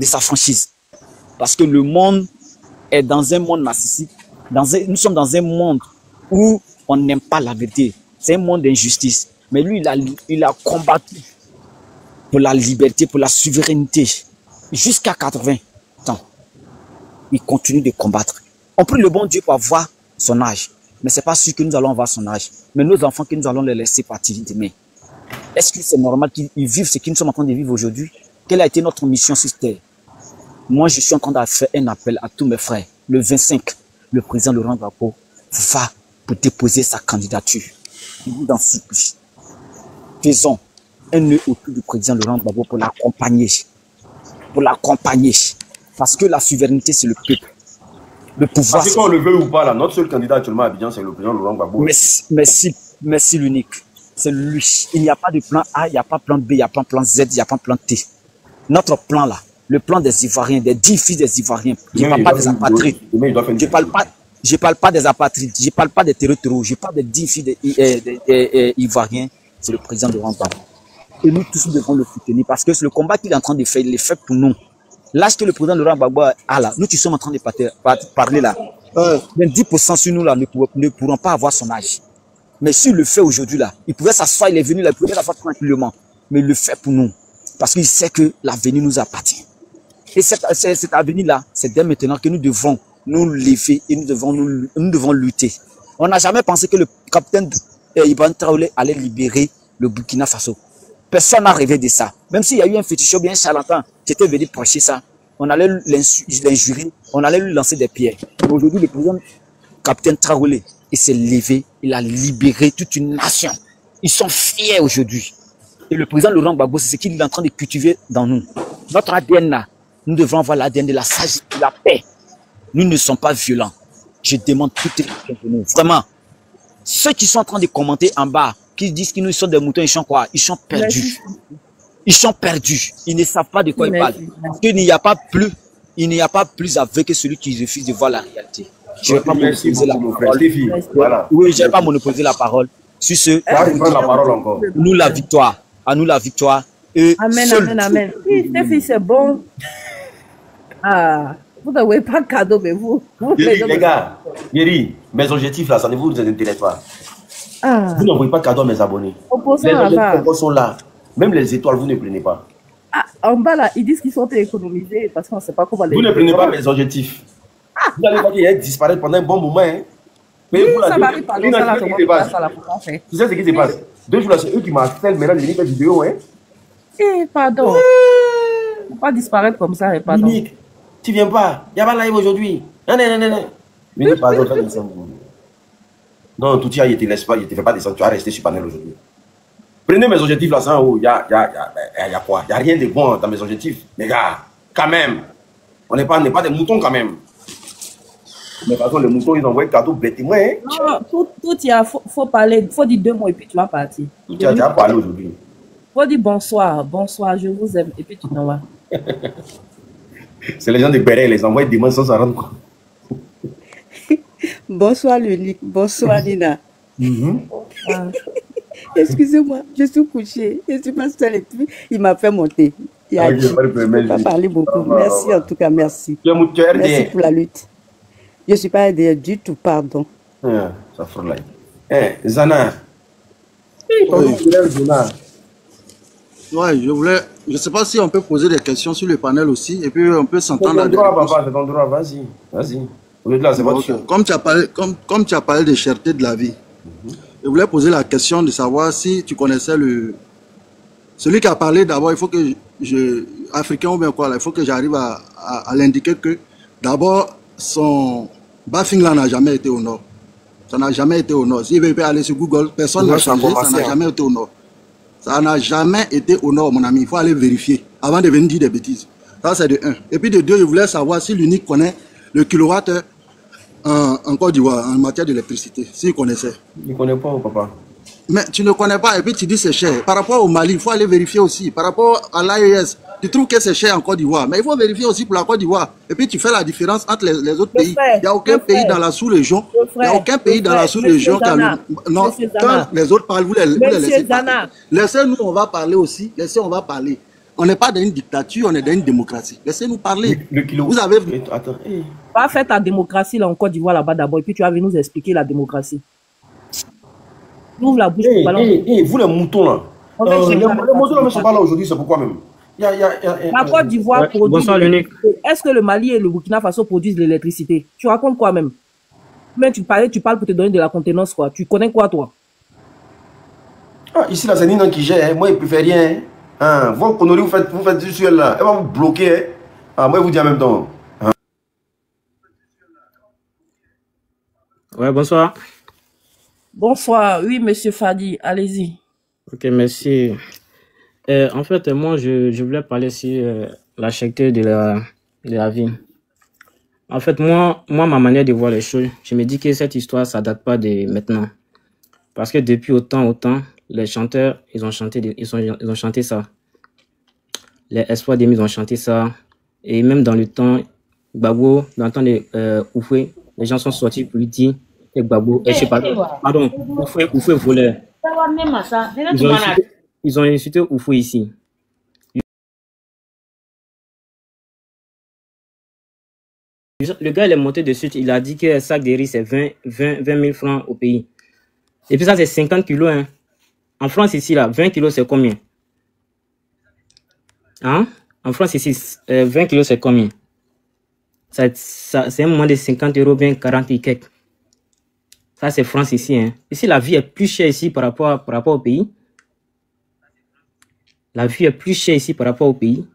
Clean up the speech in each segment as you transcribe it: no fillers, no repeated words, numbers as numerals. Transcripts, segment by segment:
de sa franchise. Parce que le monde est dans un monde narcissique. Nous sommes dans un monde où on n'aime pas la vérité. C'est un monde d'injustice. Mais lui, il a combattu pour la liberté, pour la souveraineté. Jusqu'à 80 ans. Il continue de combattre. On prie le bon Dieu pour avoir son âge. Mais ce n'est pas sûr que nous allons avoir son âge. Mais nos enfants, que nous allons les laisser partir demain. Est-ce que c'est normal qu'ils vivent ce que nous sommes en train de vivre aujourd'hui? Quelle a été notre mission sur terre? Moi, je suis en train de faire un appel à tous mes frères. Le 25, le président Laurent Gbagbo va pour déposer sa candidature. Je vous en supplie. Faisons un nœud autour du président Laurent Gbagbo pour l'accompagner. Pour l'accompagner. Parce que la souveraineté, c'est le peuple. Le pouvoir. Parce qu'on le veut ou pas, là, notre seul candidat actuellement à Abidjan, c'est le président Laurent Gbagbo. Merci l'unique. C'est lui. Il n'y a pas de plan A, il n'y a pas de plan B, il n'y a pas de plan Z, il n'y a pas de plan T. Notre plan là, le plan des Ivoiriens, des 10 fils des Ivoiriens. Je ne parle pas des apatrides. Je parle pas des apatrides. Je ne parle pas des terreaux. Je parle des 10 fils des Ivoiriens. C'est le président de Laurent Gbagbo. Et nous tous nous devons le soutenir parce que le combat qu'il est en train de faire, il est fait pour nous. L'âge que le président Laurent Gbagbo a là, nous qui sommes en train de parler là, 10% sur nous là ne pourront pas avoir son âge. Mais s'il le fait aujourd'hui là, il pouvait s'asseoir, il est venu là, il pouvait la faire tranquillement. Mais il le fait pour nous. Parce qu'il sait que l'avenir nous appartient. Et cet avenir-là, c'est dès maintenant que nous devons nous lever et nous devons lutter. On n'a jamais pensé que le capitaine Ibrahim Traoré allait libérer le Burkina Faso. Personne n'a rêvé de ça. Même s'il y a eu un féticheur bien charlatan qui était venu prêcher ça, on allait l'injurer, on allait lui lancer des pierres. Aujourd'hui, le président capitaine Traoré, il s'est levé, il a libéré toute une nation. Ils sont fiers aujourd'hui. Et le président Laurent Gbagbo, c'est ce qu'il est en train de cultiver dans nous. Notre ADN là, nous devons avoir l'ADN de la sagesse, de la paix. Nous ne sommes pas violents. Je demande toutes les questions de nous. Vraiment, ceux qui sont en train de commenter en bas, qui disent qu'ils sont des moutons, ils sont quoi? Ils sont perdus. Ils sont perdus. Ils ne savent pas de quoi ils parlent. Parce qu'il n'y a pas plus aveugle que celui qui refuse de voir la réalité. Je ne vais pas monopoliser la parole. Voilà. Oui, je ne vais pas monopoliser la parole. Sur ce, nous la victoire. À nous la victoire. Et amen. Oui, Stéphie, c'est bon. Ah, vous n'avez pas de cadeau, mais vous les gars, Yeri, mes objectifs là, ça ne vous intéresse pas. Ah. Vous n'envoyez pas de cadeau à mes abonnés. Les objectifs sont là. Même les étoiles, vous ne prenez pas. Ah, en bas là, ils disent qu'ils sont économisés parce qu'on ne sait pas comment les. Vous ne prenez pas mes objectifs. Vous allez voir qu'il disparaître pendant un bon moment. Hein. Mais oui, vous, ça m'arrive pas. Tu sais ce qui se passe? 2 jours là, c'est eux qui m'appellent maintenant de venir faire vidéo. Hein. Eh, pardon. Faut pas disparaître comme ça, pardon. Unique, tu viens pas. Il n'y a pas de live aujourd'hui. Non. Mais pardon, ça descend. Non, tout il te laisse pas, il te fait pas descendre. Tu vas rester sur panel aujourd'hui. Prenez mes objectifs là, ça en haut. Il y a quoi? Il n'y a rien de bon dans mes objectifs. Les gars, quand même. On n'est pas des moutons quand même. Mais par contre, les moutons, ils envoient un cadeau bêtement. Hein? Non, tout il y a, faut parler, faut dire 2 mots et puis tu vas partir. Tout il y a, tu vas parler aujourd'hui. Faut dire bonsoir, je vous aime et puis tu t'en vas. C'est les gens de Béret, ils les envoient des mains sans s'en rendre compte. Bonsoir l'unique, bonsoir Nina. Excusez-moi, je suis couchée, je suis pas seule et puis il m'a fait monter. Il a dit, je ne peux pas parler beaucoup. Merci en tout cas, merci. Merci pour la lutte. Je ne suis pas aidée du tout, pardon. Ça fout là. Zana. Ouais, je ne sais pas si on peut poser des questions sur le panel aussi et puis on peut s'entendre. C'est ton droit, papa, c'est ton droit, vas-y. Là, c'est votre chose. Comme tu as parlé de cherté de la vie, je voulais poser la question de savoir si tu connaissais celui qui a parlé d'abord, il faut que africain ou bien quoi, là, il faut que j'arrive à l'indiquer que d'abord, son baffing là n'a jamais été au nord. Ça n'a jamais été au nord. S'il veut aller sur Google, personne n'a changé, ça n'a jamais été au nord. Ça n'a jamais été au nord, mon ami. Il faut aller vérifier avant de venir dire des bêtises. Ça, c'est de 1. Et puis de 2, je voulais savoir si l'unique connaît le kilowattheure en Côte d'Ivoire en matière d'électricité. S'il connaissait. Il ne connaît pas, papa. Mais tu ne connais pas et puis tu dis c'est cher. Par rapport au Mali, il faut aller vérifier aussi. Par rapport à l'AES, tu trouves que c'est cher en Côte d'Ivoire. Mais il faut vérifier aussi pour la Côte d'Ivoire. Et puis tu fais la différence entre les autres pays. Il n'y a aucun pays dans la sous-région. Il n'y a aucun pays dans la sous-région qui a le... Non, quand les autres parlent, vous les laissez parler. Laissez-nous, on va parler aussi. On On n'est pas dans une dictature, on est dans une démocratie. Laissez-nous parler. Vous avez... Attends. Va faire ta démocratie là en Côte d'Ivoire là-bas d'abord et puis tu vas venir nous expliquer la démocratie. Ouvre la bouche pour balancer. Vous les moutons là. Les moutons ne sont pas là aujourd'hui, c'est pourquoi même. La Côte d'Ivoire produit. Bonsoir, l'unique. Est-ce que le Mali et le Burkina Faso produisent de l'électricité? Tu racontes quoi même? Mais tu parles pour te donner de la contenance quoi. Tu connais quoi toi? Ici là c'est Nina qui gère, moi il ne fait rien. Vos conneries, vous faites du suel là. Elle va vous bloquer. Moi je vous dis en même temps. Ouais, bonsoir. Bonsoir, oui, monsieur Fadi, allez-y. Ok, merci. En fait, moi, je voulais parler sur la cherté de la vie. En fait, moi, ma manière de voir les choses, je me dis que cette histoire, ça date pas de maintenant. Parce que depuis autant, les chanteurs, ils ont chanté ça. Les espoirs des ils ont chanté ça. Et même dans le temps, Gbagbo, dans le temps de Oufoué, les gens sont sortis pour lui dire que Gbagbo, je sais pas, pardon, Oufoué voleur. Ils ont insulté Oufoué ici. Le gars, il est monté dessus, il a dit que un sac de riz, c'est 20 000 francs au pays. Et puis ça, c'est 50 kilos. Hein. En France, ici, là, 20 kilos, c'est combien? Hein? En France, ici, 20 kilos, c'est combien? C'est un moment de 50 €, bien 40 et quelques. Ça, c'est France ici. Hein. Ici, la vie est plus chère ici par rapport au pays. La vie est plus chère ici par rapport au pays.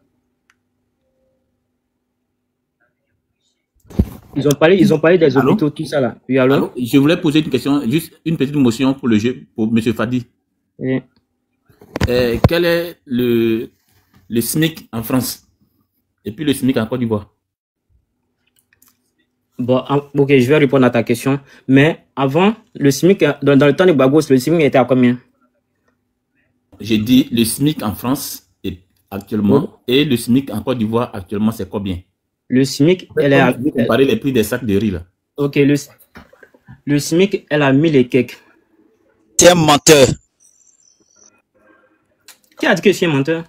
Ils ont parlé des hôpitaux, tout ça là. Oui, allô? Je voulais poser une question, juste une petite motion pour le jeu, pour M. Fadi. Oui. Quel est le SMIC en France et puis le SMIC en Côte d'Ivoire? Bon, ok, je vais répondre à ta question. Mais avant, le SMIC, dans le temps de Gbagbo, le SMIC était à combien? J'ai dit le SMIC en France actuellement et le SMIC en Côte d'Ivoire actuellement, c'est combien? Le SMIC, elle est à... Vous comparez les prix des sacs de riz là. Ok, le SMIC, elle a 1000 et quelques. C'est un menteur. Qui a dit que je suis un menteur?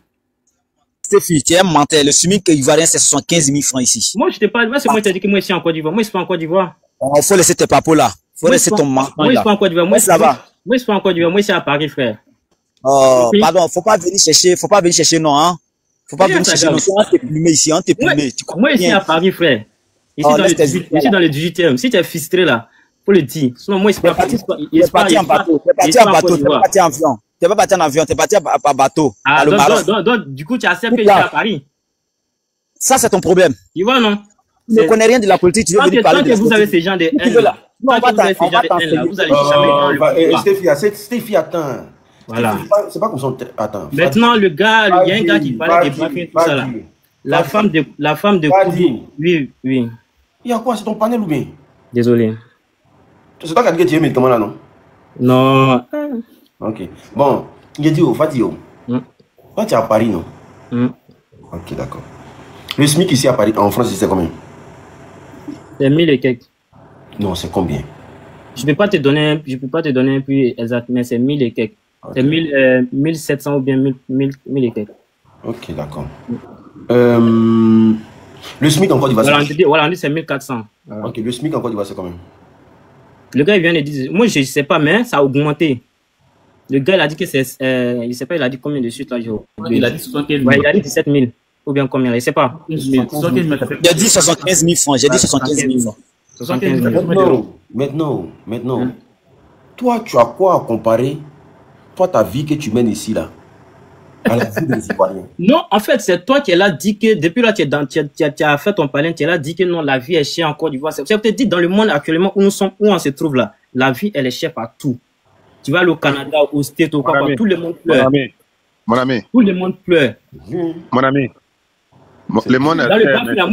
Stéphie, tu es un menteur. Le SMIC ivoirien, c'est 75 000 francs ici. Moi, je t'ai pas... Moi, c'est moi qui t'ai dit que moi, je suis en Côte d'Ivoire. Moi, je suis pas en Côte d'Ivoire. Il faut laisser tes papos là. Il faut laisser ton menteur. Moi, je suis pas en Côte d'Ivoire. Moi, je suis pas en Côte d'Ivoire. Moi, je suis à Paris, frère. Oh, pardon, faut pas venir chercher, non, hein. Faut pas venir chercher, non. On t'est plumé ici, on t'est plumé. Moi, ici à Paris, frère. Ici, dans le 18e. Si tu es frustré là, faut le dire. Sinon, moi, je suis parti en bateau. T'es parti en bateau, t'es pas parti en avion. T'es pas parti en avion, t'es parti en bateau. Ah, donc, du coup, tu acceptes que je suis à Paris. Ça, c'est ton problème. Tu vois, non? Tu ne connais rien de la politique, tu veux venir parler de vous avez ces gens de haine là. Vous allez jamais... Stéphie, attends. Voilà. C'est pas comme ça. Attends. Maintenant, il y a un gars qui parlait des braquins, tout ça là. La femme de Koudou. Oui. Il y a quoi? C'est ton panel ou bien? Désolé. C'est toi qui as dit que tu es médicament là, non? Non. Ok. Bon, il a dit au Fatio. Toi, tu es à Paris, non? Ok, d'accord. Le SMIC ici à Paris, en France, c'est combien? C'est 1000 et quelques. Non, c'est combien? Je peux pas te donner un prix exact, mais c'est 1000 et quelques. Okay. C'est 1700 ou bien 1000 et quelques. Ok, d'accord. Le SMIC en Côte d'Ivoire, voilà, on dit c'est 1400. Voilà. Ok, le SMIC en Côte d'Ivoire, c'est combien? Le gars, il vient de dire, moi, je sais pas, mais ça a augmenté. Le gars, il a dit que c'est, il sait pas, il a dit combien de suite là, il a dit 75 000. Ouais, il a dit 17 000. Ou bien combien, il sait pas. Il a dit 75 000 francs, j'ai dit 75 000 francs. 75 000. Maintenant, toi, tu as quoi à comparer, toi, ta vie que tu mènes ici, là, à la vie des Ivoiriens? Non, en fait, c'est toi qui as dit que, depuis là, tu as fait ton palais, tu as dit que non, la vie est chère en Côte d'Ivoire. C'est peut-être dit dans le monde actuellement où on se trouve là, la vie, elle est chère partout. Tu vas aller au Canada, au States, au quoi, tout le monde pleure. Mon ami. Tout le monde pleure. Mon ami. Le monde dans le là,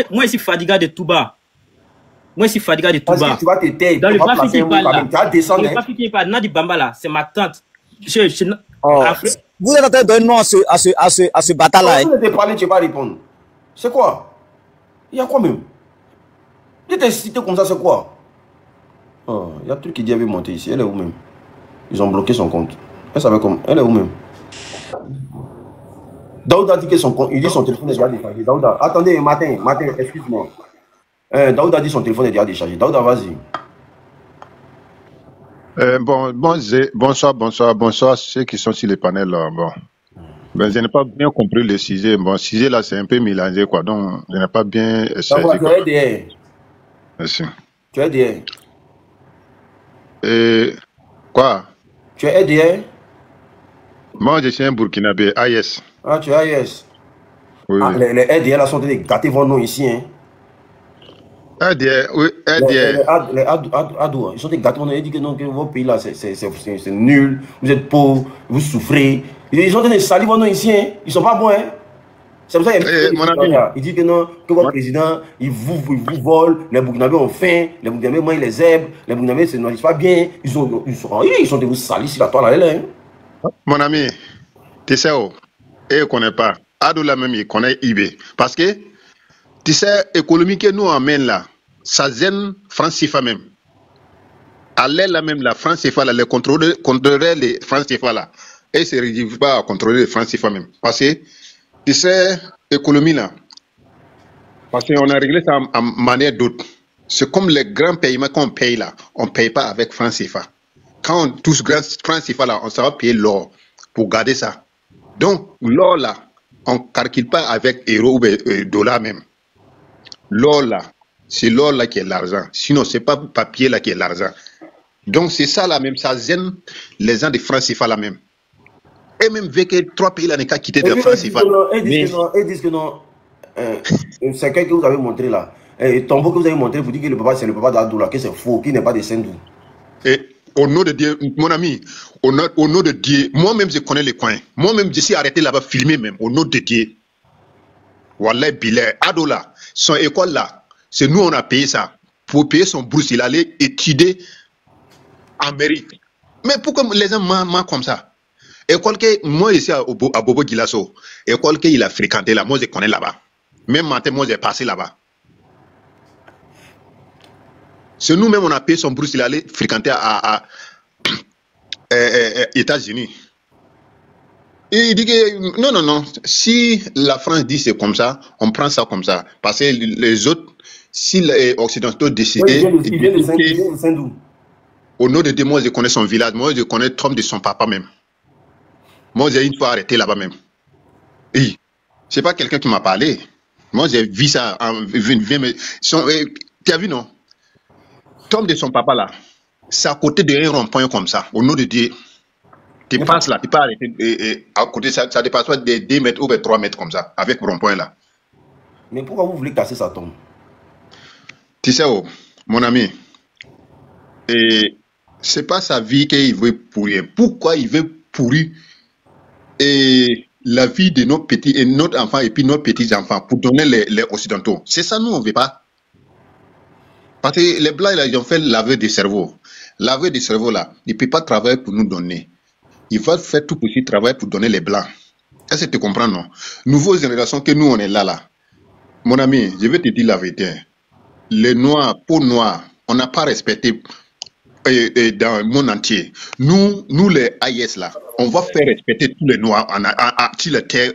moi, ici, Fadiga de Touba. Moi, ici, Fadiga de Touba. Tu vas te taire. Dans le Bafi qui parle là. Tu vas descendre. Dans le Bafi qui parle, Nadi Bamba là, c'est ma tante. Vous êtes en train de donner nom à ce bâtard là. Quand tu te parles, tu vas répondre. C'est quoi? Il y a quoi même? Il était cité comme ça, c'est quoi? Il y a un truc qui dit elle veut monter ici. Elle est où même? Ils ont bloqué son compte. Elle savait comment? Elle est où même? Daouda dit que son téléphone est déjà déchargé. Daouda, attendez, Martin, excuse-moi. Daouda dit son téléphone est déjà déchargé. Daouda, vas-y. Bonsoir ceux qui sont sur les panels là. Bon. Ben, je n'ai pas bien compris le sujet. Bon, le sujet là, c'est un peu mélangé, quoi. Donc, je n'ai pas bien saisi. Tu es derrière. Merci. Tu es derrière. Quoi? Tu es derrière? Moi, je suis un Burkinabé, AES. Ah, tu es AES. Oui. Ah, les RDR là sont en train de gâter vos noms ici, hein. RDR, oui, RDR. Les Adou, ils sont des gâteaux, ils disent que non, que votre pays là, c'est nul, vous êtes pauvres, vous souffrez. Ils sont en train de salir vos noms ici, hein. Ils sont pas bons, hein. C'est pour ça qu'il dit que non, que votre président, il vous vole, les Burkinabés ont faim, les Burkinabés mangent les herbes, les Burkinabés se nourrissent pas bien, ils sont de vous salir sur la toile là, hein. Mon ami, tu sais où? Et il ne connaît pas. Adou là même, il connaît IB. Parce que, tu sais, l'économie que nous emmène là, ça gêne France CFA même. À l'aile là même, la France CFA là, les contrôler les France CFA là. Et c'est ne pas à contrôler les France CFA même. Parce que, tu sais, l'économie là, parce qu'on a réglé ça en manière d'autre. C'est comme les grands paiements qu'on paye là, on ne paye pas avec France CFA. Quand on touche France CFA là, on va payer l'or pour garder ça. Donc, l'or là, on ne calcule pas avec euro ou dollar même. L'or là, c'est l'or là qui est l'argent. Sinon, ce n'est pas le papier là qui est l'argent. Donc, c'est ça là même, ça gêne les gens de France CFA là même. Et même avec 3 pays là, n'ont qu'à quitter de France CFA. Ils disent que non, c'est quelqu'un que vous avez montré là. Et tombeau que vous avez montré pour dire que le papa c'est le papa d'Adou là, que c'est faux, qu'il n'est pas de Sendou. Et au nom de Dieu, mon ami, au nom de Dieu, moi-même je connais les coins. Moi-même je suis arrêté là-bas, filmé même, au nom de Dieu. Wallah Bilal, Adou là, son école là, c'est nous on a payé ça. Pour payer son bourse, il allait étudier en mérite. Mais pourquoi les gens mentent comme ça? École que moi ici à Bobo Gilasso, école qu'il a fréquenté là, moi je connais là-bas. Même matin, moi j'ai passé là-bas. C'est nous-mêmes on a payé son bourse, il allait fréquenter à États-Unis. Et il dit que non, si la France dit c'est comme ça, on prend ça comme ça. Parce que les autres, si les Occidentaux décidaient. Au nom de Dieu, moi je connais son village, moi je connais Trump de son papa même. Moi j'ai une fois arrêté là-bas même. Et c'est pas quelqu'un qui m'a parlé. Moi j'ai vu ça en tu as vu non? Trump de son papa là, c'est à côté d'un rond-point comme ça, au nom de Dieu. Tu passes là, tu peux arrêter à côté, ça dépasse pas des 2 mètres ou 3 mètres comme ça, avec rond-point là. Mais pourquoi vous voulez casser sa tombe? Tu sais, mon ami, c'est pas sa vie qu'il veut pourrir. Pourquoi il veut pourrir la vie de nos petits et notre enfant et puis nos petits-enfants pour donner les Occidentaux? C'est ça, nous, on ne veut pas. Parce que les Blancs, ils ont fait laver des cerveaux. Laver des cerveaux, là, ils ne peuvent pas travailler pour nous donner. Ils vont faire tout possible travail pour donner les Blancs. Est-ce que tu comprends, non? Nouvelle génération que nous, on est là. Mon ami, je vais te dire la vérité. Les Noirs, peau noire, on n'a pas respecté dans le monde entier. Nous les AIS, là, on va faire respecter tous les Noirs sur la terre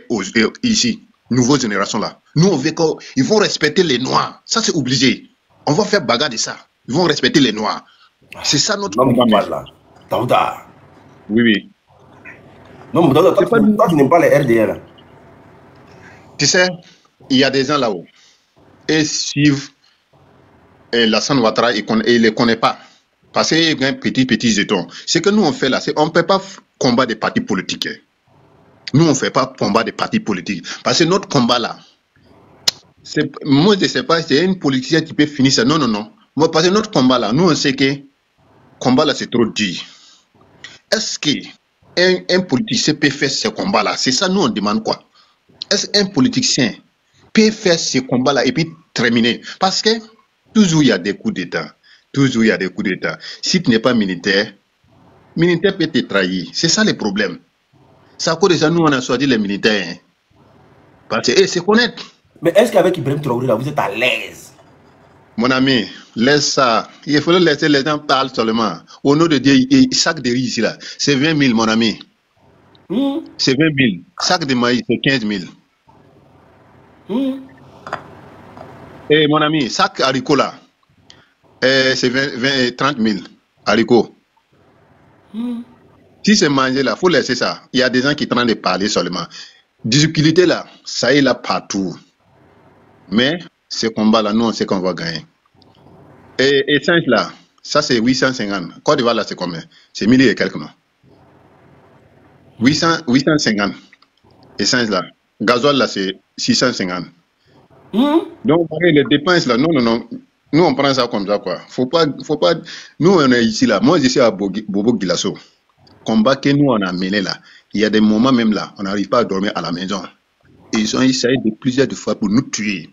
ici. Nouvelle génération, là. Nous, on veut qu'ils vont respecter les Noirs. Ça, c'est obligé. On va faire bagarre de ça. Ils vont respecter les Noirs. C'est ça notre combat là. Daouda. Oui. Non, mais Daouda, toi, tu n'aimes pas les RDR là. Tu sais, il y a des gens là-haut. Et suivent Lassane Ouattara, il ne les connaît pas. Parce qu'il y a un petit jeton. Ce que nous on fait là, on ne peut pas combattre des partis politiques. Nous, on ne fait pas combat des partis politiques. Parce que notre combat là, moi je ne sais pas, c'est une politicien qui peut finir ça. Non. Moi, parce que notre combat là, nous on sait que combat là c'est trop dur. Est-ce qu'un politicien peut faire ce combat là? C'est ça, nous on demande quoi? Est-ce qu'un politicien peut faire ce combat là et puis terminer? Parce que toujours il y a des coups d'État. Toujours il y a des coups d'État. Si tu n'es pas militaire peut te trahir. C'est ça le problème. C'est à cause de ça nous on a choisi les militaires. Hein. Parce que c'est connaître. Mais est-ce qu'avec Ibrahim Traoré là, vous êtes à l'aise? Mon ami, laisse ça. Il faut laisser les gens parler seulement. Au nom de Dieu, sac de riz ici là, c'est 20 000 mon ami. c'est 20 000. Sac de maïs, c'est 15 000. Et mon ami, sac haricot là, c'est 30 000 haricots. Si c'est manger là, il faut laisser ça. Il y a des gens qui sont en train de parler seulement. Difficulté là, ça est là partout. Mais ce combat là, nous on sait qu'on va gagner. Et essence là, ça c'est 850. Côte d'Ivoire là, c'est combien? C'est 1000 et quelques, non? 850. Essence là. Gasoil là, c'est 650. Donc, les dépenses là, non. Nous, on prend ça comme ça, quoi. Faut pas. Nous, on est ici là. Moi, je suis à Bobo Gilasso. Combat que nous, on a mené là. Il y a des moments même là, on n'arrive pas à dormir à la maison. Et ils ont essayé de plusieurs fois pour nous tuer.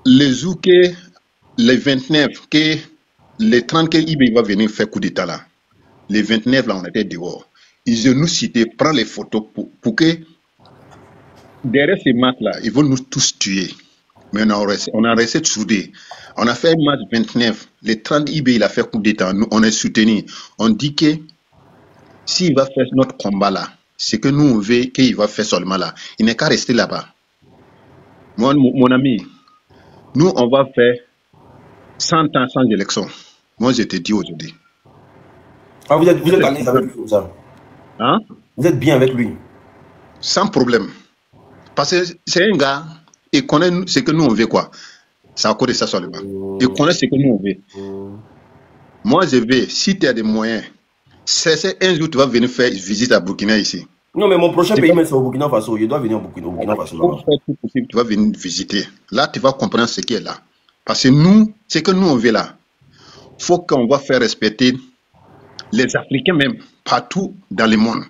Les jours que, les 29, que, les 30 que IB va venir faire coup d'état là. Les 29 là, on était dehors. Ils ont nous cité, prend les photos pour que, derrière ces matchs là, ils vont nous tous tuer. Mais on a resté soudés. On a fait un match 29. Les 30 IB, il a fait coup d'état. Nous, on est soutenus. On dit que s'il va faire notre combat là, c'est que nous, on veut qu'il va faire seulement là. Il n'est qu'à rester là-bas. Moi, mon ami, nous, on va faire 100 ans sans élection. Moi, je te dis aujourd'hui. Ah, vous êtes à l'aise avec lui comme ça? Hein? Vous êtes bien avec lui? Sans problème. Parce que c'est un gars, il connaît ce que nous, on veut, quoi. C'est à cause de ça seulement. Il connaît ce que nous, on veut. Moi, je vais, si tu as des moyens, c'est un jour, tu vas venir faire visite à Burkina ici. Non, mais mon prochain pays, c'est au Burkina Faso. Je dois venir au Burkina Faso. Tu vas venir visiter. Là, tu vas comprendre ce qui est là. Parce que nous, ce que nous, on veut là, il faut qu'on va faire respecter les Africains même, partout dans le monde.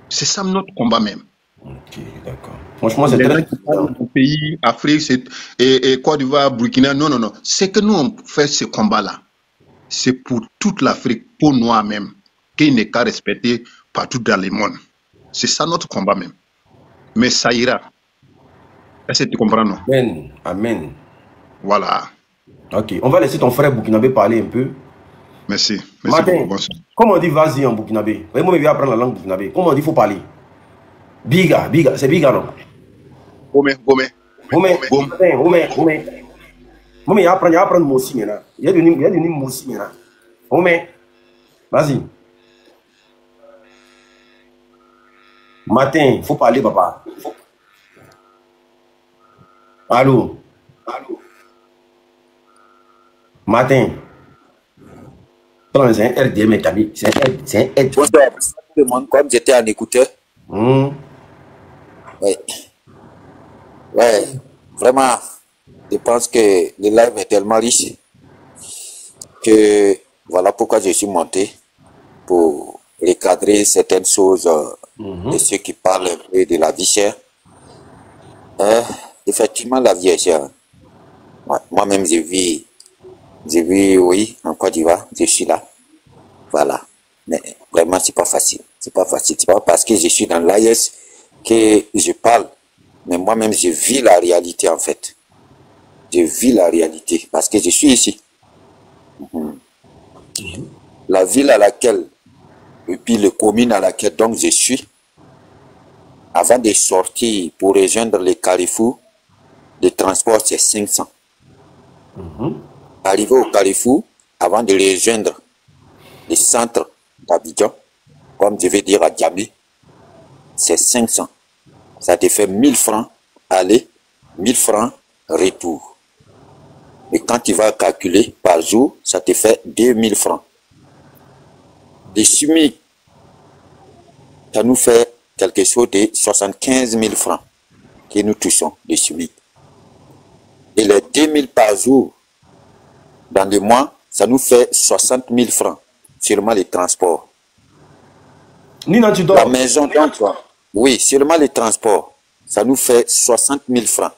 C'est ça notre combat même. Ok, d'accord. Franchement, c'est très important. Pays, Afrique, et Côte d'Ivoire, Burkina, non. C'est que nous, on fait ce combat-là. C'est pour toute l'Afrique, pour nous même, qui n'est qu'à respecter partout dans le monde. C'est ça notre combat même. Mais ça ira. Est-ce que tu comprends, non? Amen. Amen. Voilà. Ok, on va laisser ton frère burkinabé parler un peu. Merci. Martin, comment on dit vas-y en burkinabé? Moi, je vais apprendre la langue burkinabé. Comment on dit il faut parler? Biga, c'est biga, non? Gome. Moi, il y a apprendre moi aussi maintenant. Il y a du moi aussi maintenant. Vas-y. Martin, il faut parler, papa. Allô? Martin. C'est un RDM, mes amis. C'est un RDM. Comme j'étais en écouteur. Ouais, vraiment, je pense que le live est tellement riche que voilà pourquoi je suis monté pour recadrer certaines choses de ceux qui parlent un peu de la vie chère. Effectivement, la vie est chère. Moi-même, je vis, oui, en Côte d'Ivoire, je suis là. Voilà. Mais vraiment, c'est pas facile. C'est pas parce que je suis dans l'AIS que je parle. Mais moi-même, je vis la réalité, en fait. Je vis la réalité parce que je suis ici. La ville à laquelle, et puis le commune à laquelle donc je suis, avant de sortir pour rejoindre les carrefours, le transport c'est 500. Arriver au carrefour, avant de rejoindre le centre d'Abidjan, comme je vais dire à Diamé, c'est 500. Ça te fait 1000 francs aller, 1000 francs retour. Et quand tu vas calculer par jour, ça te fait 2000 francs. Les SMIC, ça nous fait quelque chose de 75 000 francs que nous touchons, les SMIC. Et les 2000 par jour, dans le mois, ça nous fait 60 000 francs, seulement les transports. Nina, tu dors. La maison d'emploi, oui, seulement les transports, ça nous fait 60 000 francs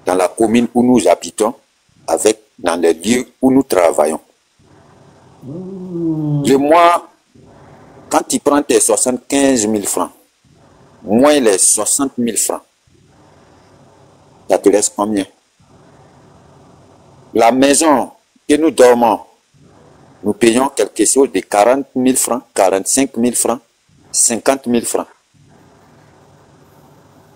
dans la commune où nous habitons, avec dans les lieux où nous travaillons. Le mois, quand tu prends tes 75 000 francs, moins les 60 000 francs, ça te laisse combien? La maison que nous dormons, nous payons quelque chose de 40 000 francs, 45 000 francs. 50 000 francs.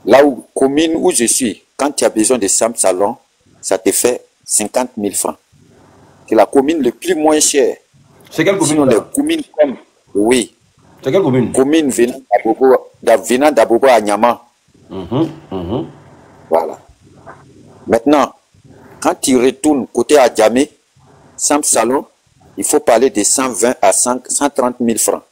Là où, commune où je suis, quand tu as besoin de chambre salon, ça te fait 50 000 francs. C'est la commune le plus moins chère. C'est quelle commune? Sinon, les communes comme... Oui. C'est quelle commune? Commune venant d'Abobo à Nyama. Voilà. Maintenant, quand tu retournes côté Adjamé, chambre salon, il faut parler de 120 à 130 000 francs.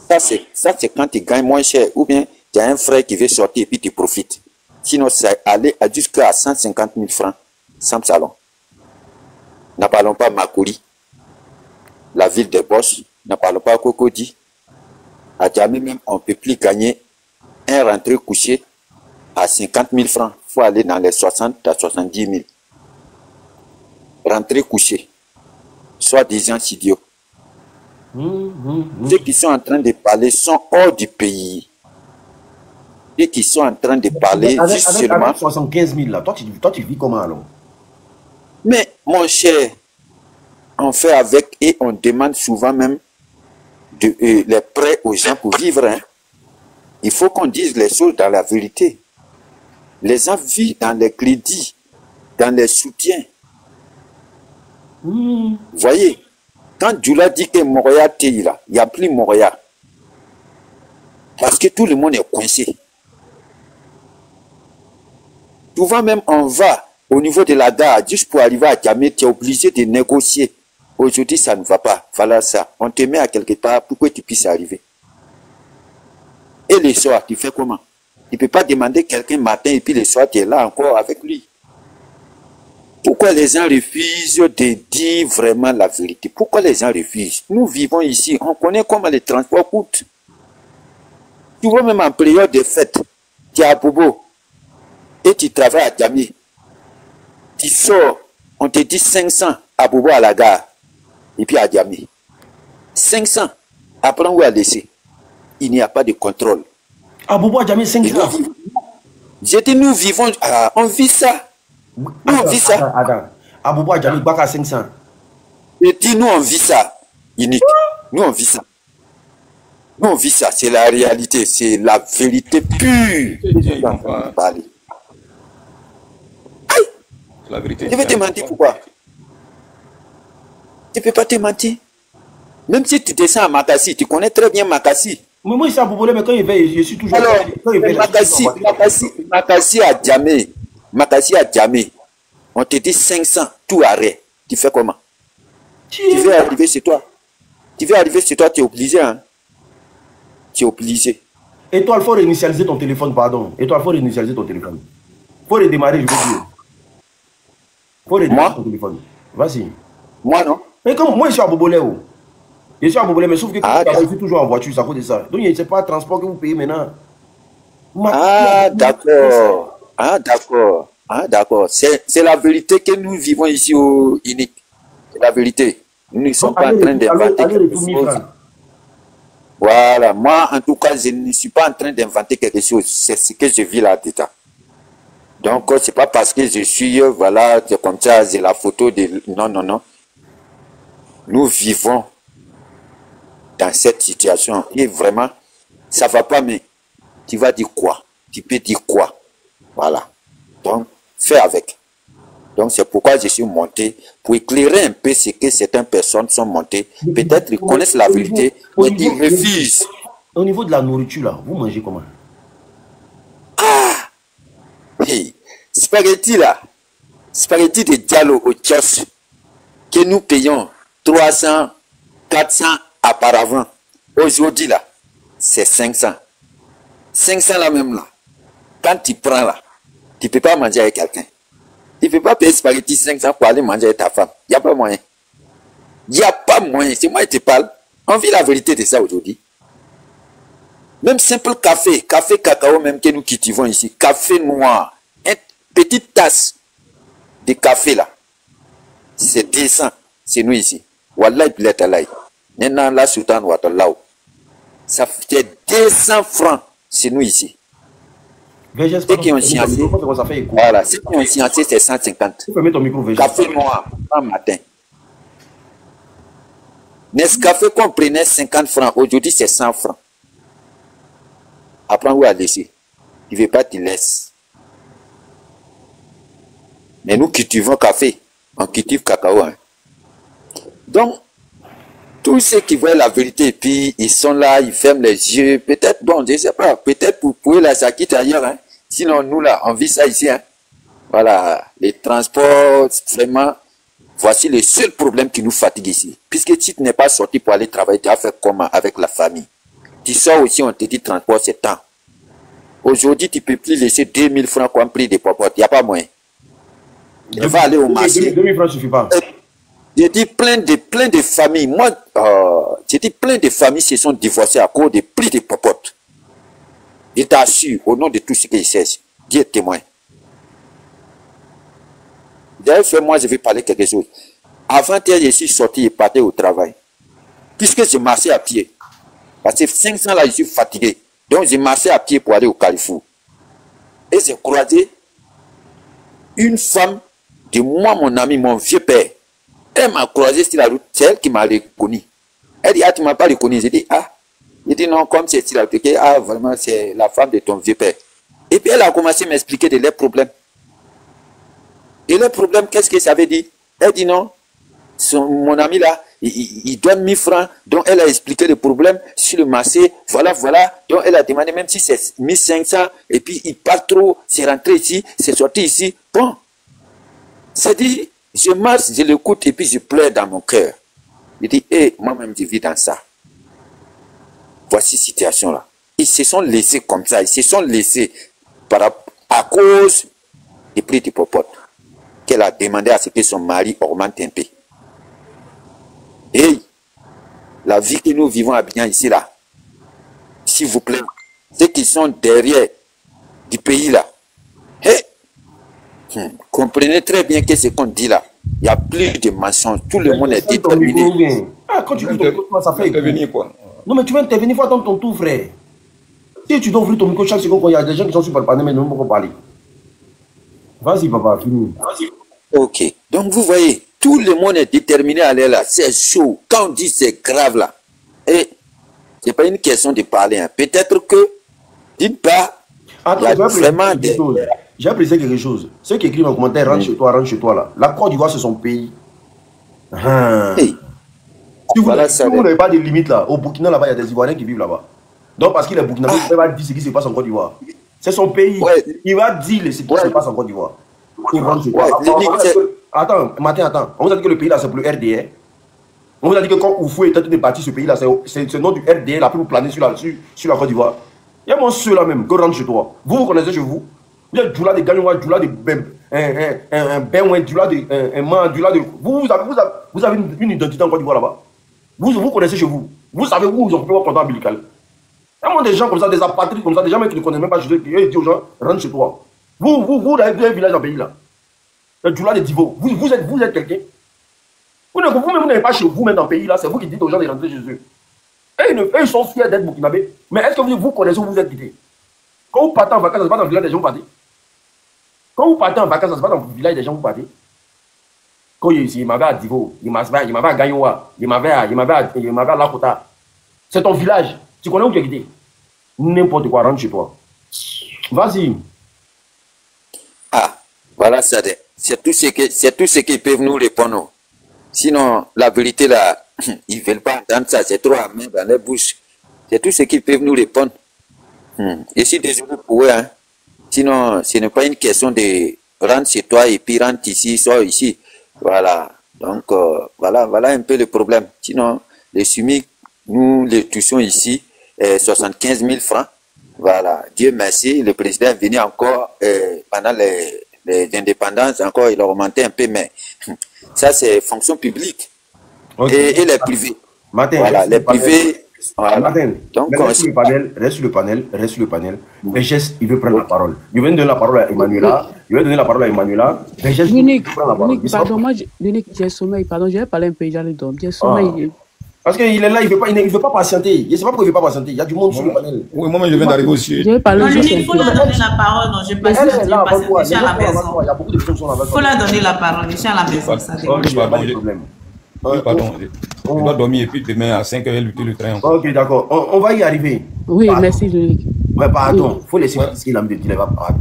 Ça, c'est quand tu gagnes moins cher. Ou bien, tu as un frère qui veut sortir et puis tu profites. Sinon, c'est aller jusqu'à 150 000 francs, chambre salon. N'en parlons pas Makuri, la ville des Bosch. N'en parlons pas Cocody. À Djamé même, on ne peut plus gagner un rentrée couché à 50 000 francs. Il faut aller dans les 60 à 70 000. Rentrée couché. Soit des gens idiots. Ceux qui sont en train de parler sont hors du pays. Ceux qui sont en train de parler juste seulement... Avec 75 000 là, toi tu vis comment alors? Mais mon cher, on fait avec et on demande souvent même les prêts aux gens pour vivre. Hein. Il faut qu'on dise les choses dans la vérité. Les gens vivent dans les crédits, dans les soutiens. Vous voyez, quand Djoula dit que Montréal est là, il n'y a plus Montréal. Parce que tout le monde est coincé. Souvent même on va au niveau de la gare, juste pour arriver à Djamé, tu es obligé de négocier. Aujourd'hui, ça ne va pas. Voilà ça. On te met à quelque part pour que tu puisses arriver. Et le soir, tu fais comment? Tu ne peux pas demander quelqu'un matin et puis le soir, tu es là encore avec lui. Pourquoi les gens refusent de dire vraiment la vérité? Pourquoi les gens refusent? Nous vivons ici, on connaît comment les transports coûtent. Tu vois, même en période de fête, tu es à Bobo et tu travailles à Djamé. Tu sors, on te dit 500 à Bobo à la gare et puis à Djamé. 500, après où à laisser. Il n'y a pas de contrôle. À Bobo à Djamé, 500. J'ai dit, nous vivons, on vit ça. Nous, on vit ça. Attends. À Bobo à Djamé, Baka 500. J'ai dit, nous, on vit ça. Unique. Nous, on vit ça. Nous, on vit ça. C'est la réalité. C'est la vérité pure. La vérité. Je vais te mentir pourquoi? Tu ne peux pas te mentir. Même si tu descends à Makassi, tu connais très bien Makassi. Mais moi, ici à Bobo, mais quand il veille, je suis toujours... Alors, Makassi à Djamé. Makassi à Djamé. On te dit 500, tout arrêt. Tu fais comment? Tu veux arriver chez toi. Tu veux arriver chez toi, tu es obligé. Hein? Tu es obligé. Et toi, il faut réinitialiser ton téléphone, pardon. Et toi, il faut réinitialiser ton téléphone. Il faut redémarrer, je veux dire. Il faut redémarrer ton téléphone. Vas-y. Moi, non. Mais comme moi, je suis à Bobolé. Je suis à Bobolé, mais sauf que je suis toujours en voiture, ça cause de ça. Donc, ce n'est pas le transport que vous payez maintenant. Ah, d'accord. Ah, d'accord. Ah, d'accord. C'est la vérité que nous vivons ici au Unique. C'est la vérité. Nous ne sommes pas en train d'inventer quelque chose. Voilà. Moi, en tout cas, je ne suis pas en train d'inventer quelque chose. C'est ce que je vis là-dedans. Donc, c'est pas parce que je suis, voilà, c'est comme ça, j'ai la photo de... Non, non, non. Nous vivons dans cette situation. Et vraiment, ça va pas, mais tu vas dire quoi? Tu peux dire quoi? Voilà. Donc, fais avec. Donc, c'est pourquoi je suis monté, pour éclairer un peu ce que certaines personnes sont montées. Peut-être qu'ils connaissent la vérité, mais ils refusent. Au niveau de la nourriture, là, vous mangez comment? Ah! Hey, spaghetti, là. Spaghetti de Diallo au kiosque, que nous payons 300, 400 auparavant. Aujourd'hui, là, c'est 500. 500 là même, là. Quand tu prends, là, tu ne peux pas manger avec quelqu'un. Tu ne peux pas payer spaghetti 500 pour aller manger avec ta femme. Il n'y a pas moyen. Il n'y a pas moyen. C'est moi qui te parle. On vit la vérité de ça aujourd'hui. Même simple café, café cacao même que nous cultivons ici, café noir, une petite tasse de café là, c'est 200. C'est nous ici. Wallahi bilet alay. Nena la sultan watalau. Ça fait 200 francs. C'est nous ici. Ceux qui ont sciencé, voilà, ceux qui ont sciencé, c'est 150. Café noir, un matin. Nescafé qu'on prenait 50 francs, aujourd'hui c'est 100 francs. apprends où à laisser. Tu ne veux pas, tu laisses. Mais nous cultivons café, on cultive cacao. Hein. Donc, tous ceux qui voient la vérité, et puis ils sont là, ils ferment les yeux, peut-être, bon, je ne sais pas, peut-être pour pouvoir la s'acquitte ailleurs. Hein. Sinon, nous là, on vit ça ici. Hein. Voilà, les transports, vraiment, voici le seul problème qui nous fatigue ici. Puisque si tu n'es pas sorti pour aller travailler, tu as fait comment avec la famille? Tu sors aussi, on te dit transport, c'est temps. Aujourd'hui, tu ne peux plus laisser 2000 francs comme prix de popote, il n'y a pas moyen. Il va aller au marché. 2000 francs ne suffit pas. J'ai dit plein de familles. Moi, j'ai dit plein de familles se sont divorcées à cause des prix des popotes. Je t'assure, au nom de tout ce qu'ils cessent, Dieu est témoin. D'ailleurs, moi, je vais parler quelque chose. Avant-hier, je suis sorti et parti au travail. Puisque j'ai marché à pied. Parce que 500 là, je suis fatigué. Donc, j'ai marché à pied pour aller au Carrefour. Et j'ai croisé une femme de moi, mon ami, mon vieux père. Elle m'a croisé sur la route. C'est elle qui m'a reconnu. Elle dit, ah, tu ne m'as pas reconnu. J'ai dit, ah. Il dit, non, comme c'est sur la route. Ah, vraiment, c'est la femme de ton vieux père. Et puis, elle a commencé à m'expliquer de leurs problèmes. Et le problème, qu'est-ce que ça veut dire? Elle dit non, mon ami là, il donne 1000 francs, donc elle a expliqué le problème sur le marché, voilà, donc elle a demandé même si c'est 1500, et puis il part trop, c'est rentré ici, c'est sorti ici, bon. C'est-à-dire, je marche, je l'écoute, et puis je pleure dans mon cœur. Je dis, hé, moi-même je vis dans ça. Voici cette situation là. Ils se sont laissés comme ça, ils se sont laissés à cause des prix du popote. Qu'elle a demandé à ce que son mari augmente un peu. Et la vie que nous vivons à bien ici, là, s'il vous plaît, ceux qui sont derrière du pays, là, comprenez très bien que ce qu'on dit là, il n'y a plus de mensonges, tout le monde est déterminé. Ah, quand tu dis ton micro, ça fait intervenir quoi. Non, mais tu vas intervenir, il faut attendre ton tour, frère. Si tu dois ouvrir ton micro chaque seconde, quand il y a des gens qui sont sur le panel, mais nous ne pouvons pas parler. Vas-y, papa, finis. Ok. Donc, vous voyez, tout le monde est déterminé à aller là. C'est chaud. Quand on dit c'est grave là, et ce n'est pas une question de parler. Hein. Peut-être que, d'une part, il y a vraiment des... J'ai apprécié quelque chose. Ceux qui écrivent en commentaire, rentre chez toi là. La Côte d'Ivoire, c'est son pays. Hey. Si vous n'avez pas de limite là, au Burkina là-bas, il y a des Ivoiriens qui vivent là-bas. Donc, parce qu'il est Burkinabé, il va dire ce qui se passe en Côte d'Ivoire. C'est son pays. Ouais. Il va dire ce qui se passe en Côte d'Ivoire. Attends, Martin, attends. On vous a dit que le pays là c'est pour le RDA. On vous a dit que quand Oufou est en train de bâtir ce pays là, c'est le nom du RDA là pour planer sur la Côte d'Ivoire. Il y a mon ceux là même, que rentre chez toi. Vous connaissez chez vous. Vous êtes Djoula de Gagnoua, Djoula de un Benouin, Djoula de un Man, Djoula de. Vous avez une identité en Côte d'Ivoire là-bas. Vous connaissez chez vous. Vous savez où vous occupez votre compte ombilical. Il y a des gens comme ça, des apatrides comme ça, des gens qui ne connaissent même pas, je dis aux gens, rentre chez toi. Vous avez un village en pays là. Le Djoula de Divo. Vous êtes quelqu'un. Vous-même, vous n'êtes pas chez vous, même dans le pays là, c'est vous qui dites aux gens de rentrer chez eux. Et ils sont fiers d'être burkinabés. Mais est-ce que vous connaissez où vous êtes quittés? Quand vous partez en vacances, ça se passe dans le village des gens, vous partez. Quand vous partez en vacances, ça se passe dans le village des gens, vous partez. Quand il m'avait à Divo, il m'avait à Gagnoua, il m'avait à Lakota. C'est ton village. Tu connais où tu es quitté? N'importe quoi, rentre chez toi. Vas-y. Ah, voilà, c'est tout ce qu'ils peuvent nous répondre. Sinon, la vérité là, ils ne veulent pas entendre ça, c'est trop amer dans leur bouche. C'est tout ce qu'ils peuvent nous répondre. Et je suis désolé pour eux. Hein. Sinon, ce n'est pas une question de rentrer chez toi et puis rentrer ici, soit ici. Voilà. Donc, voilà un peu le problème. Sinon, les SUMIC, nous les touchons ici, 75 000 francs. Voilà. Dieu merci, le président est venu encore pendant les indépendances, encore il a augmenté un peu, mais ça c'est fonction publique. Okay. Et les privés. Martin, voilà, les privés. Voilà. Martin, donc, reste sur le panel. Vergès, il veut prendre la parole. Je vais donner la parole à Emmanuela. Vergès, pardon, moi, j'ai sommeil. Pardon, je vais parler un peu, j'allais dormir. J'ai sommeil. Parce qu'il est là, il ne veut pas patienter. Je ne sais pas pourquoi il ne veut pas patienter. Il y a du monde sur le panel. Oui, moi, je viens d'arriver aussi. Je vais parler. Non, il faut leur donner la parole. Non, je ne peux pas patienter à la maison. Il y a beaucoup de personnes qui sont là. Il faut leur donner la parole. Je suis à la maison. Ça pardon. Je dois dormir et puis demain à 5h, lutter le train. Ok, d'accord. On va y arriver. Oui, merci, Loïc. Ouais, pardon. Il faut laisser ce qu'il a dit.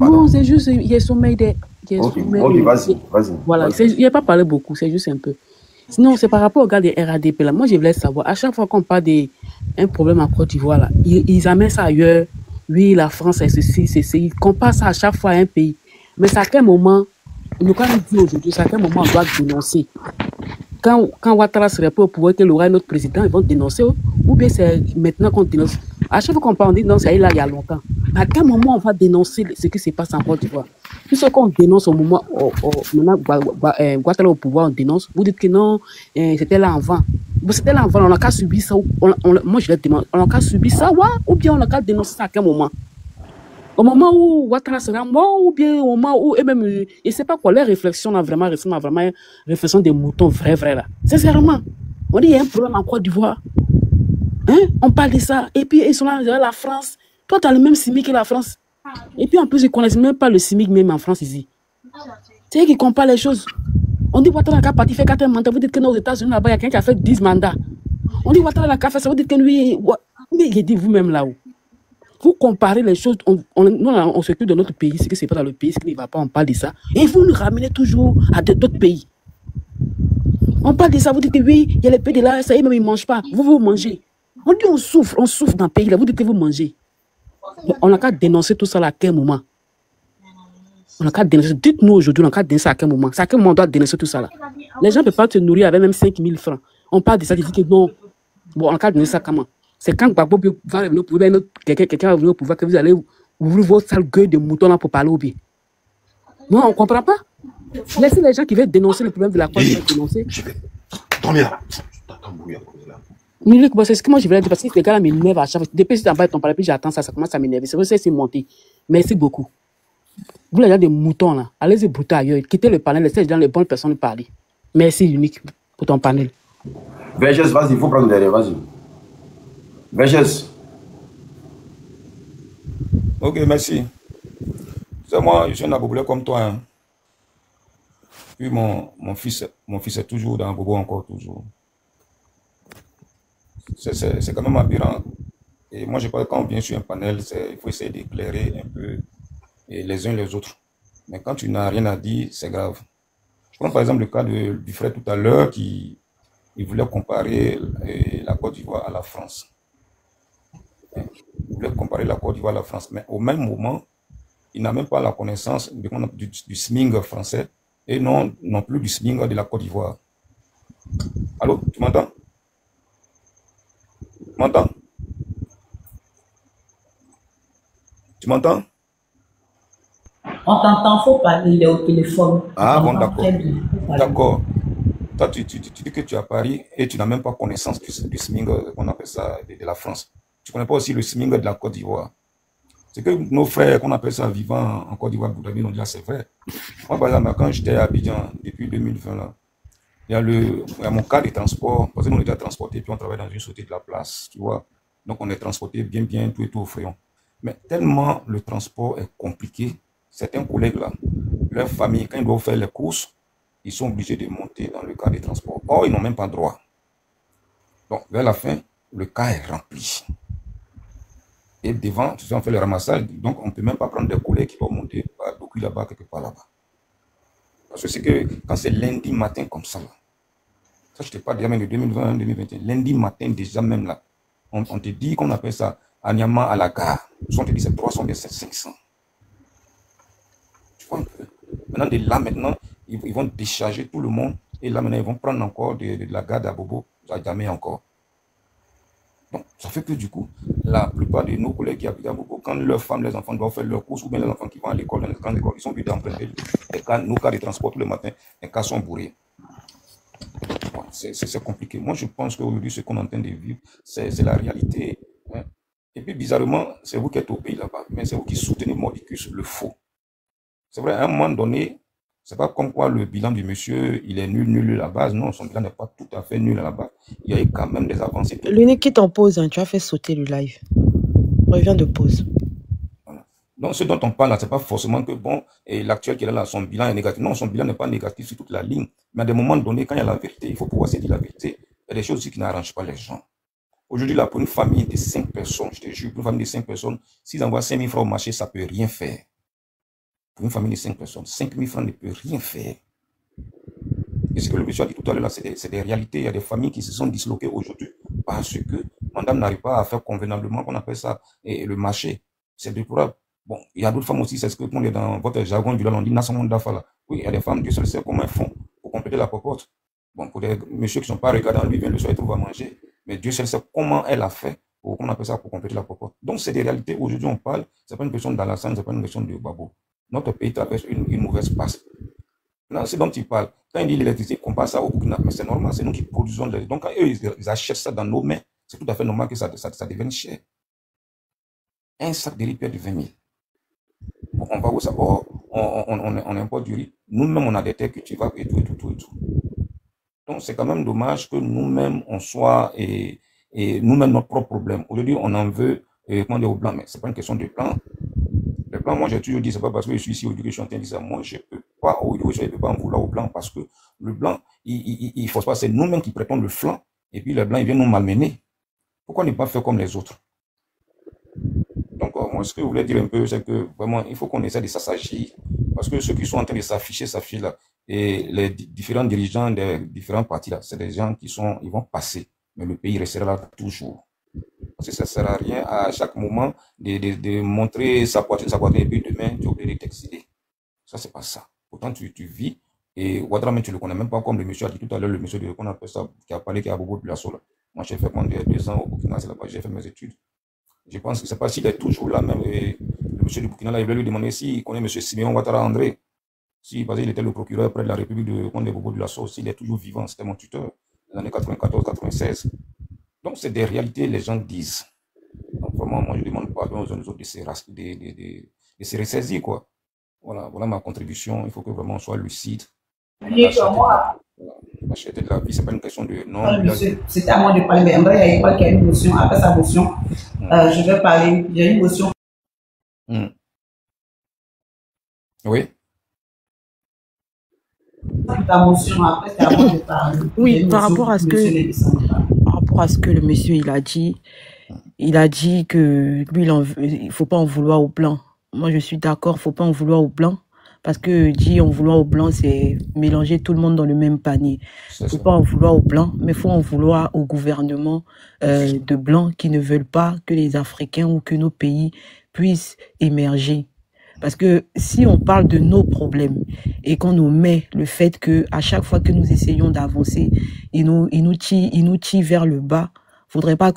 Non, c'est juste, il y a sommeil des... Ok, vas-y. Voilà, il n'a pas parlé beaucoup, c'est juste un peu. Sinon, c'est par rapport au gars des RADP là. Moi, je voulais savoir, à chaque fois qu'on parle d'un problème en Côte d'Ivoire là, ils amènent ça ailleurs. Oui, la France, c'est ceci, c'est ceci. Ils comparent ça à chaque fois à un pays. Mais c'est à quel moment, nous, quand nous disons aujourd'hui, c'est à quel moment on doit dénoncer? Quand Ouattara serait pas au pouvoir, qu'il aura un autre président, ils vont dénoncer. Ou bien c'est maintenant qu'on dénonce. À chaque fois qu'on parle, on dit non, c'est là il y a longtemps. Mais à quel moment on va dénoncer ce qui se passe en Côte d'Ivoire? Puisqu'on dénonce au moment, maintenant, Ouattara au pouvoir, on dénonce. Vous dites que non, c'était là avant. C'était là avant, on n'a qu'à subir ça. Moi, je l'ai demandé, on n'a qu'à subir ça, ou bien on n'a qu'à dénoncer ça à quel moment? Au moment où Ouattara sera mort, ou bien au moment où, et même, je ne sais pas quoi, les réflexions, là, vraiment, réflexion des moutons, vrai, là. Sincèrement, on dit, il y a un problème en Côte d'Ivoire. Hein? On parle de ça. Et puis, ils sont là, la France. Toi, tu as le même SMIC que la France. Et puis, en plus, ils ne connaissent même pas le SMIC, même en France, ici. C'est eux qui comparent les choses. On dit, Ouattara n'a pas fait 4 mandats. Vous dites que non, aux États-Unis, là-bas, il y a quelqu'un qui a fait 10 mandats. On dit, Ouattara n'a pas fait ça. Vous dites que lui, mais il dit vous-même là-haut. Vous comparez les choses, on s'occupe de notre pays, ce qui se passe dans le pays, ce qui ne va pas, on parle de ça. Et vous nous ramenez toujours à d'autres pays. On parle de ça, vous dites que oui, il y a les pays de là, ça y est, même ils ne mangent pas. Vous mangez. On dit on souffre dans le pays là, vous dites que vous mangez. On n'a qu'à dénoncer tout ça là, à quel moment? On n'a qu'à dénoncer. Dites-nous aujourd'hui, on n'a qu'à dénoncer à quel moment? C'est à quel moment on doit dénoncer tout ça là? Les gens ne peuvent pas se nourrir avec même 5 000 francs. On parle de ça, ils disent que non. Bon, on n'a qu'à dénoncer ça comment? C'est quand Gbagbo va revenir au pouvoir, quelqu'un va venir au pouvoir, que vous allez ouvrir votre sale gueule de mouton là pour parler au bien. Non, on ne comprend pas. Laissez les gens qui veulent dénoncer le problème de la Côte dénoncer. Dormir. C'est ce que moi je voulais dire, parce que les gars là m'énervent à chaque fois. Depuis que tu en bas de ton palais, puis j'attends ça, ça commence à m'énerver. C'est vrai que c'est monté. Merci beaucoup. Vous les gens des moutons là, allez-y brouter ailleurs. Quittez le panel, laissez les gens, les bonnes personnes parler. Merci Unique pour ton panel. Vergès, vas-y, il faut prendre derrière, vas-y. Vergès. Ok, merci. C'est moi, je suis un abobolé comme toi. Hein. Puis mon fils est toujours dans Bobo, encore toujours. C'est quand même aberrant. Et moi, je pense que quand on vient sur un panel, il faut essayer d'éclairer un peu les uns les autres. Mais quand tu n'as rien à dire, c'est grave. Je prends par exemple le cas du frère tout à l'heure qui voulait comparer la Côte d'Ivoire à la France. Il voulait comparer la Côte d'Ivoire à la France. Mais au même moment, il n'a même pas la connaissance du SMING français et non plus du SMING de la Côte d'Ivoire. Allô, tu m'entends? Tu m'entends? Tu m'entends? On t'entend, il faut parler au téléphone. Ah bon, d'accord. D'accord. Toi, tu dis que tu es à Paris et tu n'as même pas connaissance du SMING, qu'on appelle ça, de la France. Tu ne connais pas aussi le SMING de la Côte d'Ivoire. C'est que nos frères, qu'on appelle ça vivant en Côte d'Ivoire, nous dit, c'est vrai. Moi, par exemple, quand j'étais à Abidjan, depuis 2020, là, il y a mon cas de transport, parce que nous, on est déjà transporté, puis on travaille dans une société de la place, tu vois. Donc, on est transporté bien, tout et tout au fréon. Mais tellement le transport est compliqué, certains collègues là, leur famille, quand ils doivent faire les courses, ils sont obligés de monter dans le cas de transport. Or, ils n'ont même pas droit. Donc, vers la fin, le cas est rempli. Et devant, on fait le ramassage, donc on ne peut même pas prendre des collègues qui vont monter beaucoup là-bas, quelque part là-bas. Parce que c'est que quand c'est lundi matin comme ça, là, ça je te parle déjà même de 2020, 2021, lundi matin déjà même là, on te dit qu'on appelle ça à Niamey à la gare. On te dit c'est 300, c'est 500. Tu vois un peu. Maintenant, de là maintenant, ils vont décharger tout le monde et là maintenant ils vont prendre encore de la gare d'Abobo, à Niamey encore. Donc, ça fait que du coup, la plupart de nos collègues qui habitent à Bobo, quand leurs femmes, les enfants doivent faire leurs courses, ou bien les enfants qui vont à l'école, dans les grandes écoles, ils sont obligés d'emprunter nos cas de transport tous les matins, les cas sont bourrés. Bon, c'est compliqué. Moi, je pense qu'aujourd'hui, ce qu'on est en train de vivre, c'est la réalité. Hein. Et puis, bizarrement, c'est vous qui êtes au pays là-bas, mais c'est vous qui soutenez Mordicus, le faux. C'est vrai, à un moment donné, c'est pas comme quoi le bilan du monsieur, il est nul à la base. Non, son bilan n'est pas tout à fait nul à la base. Il y a eu quand même des avancées. L'unique qui t'en pose, hein, tu as fait sauter le live. Reviens de pause. Voilà. Donc, ce dont on parle là, c'est pas forcément que bon, et l'actuel qui est là, son bilan est négatif. Non, son bilan n'est pas négatif sur toute la ligne. Mais à des moments donnés, quand il y a la vérité, il faut pouvoir se dire la vérité. Il y a des choses aussi qui n'arrangent pas les gens. Aujourd'hui, là, pour une famille de 5 personnes, je te jure, pour une famille de 5 personnes, s'ils envoient 5 000 francs au marché, ça ne peut rien faire. Pour une famille de 5 personnes, 5 000 francs ne peut rien faire. Et ce que le monsieur a dit tout à l'heure, là, c'est des réalités. Il y a des familles qui se sont disloquées aujourd'hui parce que madame n'arrive pas à faire convenablement, qu'on appelle ça, et le marché. C'est déplorable. Bon, il y a d'autres femmes aussi, c'est ce que on est dans votre jargon du là, on dit Nassamon Dafala. Oui, il y a des femmes, Dieu seul sait comment elles font pour compléter la popote. Bon, pour des messieurs qui ne sont pas regardants, lui, viennent le soir et trouve à manger. Mais Dieu seul sait comment elle a fait pour qu'on appelle ça pour compléter la popote. Donc, c'est des réalités. Aujourd'hui, on parle, c'est pas une question d'Alassane, c'est pas une question de Babo. Notre pays traverse une mauvaise passe. Non, c'est dont il parle. Quand il dit l'électricité, on passe ça au Burkina, mais c'est normal, c'est nous qui produisons. Donc, quand eux, ils achètent ça dans nos mains, c'est tout à fait normal que ça devienne cher. Un sac de riz perd de 20 000. Bon, on va où ça? On importe du riz. Nous-mêmes, on a des terres cultivables et tout. Donc, c'est quand même dommage que nous-mêmes, on soit et nous-mêmes notre propre problème. Aujourd'hui, on en veut comment dire au blanc, mais c'est pas une question de plan. Le plan, moi, j'ai toujours dit, c'est pas parce que je suis ici au que je suis en train de dire ça. Moi, je peux pas, je peux pas en vouloir au blanc parce que le blanc, il faut pas, c'est nous-mêmes qui prêtons le flanc et puis le blanc, il vient nous malmener. Pourquoi ne pas faire comme les autres? Donc, moi, ce que je voulais dire un peu, c'est que vraiment, il faut qu'on essaie de s'assagir. Parce que ceux qui sont en train de s'afficher là, et les différents dirigeants des différents partis là, c'est des gens ils vont passer. Mais le pays restera là toujours. Parce que ça ne sert à rien à chaque moment de montrer sa poitrine, et puis demain, tu es obligé de t'exiler. Ça, c'est pas ça. Pourtant, tu vis. Et Ouattara, tu ne le connais même pas comme le monsieur a dit tout à l'heure, le monsieur qu'on appelle ça, qui a parlé, qui a beaucoup de la sola. Moi, j'ai fait pendant 2 ans au Burkina, c'est là-bas, j'ai fait mes études. Je pense que c'est pas s'il est toujours là même. Et le monsieur du Burkina, là, il voulait lui demander s'il connaît monsieur Siméon Ouattara André. Si, parce qu'il était le procureur près de la République de Bobo de la Sauce, il est toujours vivant, c'était mon tuteur, dans les années 94-96. Donc, c'est des réalités, les gens disent. Donc, vraiment, moi, je demande pardon aux autres de se ressaisir, quoi. Voilà ma contribution. Il faut que vraiment on soit lucide. Acheter de la vie, c'est pas une question de non. C'était à moi de parler, mais André, il y a une motion. Après sa motion, je vais parler. Il y a une motion. Oui. Ta motion, après, c'est à moi de parler. Oui, par rapport à ce que le monsieur il a dit que lui, il faut pas en vouloir au blanc. Moi, je suis d'accord, faut pas en vouloir au blanc. Parce que en vouloir au blanc, c'est mélanger tout le monde dans le même panier. Il ne faut pas en vouloir au blanc, mais il faut en vouloir au gouvernement de blanc qui ne veulent pas que les Africains ou que nos pays puissent émerger. Parce que si on parle de nos problèmes et qu'on nous met le fait que à chaque fois que nous essayons d'avancer, ils nous tirent vers le bas, faudrait pas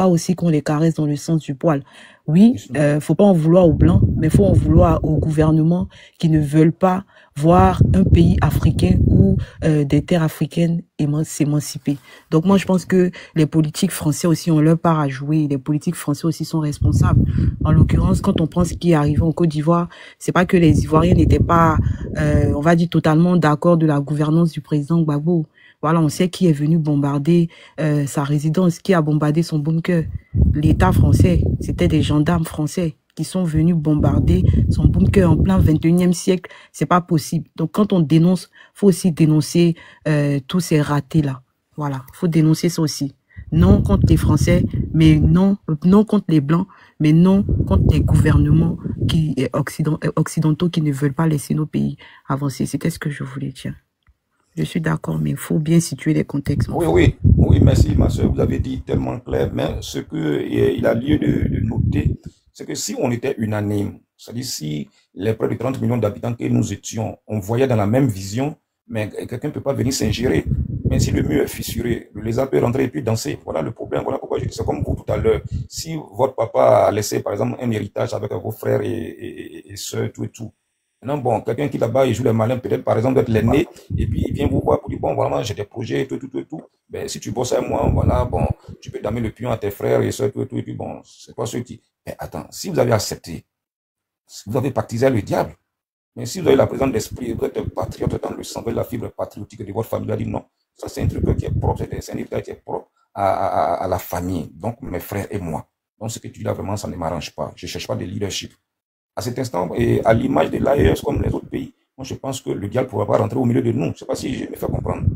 aussi qu'on les caresse dans le sens du poil. Oui, faut pas en vouloir aux blancs, mais faut en vouloir aux gouvernements qui ne veulent pas voir un pays africain ou des terres africaines s'émanciper. Donc moi, je pense que les politiques français aussi ont leur part à jouer. Les politiques français aussi sont responsables. En l'occurrence, quand on prend ce qui est arrivé en Côte d'Ivoire, c'est pas que les Ivoiriens n'étaient pas, on va dire, totalement d'accord de la gouvernance du président Gbagbo. Voilà, on sait qui est venu bombarder sa résidence, qui a bombardé son bunker. L'État français, c'était des gendarmes français qui sont venus bombarder son bunker en plein 21e siècle. C'est pas possible. Donc, quand on dénonce, faut aussi dénoncer tous ces ratés-là. Voilà, faut dénoncer ça aussi. Non contre les Français, mais non contre les Blancs, mais non contre les gouvernements occidentaux qui ne veulent pas laisser nos pays avancer. C'était ce que je voulais dire. Je suis d'accord, mais il faut bien situer les contextes. Oui, merci, ma soeur. Vous avez dit tellement clair, mais ce qu'il a lieu de noter, c'est que si on était unanime, c'est-à-dire si les près de 30 millions d'habitants que nous étions, on voyait dans la même vision, mais quelqu'un ne peut pas venir s'ingérer. Mais si le mur est fissuré, le lézard peut rentrer et puis danser. Voilà le problème. Voilà pourquoi je dis c'est comme vous tout à l'heure. Si votre papa a laissé, par exemple, un héritage avec vos frères et soeurs, tout et tout, non, bon, quelqu'un qui là-bas, il joue les malins, peut-être par exemple d'être l'aîné, et puis il vient vous voir pour dire, bon, vraiment, j'ai des projets, tout. Ben, si tu bosses avec moi, voilà, bon, tu peux damer le pion à tes frères et soeurs, tout, et puis bon, c'est pas ceux qui... Mais attends, si vous avez accepté, si vous avez pactisé le diable, mais si vous avez la présence d'esprit, vous êtes patriote dans le sang, vous avez la fibre patriotique de votre famille, vous avez dit non, ça c'est un truc qui est propre, c'est un héritage qui est propre à la famille, donc mes frères et moi. Donc ce que tu dis là, vraiment, ça ne m'arrange pas. Je ne cherche pas de leadership. À cet instant, et à l'image de l'AES comme les autres pays, moi je pense que le diable ne pourra pas rentrer au milieu de nous. Je ne sais pas si je me fais comprendre.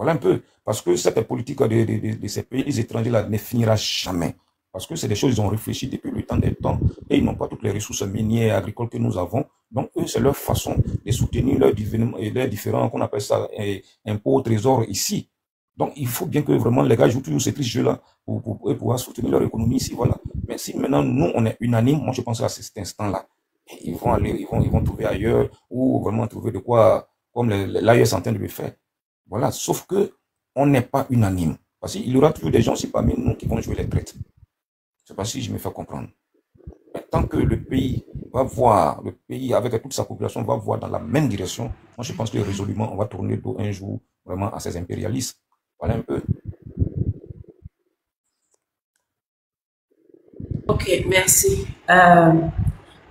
Voilà un peu. Parce que cette politique de ces pays étrangers-là ne finira jamais. Parce que c'est des choses qu'ils ont réfléchi depuis le temps des temps et ils n'ont pas toutes les ressources minières et agricoles que nous avons. Donc, eux, c'est leur façon de soutenir leurs différents, qu'on appelle ça, impôts au trésor ici. Donc, il faut bien que vraiment les gars jouent toujours ces jeux-là pour pouvoir soutenir leur économie ici. Voilà. Mais si maintenant, nous, on est unanime, moi, je pense à cet instant-là, ils vont aller, ils vont trouver ailleurs ou vraiment trouver de quoi, comme l'AES est en train de le faire. Voilà. Sauf que on n'est pas unanime. Parce qu'il y aura toujours des gens aussi parmi nous qui vont jouer les traites. Je ne sais pas si je me fais comprendre. Mais tant que le pays va voir, le pays avec toute sa population va voir dans la même direction, moi je pense que résolument on va tourner le dos un jour vraiment à ces impérialistes. Voilà un peu. Ok, merci.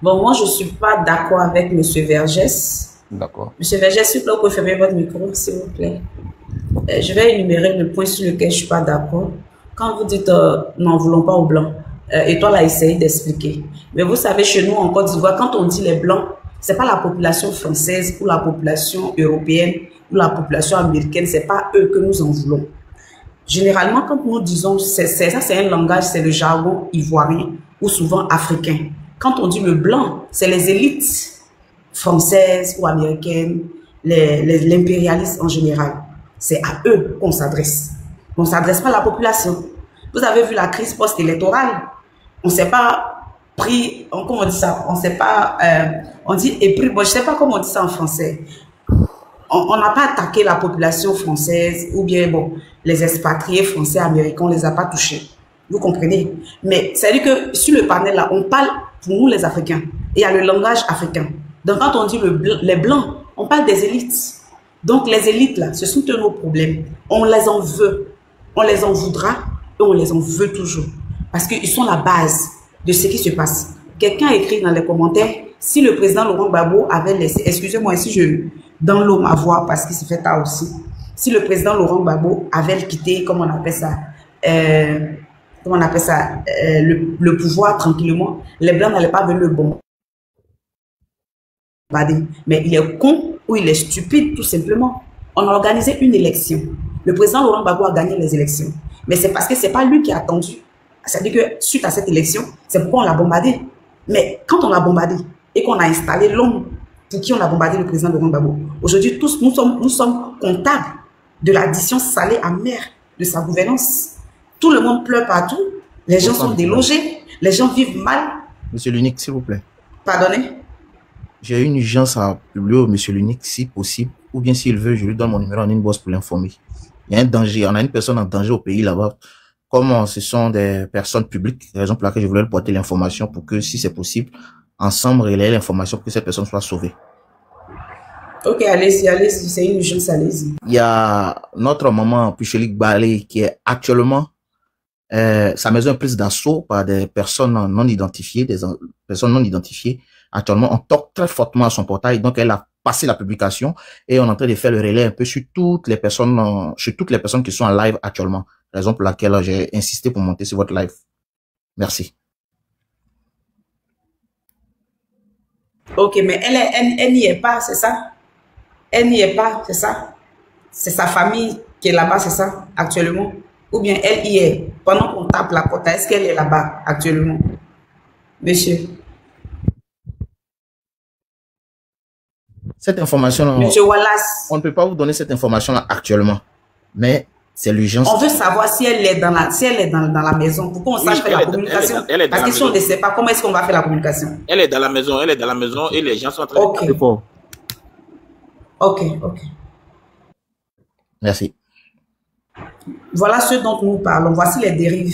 Bon, moi je ne suis pas d'accord avec M. Vergès. D'accord. M. Vergès, s'il vous plaît, vous pouvez fermer votre micro, s'il vous plaît. Je vais énumérer le point sur lequel je ne suis pas d'accord. Quand vous dites n'en voulons pas aux Blancs, et toi là, essayez d'expliquer. Mais vous savez, chez nous en Côte d'Ivoire, quand on dit les Blancs, ce n'est pas la population française ou la population européenne ou la population américaine, ce n'est pas eux que nous en voulons. Généralement, quand nous disons, ça c'est un langage, c'est le jargon ivoirien ou souvent africain. Quand on dit le blanc, c'est les élites françaises ou américaines, l'impérialisme en général. C'est à eux qu'on s'adresse. On ne s'adresse pas à la population. Vous avez vu la crise post-électorale. On ne s'est pas pris, comment on dit ça? On ne s'est pas, on dit épris, bon, je ne sais pas comment on dit ça en français. On n'a pas attaqué la population française ou bien, bon, les expatriés français, américains, on ne les a pas touchés. Vous comprenez? Mais c'est-à-dire que sur le panel là, on parle pour nous les Africains. Et il y a le langage africain. Donc quand on dit les Blancs, on parle des élites. Donc les élites là, ce sont nos problèmes. On les en veut. On les en voudra et on les en veut toujours. Parce qu'ils sont la base de ce qui se passe. Quelqu'un a écrit dans les commentaires, si le président Laurent Gbagbo avait laissé, excusez-moi si je donne l'eau ma voix parce qu'il se fait tard aussi, si le président Laurent Gbagbo avait quitté, comment on appelle ça, le pouvoir tranquillement, les Blancs n'allaient pas venir le bon. Mais il est con ou il est stupide tout simplement. On a organisé une élection. Le président Laurent Gbagbo a gagné les élections. Mais c'est parce que ce n'est pas lui qui a attendu. C'est-à-dire que suite à cette élection, c'est pourquoi on l'a bombardé. Mais quand on l'a bombardé et qu'on a installé l'homme pour qui on a bombardé le président Laurent Gbagbo, aujourd'hui tous nous sommes comptables de l'addition salée amère de sa gouvernance. Tout le monde pleure partout. Les gens sont délogés. Les gens vivent mal. Monsieur l'unique, s'il vous plaît. Pardonnez? J'ai une urgence à publier au monsieur l'unique, si possible. Ou bien s'il veut, je lui donne mon numéro en inbox pour l'informer. Il y a un danger. On a une personne en danger au pays là-bas. Comme ce sont des personnes publiques, raison pour laquelle je voulais porter l'information pour que, si c'est possible, ensemble, relayer l'information pour que cette personne soit sauvée. Ok, allez-y, allez-y. C'est une urgence, allez-y. Il y a notre maman, Pichelik Balé, qui est actuellement, sa maison est prise d'assaut par des personnes non identifiées, Actuellement, on toque très fortement à son portail. Donc, elle a passé la publication et on est en train de faire le relais un peu sur toutes les personnes, qui sont en live actuellement. Raison pour laquelle j'ai insisté pour monter sur votre live. Merci. Ok, mais elle n'y est pas, c'est ça? Elle n'y est pas, c'est ça? C'est sa famille qui est là-bas, c'est ça, actuellement? Ou bien elle y est? Pendant qu'on tape la quota, est-ce qu'elle est là-bas, actuellement? Monsieur? Cette information-là, Monsieur Wallace, on ne peut pas vous donner cette information-là actuellement, mais c'est l'urgence. on veut savoir si elle est dans la maison, pour qu'on sache faire la communication. Parce que si on ne sait pas, comment est-ce qu'on va faire la communication? Elle est dans la maison, et les gens sont en train de taper fort. Ok. Merci. Voilà ce dont nous parlons. Voici les dérives.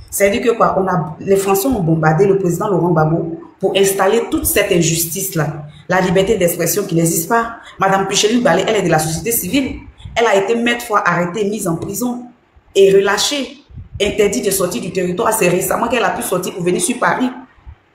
C'est-à-dire que quoi, les Français ont bombardé le président Laurent Gbagbo pour installer toute cette injustice-là. La liberté d'expression qui n'existe pas. Madame Pichelik Balé, elle est de la société civile. Elle a été maintes fois arrêtée, mise en prison et relâchée, interdite de sortir du territoire. C'est récemment qu'elle a pu sortir pour venir sur Paris.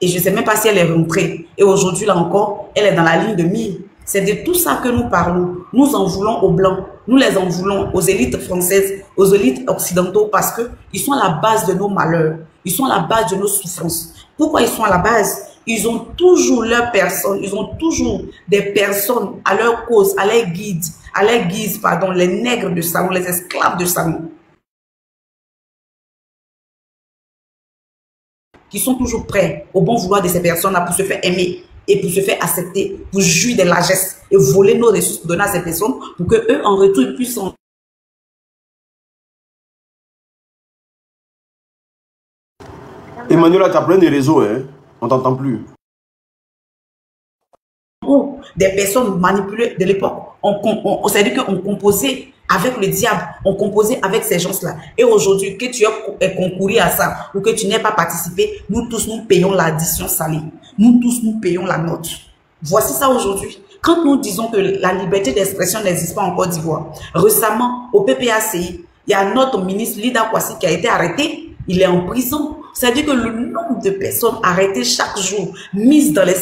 Et je ne sais même pas si elle est rentrée. Et aujourd'hui, là encore, elle est dans la ligne de mire. C'est de tout ça que nous parlons. Nous en voulons aux Blancs. Nous les en voulons aux élites françaises, aux élites occidentaux, parce qu'ils sont à la base de nos malheurs. Ils sont à la base de nos souffrances. Pourquoi ils sont à la base? Ils ont toujours leurs personnes, ils ont toujours des personnes à leur cause, à leur guide, à leur guise, pardon, les nègres de salon, les esclaves de salon, qui sont toujours prêts au bon vouloir de ces personnes-là pour se faire aimer et pour se faire accepter, pour jouir des largesses et voler nos ressources pour donner à ces personnes, pour qu'eux, en retour, ils puissent en... Emmanuel, tu as plein de réseaux, hein? On t'entend plus. Des personnes manipulées de l'époque, c'est-à-dire qu'on composait avec le diable, on composait avec ces gens-là. Et aujourd'hui, que tu aies concouru à ça ou que tu n'aies pas participé, nous tous, nous payons l'addition salée. Nous tous, nous payons la note. Voici ça aujourd'hui. Quand nous disons que la liberté d'expression n'existe pas en Côte d'Ivoire, récemment, au PPACI, il y a notre ministre Lida Kwasi qui a été arrêté. Il est en prison. C'est-à-dire que le nombre de personnes arrêtées chaque jour, mises dans les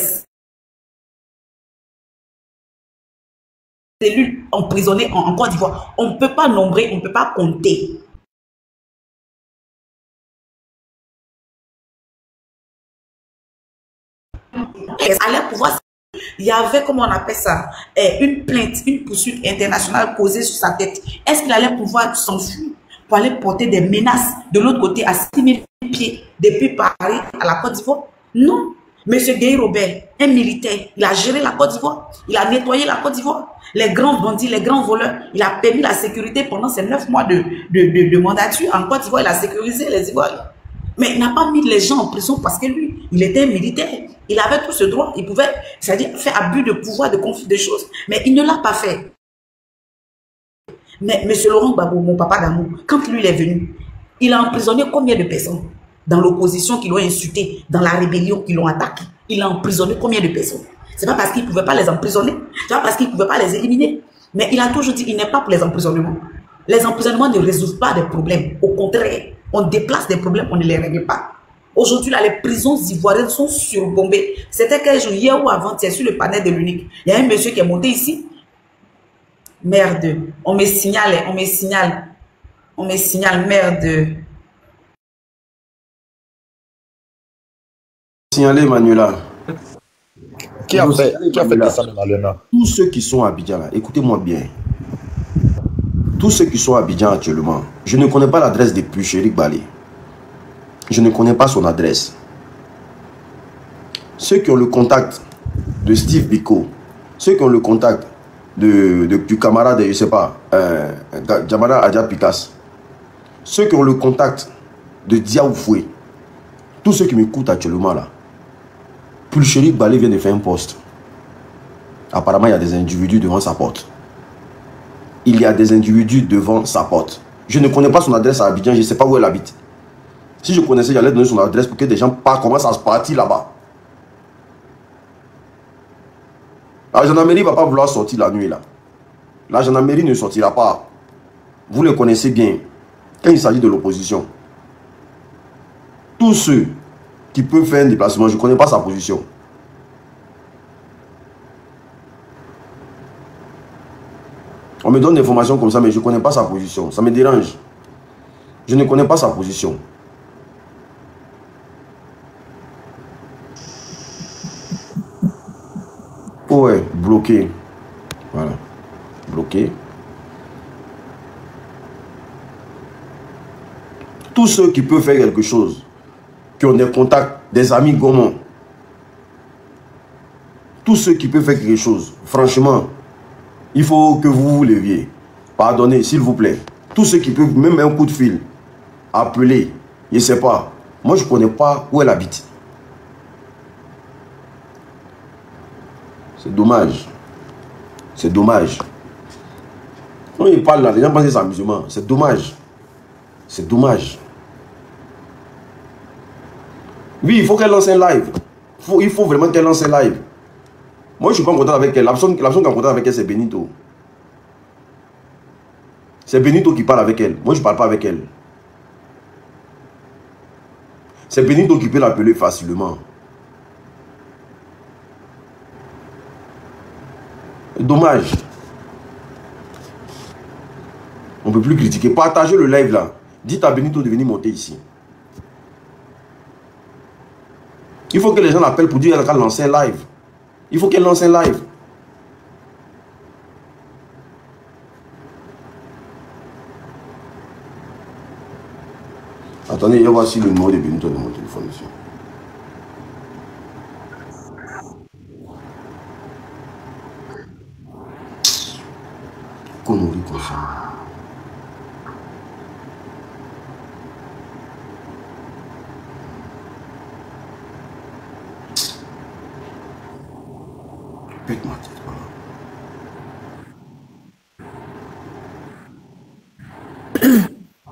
cellules emprisonnées en Côte d'Ivoire, on ne peut pas nombrer, on ne peut pas compter. Allait pouvoir, il y avait, comment on appelle ça, une plainte, une poursuite internationale posée sur sa tête. Est-ce qu'il allait pouvoir s'enfuir pour aller porter des menaces de l'autre côté à 6000 pieds depuis Paris à la Côte d'Ivoire? Non. Monsieur Guy Robert, un militaire, il a géré la Côte d'Ivoire, il a nettoyé la Côte d'Ivoire. Les grands bandits, les grands voleurs, il a permis la sécurité pendant ces 9 mois de mandature. En Côte d'Ivoire, il a sécurisé les Ivoiriens. Mais il n'a pas mis les gens en prison parce que lui, il était un militaire. Il avait tout ce droit. Il pouvait, c'est-à-dire, faire abus de pouvoir, de conflit de choses. Mais il ne l'a pas fait. Mais M. Laurent Gbagbo, mon papa d'amour, quand lui il est venu, il a emprisonné combien de personnes dans l'opposition qui l'ont insulté, dans la rébellion qui l'ont attaqué? Il a emprisonné combien de personnes? C'est pas parce qu'il ne pouvait pas les emprisonner, c'est pas parce qu'il ne pouvait pas les éliminer. Mais il a toujours dit qu'il n'est pas pour les emprisonnements. Les emprisonnements ne résolvent pas des problèmes. Au contraire, on déplace des problèmes, on ne les règle pas. Aujourd'hui, là, les prisons ivoiriennes sont surbombées. C'était quel jour, hier ou avant-hier, sur le panel de l'UNIC. Il y a un monsieur qui est monté ici. Merde. On me signale, merde. Signalé, Manuela. Qui a fait ça dans l'ENA? Tous ceux qui sont à Abidjan, là, écoutez-moi bien. Tous ceux qui sont à Abidjan actuellement, je ne connais pas l'adresse de Puchéric Balé. Je ne connais pas son adresse. Ceux qui ont le contact de Steve Biko, ceux qui ont le contact du camarade, je ne sais pas, Djamana Adja Pikas, ceux qui ont le contact de Diaou Foué, tous ceux qui m'écoutent actuellement là, Puchéric Balé vient de faire un poste. Apparemment, il y a des individus devant sa porte. Il y a des individus devant sa porte. Je ne connais pas son adresse à Abidjan, je ne sais pas où elle habite. Si je connaissais, j'allais donner son adresse pour que des gens commencent à se partir là-bas. La gendarmerie ne va pas vouloir sortir la nuit là. La gendarmerie ne sortira pas. Vous le connaissez bien. Quand il s'agit de l'opposition, tous ceux qui peuvent faire un déplacement, je ne connais pas sa position. On me donne des informations comme ça, mais je ne connais pas sa position. Ça me dérange. Je ne connais pas sa position. Ouais, bloqué. Voilà. Bloqué. Tous ceux qui peuvent faire quelque chose, qui ont des contacts, des amis gourmands, tous ceux qui peuvent faire quelque chose, franchement, il faut que vous vous leviez. Pardonnez, s'il vous plaît. Tous ceux qui peuvent, même un coup de fil, appeler, je ne sais pas. Moi, je ne connais pas où elle habite. C'est dommage. C'est dommage. Quand il parle là, les gens pensent que c'est amusement. C'est dommage. C'est dommage. Oui, il faut qu'elle lance un live. Il faut vraiment qu'elle lance un live. Moi, je ne suis pas content avec elle. La personne qui est en contact avec elle, c'est Benito. C'est Benito qui parle avec elle. Moi, je ne parle pas avec elle. C'est Benito qui peut l'appeler facilement. Dommage. On ne peut plus critiquer. Partagez le live là. Dites à Benito de venir monter ici. Il faut que les gens l'appellent pour dire qu'elle a lancé un live. Il faut qu'elle lance un live. Attendez, je vois si le numéro de Benito de mon téléphone ici. Connerie comme ça. Pète ma tête.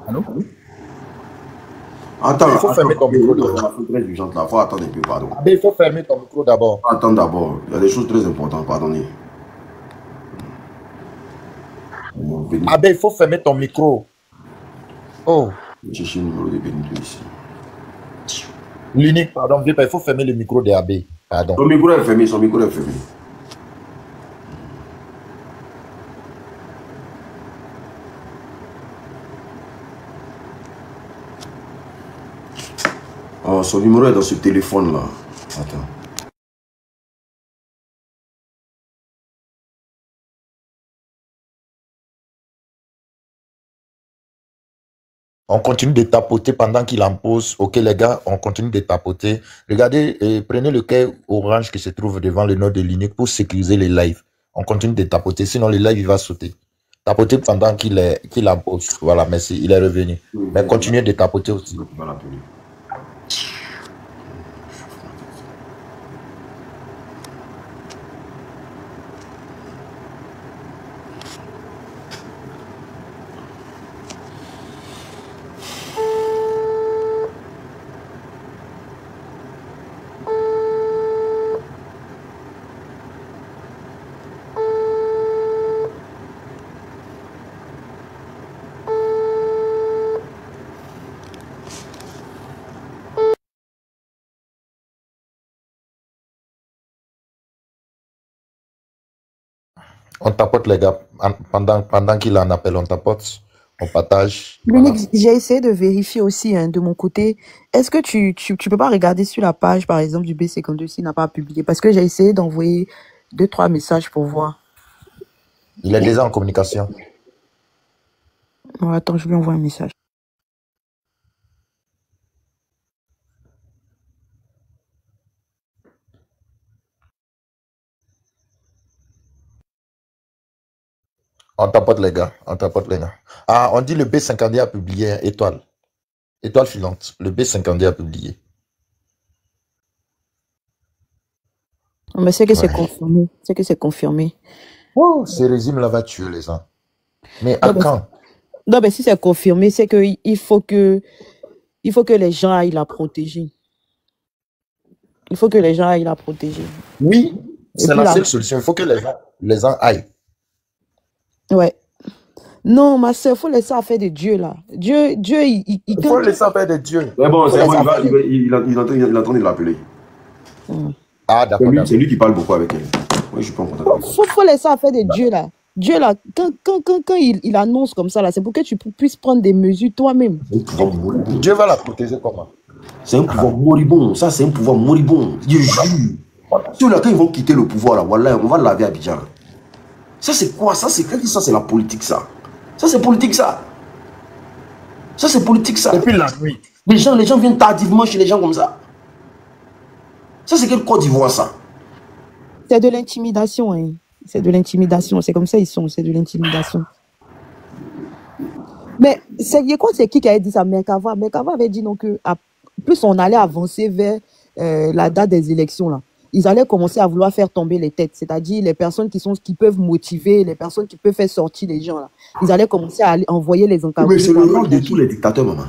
Allô? Attends, il faut fermer ton micro d'abord. Très urgente là, faut attendre un peu, pardon. Abbé, il faut fermer ton micro d'abord. Attends d'abord, il y a des choses très importantes, pardonnez. Abbé, il faut fermer ton micro. Oh. Je cherche le numéro de Benito ici. L'unique, pardon, il faut fermer le micro de Abbé. Pardon. Son micro est fermé, son micro est fermé. Oh, son numéro est dans ce téléphone là. Attends. On continue de tapoter pendant qu'il en pose. Ok les gars, on continue de tapoter. Regardez, prenez le quai orange qui se trouve devant le nom de l'unique pour sécuriser les lives. On continue de tapoter, sinon le live il va sauter. Tapoter pendant qu'il en pose. Voilà, merci, il est revenu. Mais continuez de tapoter aussi. On tapote les gars, pendant qu'il en appelle, on tapote, on partage. L'unique, voilà. J'ai essayé de vérifier aussi de mon côté. Est-ce que tu peux pas regarder sur la page, par exemple, du B52 s'il n'a pas publié? Parce que j'ai essayé d'envoyer 2-3 messages pour voir. Il est déjà en communication. Bon, attends, je lui envoie un message. On tapote les gars, on tapote les gars. Ah, on dit le B50D a publié étoile. Étoile filante. Le B50D a publié. Mais c'est que c'est confirmé. C'est que c'est confirmé. Oh, ce régime-là va tuer les gens. Mais à quand? Non, mais si c'est confirmé, c'est qu'il faut que les gens aillent la protéger. Il faut que les gens aillent la protéger. Oui, c'est la seule solution. Il faut que les gens aillent. Ouais. Non, ma soeur, il faut laisser affaire de Dieu, là. Dieu, il faut laisser affaire de Dieu. Mais bon, c'est bon, il est en train de l'appeler. Ah, d'accord. C'est lui qui parle beaucoup avec elle. Moi, je suis pas en contact avec elle. Faut laisser affaire de Dieu, là. Dieu, là, quand il annonce comme ça, là, c'est pour que tu puisses prendre des mesures toi-même. Dieu va la protéger comment? C'est un pouvoir moribond. Ça, c'est un pouvoir moribond. Dieu jure. Ceux-là, quand ils vont quitter le pouvoir, là, voilà, on va laver à Abidjan. Ça, c'est quoi? Ça, c'est la politique, ça. Ça, c'est politique, ça. Ça, c'est politique, ça. Et puis la nuit. Les gens viennent tardivement chez les gens comme ça. Ça, c'est quelle Côte d'Ivoire, ça? C'est de l'intimidation, hein. C'est de l'intimidation. C'est comme ça ils sont. C'est de l'intimidation. Mais c'est qui avait dit ça? Merkava avait dit non que plus on allait avancer vers la date des élections, là. Ils allaient commencer à vouloir faire tomber les têtes, c'est-à-dire les personnes qui peuvent motiver, les personnes qui peuvent faire sortir les gens, là. Ils allaient commencer à envoyer les encadrants. Mais c'est le rôle de tous les dictateurs, maman.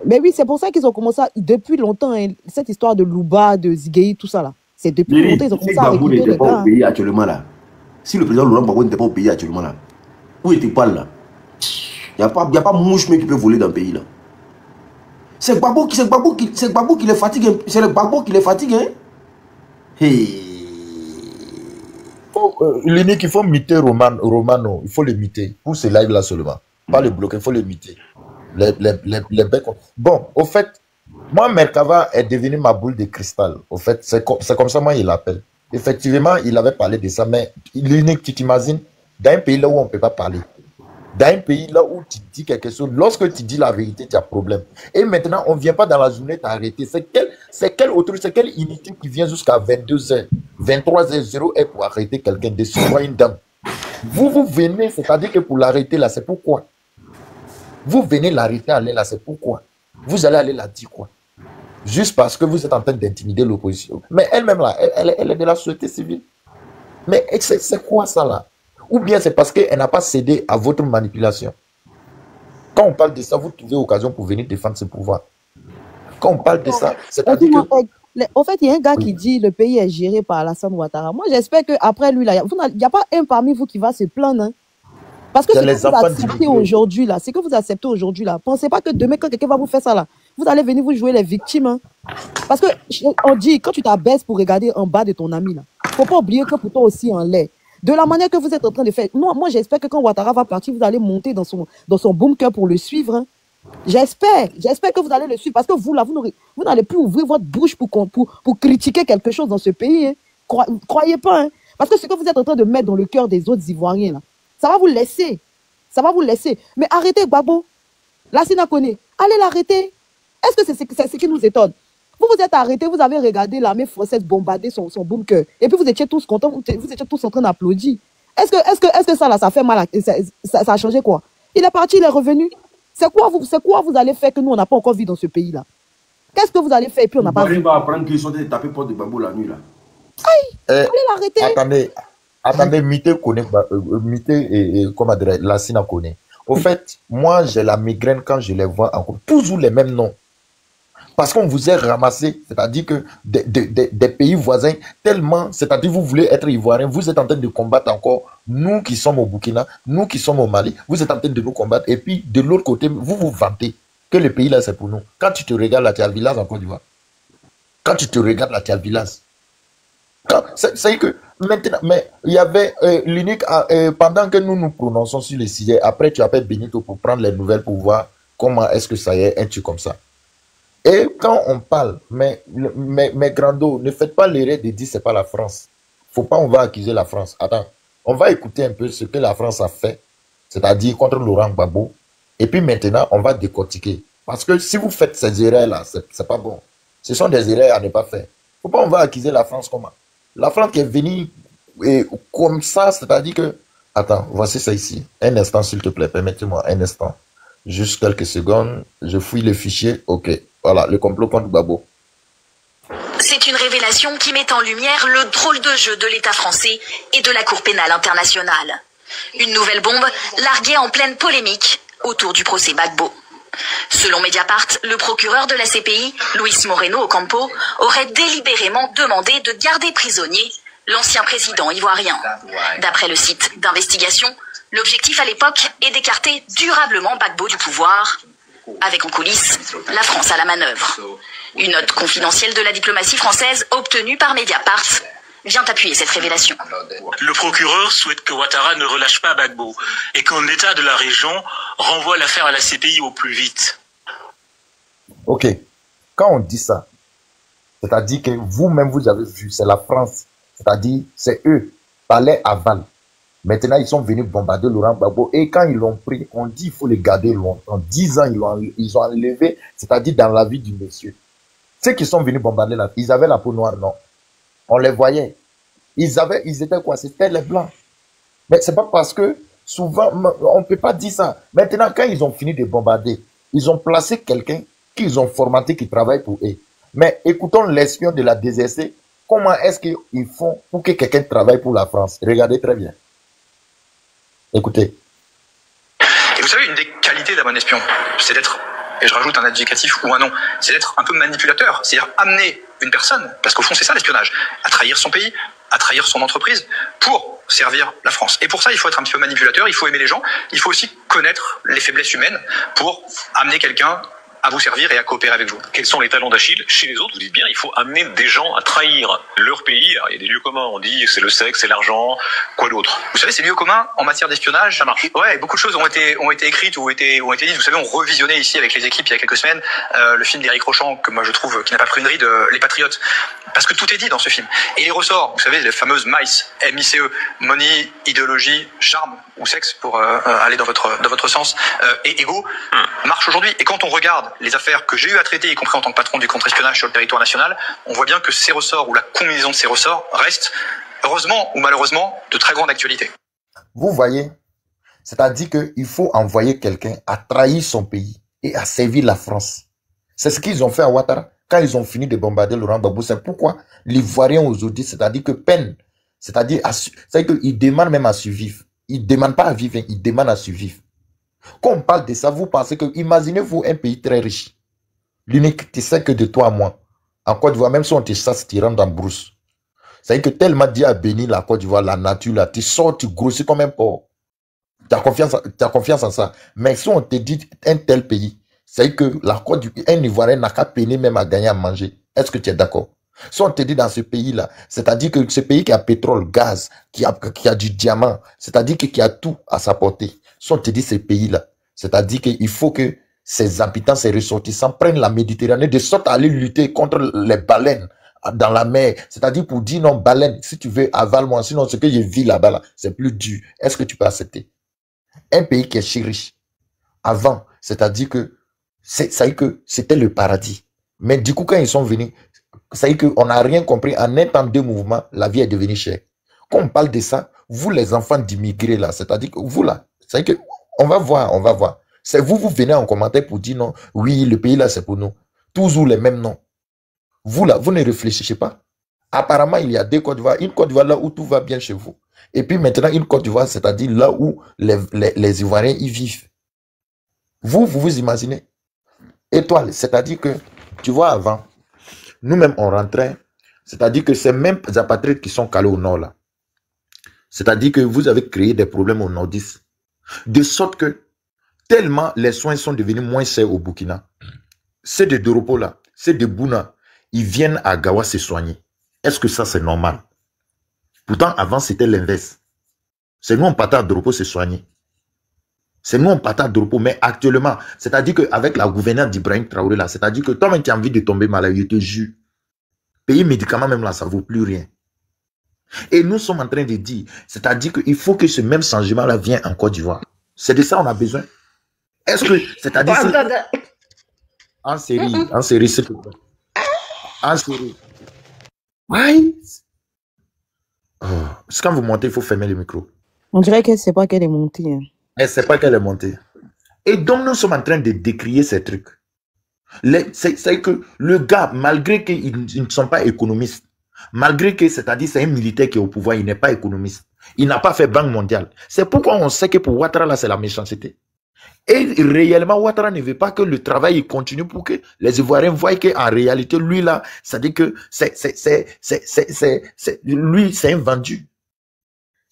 Mais oui, c'est pour ça qu'ils ont commencé depuis longtemps, hein, cette histoire de Louba, de Zigueï, tout ça là. C'est depuis longtemps qu'ils ont commencé à récupérer les gars. Au pays actuellement là. Si le président Laurent Gbagbo n'était pas au pays actuellement là, où était-il là? Il n'y a pas mouche qui peut voler dans le pays là. C'est Gbagbo qui les fatigue. C'est le Gbagbo qui les fatigue, hein? L'unique, il faut miter Romano, il faut le miter. Pour ce live là seulement. Pas le bloquer, il faut le miter. Les becs. Bon, au fait, moi, Merkava est devenu ma boule de cristal. Au fait, c'est comme ça, moi, il l'appelle. Effectivement, il avait parlé de ça, mais l'unique, tu t'imagines, dans un pays là où on ne peut pas parler, dans un pays là où tu dis quelque chose, lorsque tu dis la vérité, tu as problème. Et maintenant, on ne vient pas dans la journée t'arrêter. C'est quelle unité qui vient jusqu'à 22h, 23h pour arrêter quelqu'un, de souvent une dame. Vous venez, c'est-à-dire que pour l'arrêter là, c'est pourquoi. Vous venez l'arrêter, aller là, c'est pourquoi. Vous allez aller la dire quoi? Juste parce que vous êtes en train d'intimider l'opposition. Mais elle-même là, elle est de la société civile. Mais c'est quoi ça là? Ou bien c'est parce qu'elle n'a pas cédé à votre manipulation. Quand on parle de ça, vous trouvez occasion pour venir défendre ce pouvoir. Quand on parle de ça, c'est-à-dire que... En fait, il y a un gars qui dit le pays est géré par Alassane Ouattara. Moi, j'espère qu'après lui, là, il n'y a pas un parmi vous qui va se plaindre. Hein. Parce que ce que vous acceptez aujourd'hui, là, pensez pas que demain, quand quelqu'un va vous faire ça, là, vous allez venir vous jouer les victimes. Hein. Parce que, on dit, quand tu t'abaisses pour regarder en bas de ton ami, là, faut pas oublier que pour toi aussi en l'est. De la manière que vous êtes en train de faire. Moi, j'espère que quand Ouattara va partir, vous allez monter dans son bunker pour le suivre. Hein. J'espère que vous allez le suivre. Parce que vous, là, vous n'allez plus ouvrir votre bouche pour critiquer quelque chose dans ce pays. Hein. Croyez pas. Hein. Parce que ce que vous êtes en train de mettre dans le cœur des autres Ivoiriens, là, ça va vous laisser. Ça va vous laisser. Mais arrêtez, Gbagbo. Lassina Conné, allez l'arrêter. Est-ce que c'est ce qui nous étonne? Vous vous êtes arrêtés, vous avez regardé l'armée française bombarder son bunker. Et puis vous étiez tous contents, vous étiez tous en train d'applaudir. Est-ce que ça, là, ça fait mal? Ça a changé quoi? Il est parti, il est revenu. C'est quoi vous allez faire que nous, on n'a pas encore vu dans ce pays-là? Qu'est-ce que vous allez faire et puis on n'a pas vu? On va apprendre qu'ils sont tapés porte de Gbagbo la nuit, là. Allez l'arrêter. Attendez, Mité connaît, et comment dire, Lassina connaît. Au fait, moi, j'ai la migraine quand je les vois encore. Toujours les mêmes noms. Parce qu'on vous a ramassé, c'est-à-dire que des pays voisins, tellement, c'est-à-dire vous voulez être ivoirien, vous êtes en train de combattre encore, nous qui sommes au Burkina, nous qui sommes au Mali, vous êtes en train de nous combattre, et puis de l'autre côté, vous vous vantez que le pays là, c'est pour nous. Quand tu te regardes là, tu as le village en Côte d'Ivoire. Quand tu te regardes là, tu as le village. C'est que maintenant, mais il y avait l'unique, pendant que nous nous prononçons sur les sujets, après tu appelles Benito pour prendre les nouvelles pour voir comment est-ce que ça y est, un truc comme ça. Et quand on parle, mais Grando, ne faites pas l'erreur de dire c'est pas la France. Faut pas, on va accuser la France. Attends, on va écouter un peu ce que la France a fait, c'est-à-dire contre Laurent Gbagbo. Et puis maintenant, on va décortiquer. Parce que si vous faites ces erreurs-là, c'est pas bon. Ce sont des erreurs à ne pas faire. Faut pas, on va accuser la France comment? La France qui est venue comme ça, c'est-à-dire que... Attends, voici ça ici. Un instant, s'il te plaît, permettez-moi un instant. Juste quelques secondes, je fouille le fichier. Ok, voilà, le complot contre Gbagbo. C'est une révélation qui met en lumière le drôle de jeu de l'État français et de la Cour pénale internationale. Une nouvelle bombe larguée en pleine polémique autour du procès Gbagbo. Selon Mediapart, le procureur de la CPI, Luis Moreno Ocampo, aurait délibérément demandé de garder prisonnier l'ancien président ivoirien. D'après le site d'investigation, l'objectif à l'époque est d'écarter durablement Gbagbo du pouvoir, avec en coulisses la France à la manœuvre. Une note confidentielle de la diplomatie française obtenue par Mediapart vient appuyer cette révélation. Le procureur souhaite que Ouattara ne relâche pas Gbagbo et qu'un État de la région renvoie l'affaire à la CPI au plus vite. Ok, quand on dit ça, c'est-à-dire que vous-même vous avez vu, c'est la France, c'est-à-dire c'est eux, palais aval. Maintenant, ils sont venus bombarder Laurent Gbagbo et quand ils l'ont pris, on dit qu'il faut les garder longtemps. 10 ans, ils ont enlevé, c'est-à-dire dans la vie du monsieur. Ceux qui sont venus bombarder là, ils avaient la peau noire, non? On les voyait. Ils étaient quoi? C'était les blancs. Mais c'est pas parce que souvent, on ne peut pas dire ça. Maintenant, quand ils ont fini de bombarder, ils ont placé quelqu'un qu'ils ont formaté qui travaille pour eux. Mais écoutons l'espion de la DGC. Comment est-ce qu'ils font pour que quelqu'un travaille pour la France? Regardez très bien. Écoutez. Et vous savez, une des qualités d'un bon espion, c'est d'être, et je rajoute un adjectif ou un nom, c'est d'être un peu manipulateur. C'est-à-dire amener une personne, parce qu'au fond c'est ça l'espionnage, à trahir son pays, à trahir son entreprise pour servir la France. Et pour ça, il faut être un petit peu manipulateur, il faut aimer les gens, il faut aussi connaître les faiblesses humaines pour amener quelqu'un à vous servir et à coopérer avec vous. Quels sont les talons d'Achille chez les autres? Vous dites bien, il faut amener des gens à trahir leur pays. Alors, il y a des lieux communs, on dit c'est le sexe, c'est l'argent, quoi d'autre? Vous savez, ces lieux communs en matière d'espionnage, ça marche. Ouais, beaucoup de choses ont été écrites ou ont été dites. Vous savez, on revisionnait ici avec les équipes il y a quelques semaines le film d'Éric Rochant, que moi je trouve qui n'a pas pris une ride, Les Patriotes. Parce que tout est dit dans ce film. Et les ressorts, vous savez, les fameuses MICE, M-I-C-E, money, idéologie, charme ou sexe, pour aller dans votre sens, et ego, marchent aujourd'hui. Et quand on regarde les affaires que j'ai eu à traiter, y compris en tant que patron du contre-espionnage sur le territoire national, on voit bien que ces ressorts, ou la combinaison de ces ressorts, restent, heureusement ou malheureusement, de très grande actualité. Vous voyez, c'est-à-dire qu'il faut envoyer quelqu'un à trahir son pays et à servir la France. C'est ce qu'ils ont fait à Ouattara quand ils ont fini de bombarder Laurent Gbagbo. C'est pourquoi l'Ivoirien aujourd'hui, c'est-à-dire que peine, c'est-à-dire qu'ils demandent même à survivre. Ils ne demandent pas à vivre, ils demandent à survivre. Quand on parle de ça, vous pensez que, imaginez-vous un pays très riche. L'unique, tu sais que de toi à moi, en Côte d'Ivoire, même si on te chasse, tu rentres dans brousse. C'est-à-dire que tellement Dieu a béni la Côte d'Ivoire, la nature, là, tu sors, tu grossis comme un porc. Tu as confiance en ça. Mais si on te dit un tel pays, c'est que la Côte d'Ivoire, un Ivoirien n'a qu'à peiner même à gagner à manger. Est-ce que tu es d'accord? Si on te dit dans ce pays-là, c'est-à-dire que ce pays qui a pétrole, gaz, qui a du diamant, c'est-à-dire qui a tout à sa portée. Si on te dit ce pays-là, c'est-à-dire qu'il faut que ses habitants, ses ressortissants prennent la Méditerranée de sorte à aller lutter contre les baleines dans la mer. C'est-à-dire pour dire non, baleine, si tu veux, avale-moi, sinon ce que je vis là-bas, là, c'est plus dur. Est-ce que tu peux accepter? Un pays qui est si riche, avant, c'est-à-dire que c'était le paradis. Mais du coup, quand ils sont venus, ça veut dire qu'on n'a rien compris. En un temps de mouvement, la vie est devenue chère. Quand on parle de ça, vous les enfants d'immigrés là, c'est-à-dire que vous là, ça veut dire qu'on va voir. C'est vous venez en commentaire pour dire non, oui, le pays là c'est pour nous. Toujours les mêmes noms. Vous là, vous ne réfléchissez pas. Apparemment, il y a deux Côtes d'Ivoire. Une Côte d'Ivoire là où tout va bien chez vous. Et puis maintenant, une Côte d'Ivoire, c'est-à-dire là où les Ivoiriens y vivent. Vous imaginez? Étoile, c'est-à-dire que, tu vois, avant, nous-mêmes, on rentrait, c'est-à-dire que ces mêmes apatrides qui sont calés au nord, là, c'est-à-dire que vous avez créé des problèmes au nordiste, de sorte que, tellement les soins sont devenus moins chers au Burkina, c'est de Doropo, là, c'est de Bouna, ils viennent à Gawa se soigner. Est-ce que ça, c'est normal? Pourtant, avant, c'était l'inverse. C'est nous, on partait à Doropo se soigner. C'est nous, on partait à Doropo, mais actuellement, c'est-à-dire qu'avec la gouvernance d'Ibrahim Traoré, là, c'est-à-dire que toi-même, tu as envie de tomber malade, je te jure. Payer médicaments, même là, ça ne vaut plus rien. Et nous sommes en train de dire, c'est-à-dire qu'il faut que ce même changement-là vienne en Côte d'Ivoire. C'est de ça qu'on a besoin. Est-ce que, c'est-à-dire... En série, c'est tout. En série. Oui. Oh. Quand vous montez, il faut fermer le micro. On dirait qu'elle ne sait pas qu'elle est montée. Hein. Elle ne sait pas qu'elle est montée. Et donc, nous sommes en train de décrier ces trucs. C'est que le gars, malgré qu'ils ne sont pas économistes, malgré que, c'est-à-dire, c'est un militaire qui est au pouvoir, il n'est pas économiste. Il n'a pas fait Banque mondiale. C'est pourquoi on sait que pour Ouattara, là, c'est la méchanceté. Et réellement, Ouattara ne veut pas que le travail il continue pour que les Ivoiriens voient qu'en réalité, lui, là, c'est-à-dire que lui, c'est un vendu.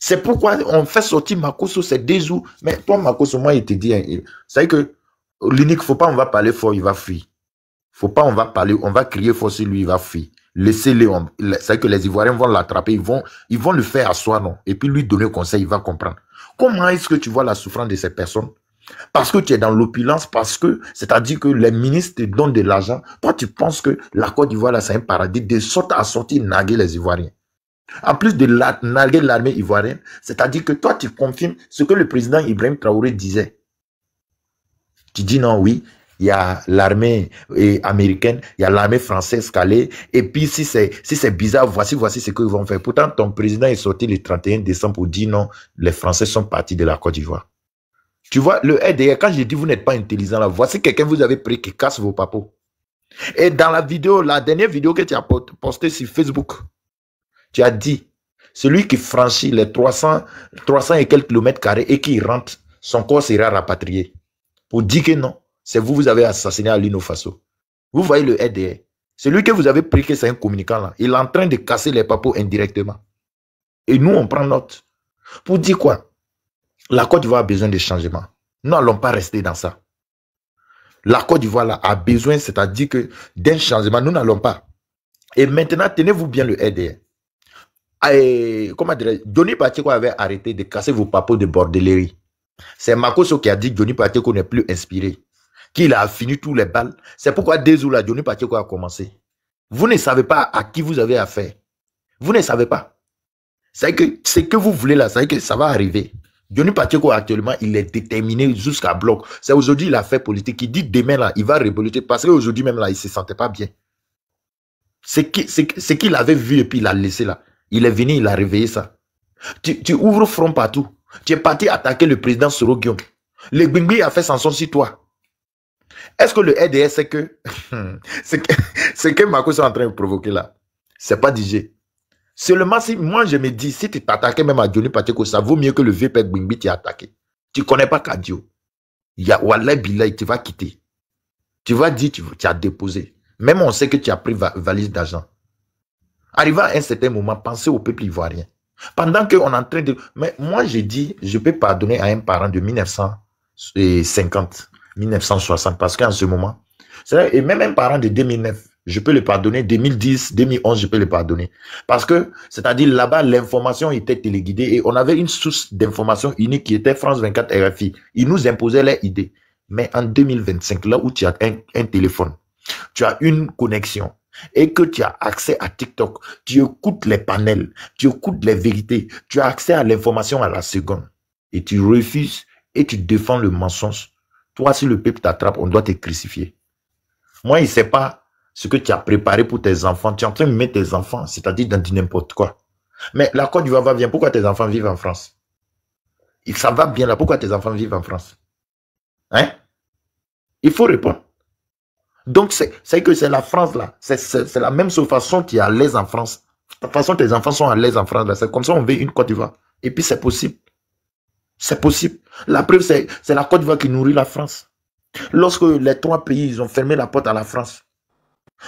C'est pourquoi on fait sortir Makosso, c'est 2 jours. Mais toi, Makosso, moi, il te dit, c'est que l'unique, faut pas, on va parler fort, il va fuir. Faut pas, on va parler, on va crier fort sur lui, il va fuir. Laissez-le, c'est que les Ivoiriens vont l'attraper, ils vont le faire asseoir, non. Et puis lui donner conseil, il va comprendre. Comment est-ce que tu vois la souffrance de ces personnes? Parce que tu es dans l'opulence, parce que, c'est-à-dire que les ministres te donnent de l'argent. Toi, tu penses que la Côte d'Ivoire, là, c'est un paradis, de sorte à sortir naguer les Ivoiriens. En plus de naguer l'armée ivoirienne, c'est-à-dire que toi, tu confirmes ce que le président Ibrahim Traoré disait. Tu dis non, oui, il y a l'armée américaine, il y a l'armée française calée, et puis si c'est bizarre, voici ce qu'ils vont faire. Pourtant, ton président est sorti le 31 décembre pour dire non, les Français sont partis de la Côte d'Ivoire. Tu vois, le RDR, quand je dis vous n'êtes pas intelligent, là, voici quelqu'un vous avez pris qui casse vos papos. Et dans la vidéo, la dernière vidéo que tu as postée sur Facebook, tu as dit, celui qui franchit les 300 et quelques kilomètres carrés et qui rentre, son corps sera rapatrié. Pour dire que non, c'est vous avez assassiné Alino Faso. Vous voyez le RDR. Celui que vous avez pris que c'est un communicant là, il est en train de casser les papos indirectement. Et nous, on prend note. Pour dire quoi? La Côte d'Ivoire a besoin de changement. Nous n'allons pas rester dans ça. La Côte d'Ivoire là, a besoin, c'est-à-dire que d'un changement, nous n'allons pas. Et maintenant, tenez-vous bien le RDR. Comment dire, Johnny Pacheco avait arrêté de casser vos papos de bordellerie. C'est Makoso qui a dit que Johnny Pacheco n'est plus inspiré, qu'il a fini tous les balles. C'est pourquoi dès là, Johnny Pacheco a commencé. Vous ne savez pas à qui vous avez affaire. Vous ne savez pas. C'est que ce que vous voulez là, c'est que ça va arriver. Johnny Pacheco actuellement, il est déterminé jusqu'à bloc. C'est aujourd'hui il a fait politique. Il dit demain là, il va révoluer parce qu'aujourd'hui même là, il ne se sentait pas bien. C'est qu'il avait vu et puis il a laissé là. Il est venu, il a réveillé ça. Tu ouvres front partout. Tu es parti attaquer le président Soro Guillaume. Le Gbingbi a fait sanction sur toi. Est-ce que le RDS c'est que c'est que Marcos est en train de provoquer là? C'est pas DJ. Seulement si moi je me dis, si tu t'attaquais même à Johnny Pacheco, ça vaut mieux que le vieux père Gbingbi t'y attaqué. Tu connais pas Kadio. Wallah Billah, tu vas quitter. Tu vas dire, tu as déposé. Même on sait que tu as pris valise d'argent. Arrivé à un certain moment, pensez au peuple ivoirien. Pendant qu'on est en train de... Mais moi, j'ai dit, je peux pardonner à un parent de 1950, 1960, parce qu'en ce moment, et même un parent de 2009, je peux le pardonner. 2010, 2011, je peux le pardonner. Parce que, c'est-à-dire, là-bas, l'information était téléguidée et on avait une source d'information unique qui était France 24 RFI. Ils nous imposaient leurs idées. Mais en 2025, là où tu as un téléphone, tu as une connexion, et que tu as accès à TikTok, tu écoutes les panels, tu écoutes les vérités, tu as accès à l'information à la seconde, et tu refuses et tu défends le mensonge. Toi, si le peuple t'attrape, on doit te crucifier. Moi, il ne sait pas ce que tu as préparé pour tes enfants. Tu es en train de mettre tes enfants, c'est-à-dire dans n'importe quoi. Mais la Côte d'Ivoire va bien. Pourquoi tes enfants vivent en France? Ça va bien là. Pourquoi tes enfants vivent en France? Hein? Il faut répondre. Donc, c'est que c'est la France, là. C'est la même façon qui est à l'aise en France. De toute façon, tes enfants sont à l'aise en France, là. C'est comme ça on veut une Côte d'Ivoire. Et puis, c'est possible. C'est possible. La preuve, c'est la Côte d'Ivoire qui nourrit la France. Lorsque les 3 pays, ils ont fermé la porte à la France.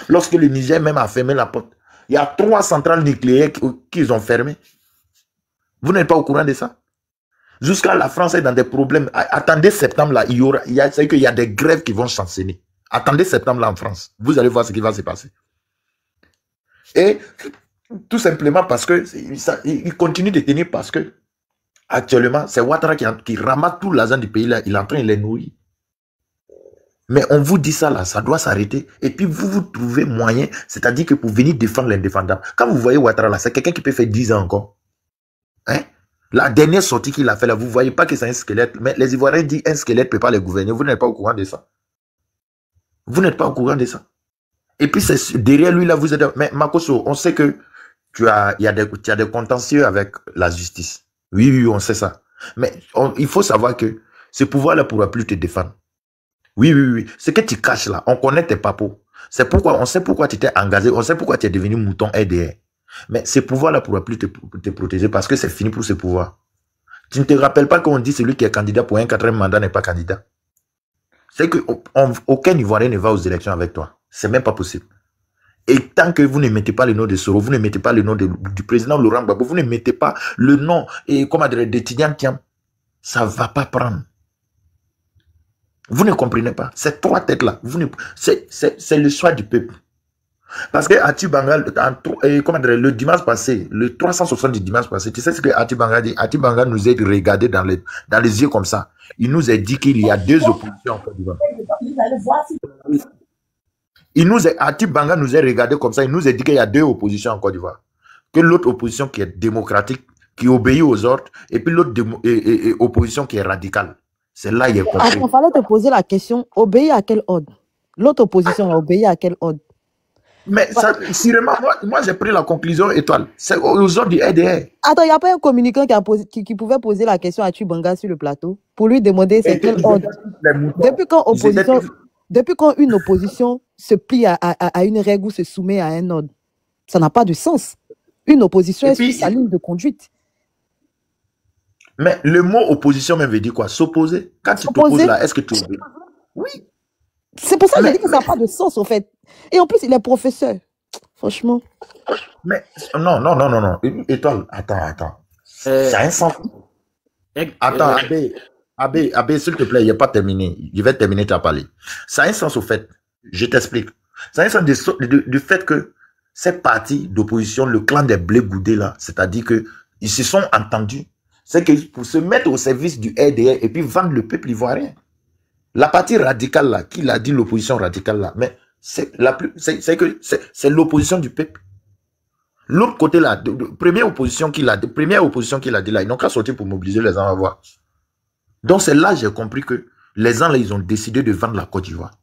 Lorsque le Niger même a fermé la porte. Il y a 3 centrales nucléaires qu'ils ont fermées. Vous n'êtes pas au courant de ça? Jusqu'à la France est dans des problèmes. Attendez septembre, là. Il y a des grèves qui vont s'enchaîner. Attendez septembre là en France. Vous allez voir ce qui va se passer. Et tout simplement parce que il continue de tenir parce que actuellement, c'est Ouattara qui ramasse tout l'argent du pays là. Il est en train de les nourrir. Mais on vous dit ça là, ça doit s'arrêter. Et puis vous trouvez moyen, c'est-à-dire que pour venir défendre l'indéfendable. Quand vous voyez Ouattara là, c'est quelqu'un qui peut faire 10 ans encore. Hein? La dernière sortie qu'il a fait là, vous ne voyez pas que c'est un squelette. Mais les Ivoiriens disent un squelette ne peut pas les gouverner. Vous n'êtes pas au courant de ça. Vous n'êtes pas au courant de ça. Et puis, derrière lui, là, vous êtes... Mais Makoso, on sait que tu as des contentieux avec la justice. Oui, on sait ça. Mais il faut savoir que ce pouvoir-là ne pourra plus te défendre. Oui. Ce que tu caches là, on connaît tes papos. C'est pourquoi, on sait pourquoi tu t'es engagé, on sait pourquoi tu es devenu mouton RDR. Mais ce pouvoir-là ne pourra plus te protéger parce que c'est fini pour ce pouvoir. Tu ne te rappelles pas qu'on dit celui qui est candidat pour un 4e mandat n'est pas candidat. C'est qu'aucun Ivoirien ne va aux élections avec toi. C'est même pas possible. Et tant que vous ne mettez pas le nom de Soro, vous ne mettez pas le nom du président Laurent Gbagbo, vous ne mettez pas le nom de Tidjane Thiam, ça ne va pas prendre. Vous ne comprenez pas. Ces 3 têtes-là, c'est le choix du peuple. Parce que Ati Banga, le dimanche passé, le 370 dimanche passé, tu sais ce que Ati Banga dit? Ati Banga nous a regardé dans les yeux comme ça. Il nous a dit qu'il y a 2 oppositions en Côte d'Ivoire. Ati Banga nous a regardé comme ça. Il nous a dit qu'il y a 2 oppositions en Côte d'Ivoire. Que l'autre opposition qui est démocratique, qui obéit aux ordres, et puis l'autre opposition qui est radicale. C'est là qu'il y a compris. Il fallait te poser la question, obéir à quel ordre? L'autre opposition a obéi à quel ordre? Mais ça, sûrement, moi j'ai pris la conclusion étoile. C'est aux ordres du RDR. Attends, il n'y a pas un communicant qui pouvait poser la question à Tubanga sur le plateau pour lui demander c'est quel ordre. Depuis quand une opposition se plie à une règle ou se soumet à un ordre, ça n'a pas de sens. Une opposition est sur sa ligne de conduite. Mais le mot opposition même veut dire quoi? S'opposer. Quand tu t'opposes là, est-ce que tu obéis? Oui. C'est pour ça que j'ai dit que ça n'a pas de sens, en fait. Et en plus, il est professeur. Franchement. Mais non. Étoile, attends. C'est un sens. Attends, Abbé, s'il te plaît, il n'est pas terminé. Je vais terminer, tu as parlé. Ça a un sens au fait, je t'explique. Ça a un sens du fait que ces partis d'opposition, le clan des Blé Goudé là, c'est-à-dire que ils se sont entendus. C'est que pour se mettre au service du RDR et puis vendre le peuple ivoirien. La partie radicale là, qui l'a dit l'opposition radicale là, mais c'est l'opposition du peuple. L'autre côté là, première opposition qu'il a dit là, ils n'ont qu'à sortir pour mobiliser les gens à voir. Donc c'est là que j'ai compris que les gens là, ils ont décidé de vendre la Côte d'Ivoire.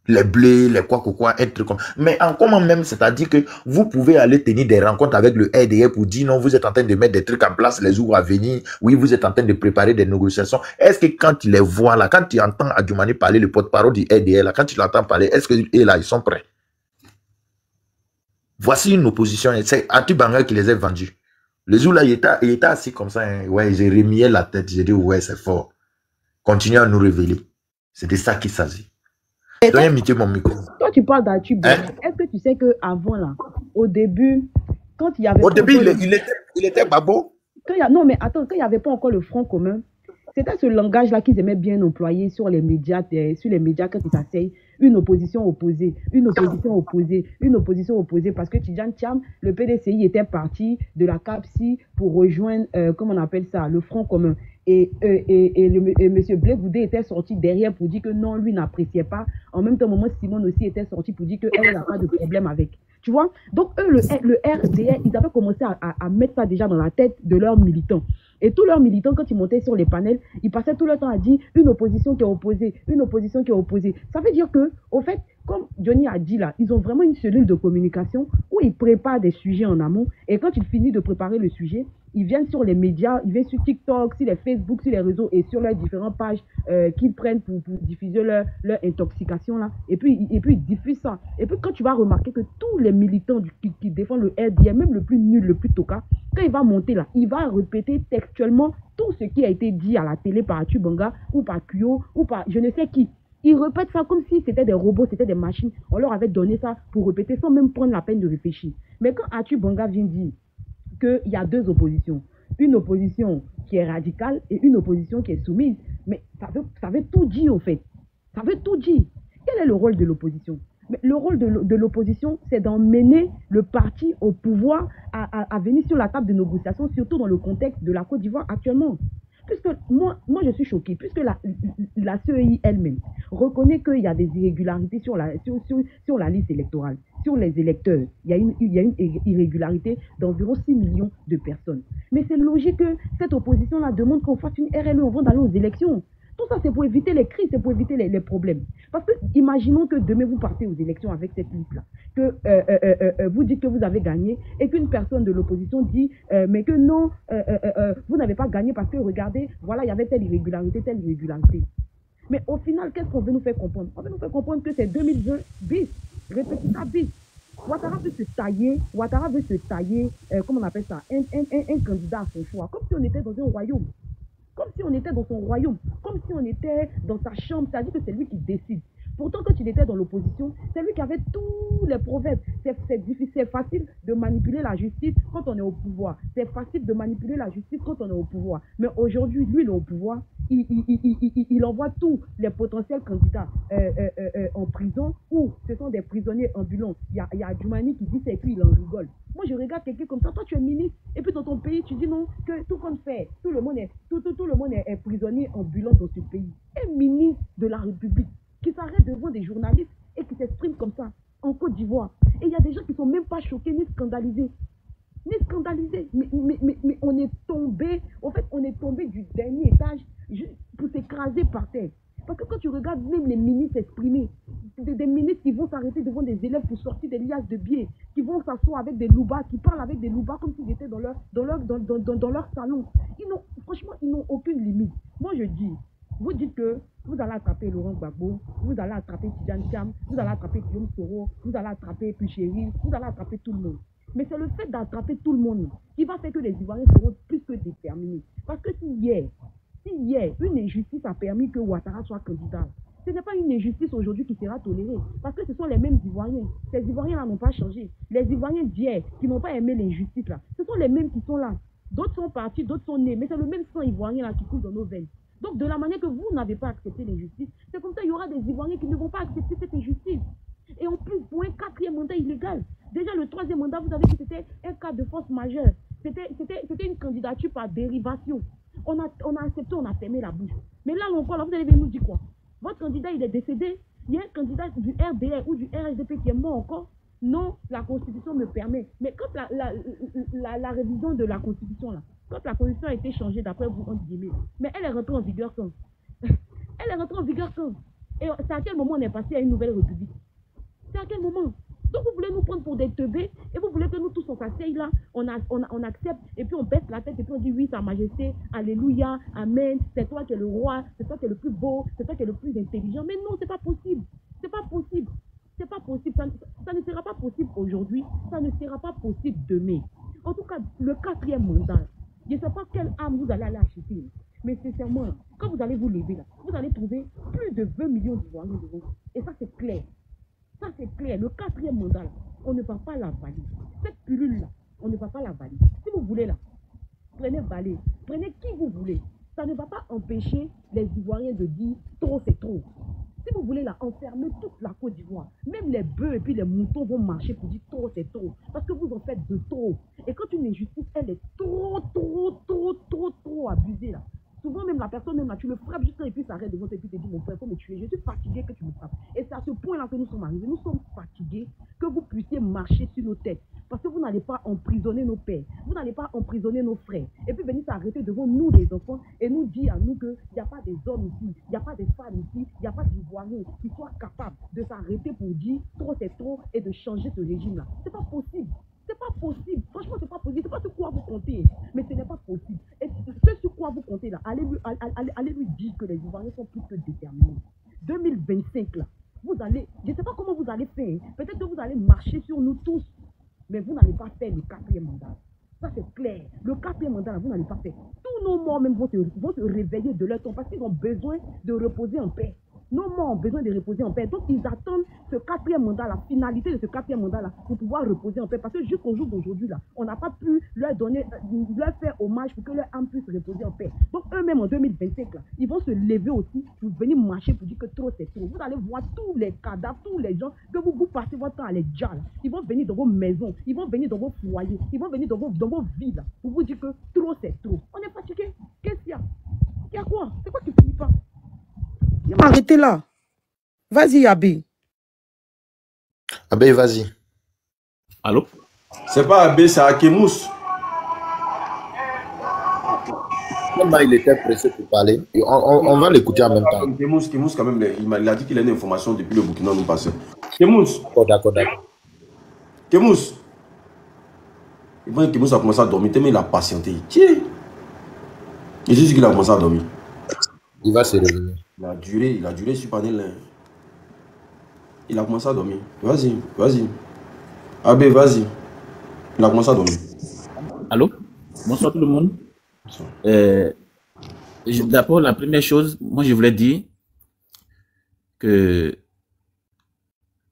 Les blés, les quoi, un truc comme ça. Mais en comment même, c'est-à-dire que vous pouvez aller tenir des rencontres avec le RDR pour dire non, vous êtes en train de mettre des trucs en place les jours à venir. Oui, vous êtes en train de préparer des négociations. Est-ce que quand tu les vois là, quand tu entends Adjoumani parler, le porte-parole du RDR là, quand tu l'entends parler, est-ce que là, ils sont prêts? Voici une opposition. C'est Atu Bangal qui les a vendus. Le jour là, il était assis comme ça. Hein. Ouais, j'ai remis la tête. J'ai dit, ouais, c'est fort. Continuez à nous révéler. C'est de ça qu'il s'agit. Mon micro. Toi, tu parles d'Atu Bangal. Est-ce que tu sais qu'avant, là, au début, quand il y avait... Au début, il était babo. Non, mais attends, quand il n'y avait pas encore le Front commun, c'était ce langage-là qu'ils aimaient bien employer sur les médias quand ils s'asseyent. Une opposition opposée, une opposition opposée, une opposition opposée. Parce que Tidjane Thiam, le PDCI était parti de la CAPSI pour rejoindre, comment on appelle ça, le Front commun. Et M. Blé Goudé était sorti derrière pour dire que non, lui n'appréciait pas. En même temps, Maman Simone aussi était sorti pour dire qu'elle n'a pas de problème avec. Tu vois? Donc, eux, le RDR, ils avaient commencé à mettre ça déjà dans la tête de leurs militants. Et tous leurs militants, quand ils montaient sur les panels, ils passaient tout le temps à dire une opposition qui est opposée, une opposition qui est opposée. Ça veut dire que, au fait, comme Johnny a dit là, ils ont vraiment une cellule de communication où ils préparent des sujets en amont. Et quand ils finissent de préparer le sujet, ils viennent sur les médias, ils viennent sur TikTok, sur les Facebook, sur les réseaux et sur leurs différentes pages qu'ils prennent pour diffuser leur intoxication là. Et puis ils diffusent ça. Et puis quand tu vas remarquer que tous les militants qui défendent le RDR, même le plus nul, le plus toka, quand il va monter là, il va répéter textuellement tout ce qui a été dit à la télé par Atu Banga ou par Kuyo ou par je ne sais qui. Ils répètent ça comme si c'était des robots, c'était des machines. On leur avait donné ça pour répéter sans même prendre la peine de réfléchir. Mais quand Atu Banga vient dire qu'il y a deux oppositions, une opposition qui est radicale et une opposition qui est soumise, mais ça veut tout dire au fait. Ça veut tout dire. Quel est le rôle de l'opposition? Le rôle de l'opposition, c'est d'emmener le parti au pouvoir à venir sur la table de négociation, surtout dans le contexte de la Côte d'Ivoire actuellement. Puisque moi je suis choquée, puisque la CEI elle-même reconnaît qu'il y a des irrégularités sur la liste électorale, sur les électeurs. Il y a une irrégularité d'environ 6 millions de personnes. Mais c'est logique que cette opposition-là demande qu'on fasse une RLE avant d'aller aux élections. Tout ça, c'est pour éviter les crises, c'est pour éviter les problèmes. Parce que, imaginons que demain, vous partez aux élections avec cette liste-là, que vous dites que vous avez gagné, et qu'une personne de l'opposition dit, mais que non, vous n'avez pas gagné parce que, regardez, voilà, il y avait telle irrégularité, telle irrégularité. Mais au final, qu'est-ce qu'on veut nous faire comprendre? On veut nous faire comprendre que c'est 2020 bis, répétez ça bis. Ouattara veut se tailler, comment on appelle ça, un candidat à son choix, comme si on était dans un royaume. Comme si on était dans son royaume, comme si on était dans sa chambre, c'est-à-dire que c'est lui qui décide. Pourtant, quand il était dans l'opposition, c'est lui qui avait tous les proverbes. C'est facile de manipuler la justice quand on est au pouvoir. C'est facile de manipuler la justice quand on est au pouvoir. Mais aujourd'hui, lui, il est au pouvoir. Il envoie tous les potentiels candidats en prison ou ce sont des prisonniers ambulants. Il y a Adjoumani qui dit c'est puis il en rigole. Moi, je regarde quelqu'un comme ça. Toi, tu es ministre et puis dans ton pays, tu dis non, que tout compte fait. Tout le monde est prisonnier ambulant dans ce pays. Un ministre de la République qui s'arrête devant des journalistes et qui s'exprime comme ça en Côte d'Ivoire. Et il y a des gens qui ne sont même pas choqués ni scandalisés. Mais on est tombé, en fait, on est tombé du dernier étage pour s'écraser par terre. Parce que quand tu regardes même les ministres exprimer, des ministres qui vont s'arrêter devant des élèves pour sortir des liasses de billets, qui vont s'asseoir avec des loubas, qui parlent avec des loubas comme s'ils étaient dans leur salon. Franchement, ils n'ont aucune limite. Moi, je dis, vous dites que vous allez attraper Laurent Gbagbo, vous allez attraper Tidjane Thiam, vous allez attraper Guillaume Soro, vous allez attraper Puchéril, vous allez attraper tout le monde. Mais c'est le fait d'attraper tout le monde qui va faire que les Ivoiriens seront plus que déterminés. Parce que si hier, une injustice a permis que Ouattara soit candidat, ce n'est pas une injustice aujourd'hui qui sera tolérée. Parce que ce sont les mêmes Ivoiriens. Ces Ivoiriens-là n'ont pas changé. Les Ivoiriens d'hier qui n'ont pas aimé l'injustice, là, ce sont les mêmes qui sont là. D'autres sont partis, d'autres sont nés. Mais c'est le même sang ivoirien là qui coule dans nos veines. Donc, de la manière que vous n'avez pas accepté l'injustice, c'est comme ça qu'il y aura des Ivoiriens qui ne vont pas accepter cette injustice. Et en plus, pour un 4e mandat illégal, déjà le 3e mandat, vous avez dit que c'était un cas de force majeure. C'était une candidature par dérivation. On a accepté, on a fermé la bouche. Mais là encore, là, vous allez nous dire quoi? Votre candidat, il est décédé. Il y a un candidat du RDR ou du RSDP qui est mort encore. Non, la Constitution me permet. Mais quand la révision de la Constitution, là, quand la Constitution a été changée, d'après vous, on dit, mais elle est rentrée en vigueur quand? Elle est rentrée en vigueur quand? Et c'est à quel moment on est passé à une nouvelle république? C'est à quel moment? Donc vous voulez nous prendre pour des teubés et vous voulez que nous tous on s'asseye là, on accepte et puis on baisse la tête et puis on dit oui, Sa Majesté, Alléluia, Amen, c'est toi qui es le roi, c'est toi qui es le plus beau, c'est toi qui es le plus intelligent. Mais non, c'est pas possible. C'est pas possible. C'est pas possible. Ça ne sera pas possible aujourd'hui, ça ne sera pas possible demain. En tout cas, le 4e mandat, je ne sais pas quelle âme vous allez aller acheter. Mais sincèrement, quand vous allez vous lever là, vous allez trouver plus de 20 millions d'Ivoiriens devant vous. Et ça, c'est clair. Ça, c'est clair. Le 4e mandat, là, on ne va pas la valider. Cette pilule-là, on ne va pas la valider. Si vous voulez, là, prenez Balé, prenez qui vous voulez. Ça ne va pas empêcher les Ivoiriens de dire trop, c'est trop. Si vous voulez, là, enfermer toute la Côte d'Ivoire, même les bœufs et puis les moutons vont marcher pour dire trop, c'est trop. Parce que vous en faites de trop. Et quand une injustice, elle est trop abusée, là. Souvent, même la personne, même là, tu le frappes juste et puis ça arrête devant toi et puis te dit, mon frère, il faut me tuer. Je suis fatigué que tu me frappes. Et c'est à ce point-là que nous sommes arrivés. Nous sommes fatigués que vous puissiez marcher sur nos têtes. Parce que vous n'allez pas emprisonner nos pères. Vous n'allez pas emprisonner nos frères. Et puis venir s'arrêter devant nous, les enfants, et nous dire à nous qu'il n'y a pas des hommes ici, il n'y a pas des femmes ici, il n'y a pas d'Ivoiriens qui soient capables de s'arrêter pour dire trop c'est trop et de changer ce régime-là. C'est pas possible. C'est pas possible. Franchement, c'est pas possible. C'est pas sur quoi vous comptez. Mais ce n'est pas possible. Et ce sur quoi vous comptez là, allez lui dire que les Ivoiriens sont plus que déterminés. 2025 là, vous allez, je ne sais pas comment vous allez faire. Peut-être que vous allez marcher sur nous tous. Mais vous n'allez pas faire le 4e mandat. Ça c'est clair. Le 4e mandat là, vous n'allez pas faire. Tous nos morts même vont se réveiller de leur temps parce qu'ils ont besoin de reposer en paix. Nos morts ont besoin de reposer en paix. Donc, ils attendent ce 4e mandat, la finalité de ce 4e mandat-là, pour pouvoir reposer en paix. Parce que jusqu'au jour d'aujourd'hui, là, on n'a pas pu leur faire hommage pour que leur âme puisse reposer en paix. Donc, eux-mêmes, en 2025, là, ils vont se lever aussi pour venir marcher pour dire que trop, c'est trop. Vous allez voir tous les cadavres, tous les gens que vous passez votre temps à les dire, là. Ils vont venir dans vos maisons, ils vont venir dans vos foyers, ils vont venir dans vos villes, là, pour vous dire que trop, c'est trop. On est fatigué. Qu'est-ce qu'il y a? Il y a quoi? C'est quoi qui finit pas? Il m'a arrêté là. Vas-y, Abbé. Abbé, vas-y. Allô? C'est pas Abbé, c'est Akemous. Comment il était pressé pour parler. On va l'écouter en même temps. Akemous, quand même, il a dit qu'il a une information depuis le Burkina nous passé. Akemous. Oh, d'accord. Akemous. Akemous a commencé à dormir, mais il a patienté. Tiens. Il dit qu'il a commencé à dormir. Il va se réveiller. Il a duré sur panel. Il a commencé à dormir. Vas-y. Abbé, vas-y. Il a commencé à dormir. Allô? Bonsoir tout le monde. D'abord, la première chose, moi je voulais dire que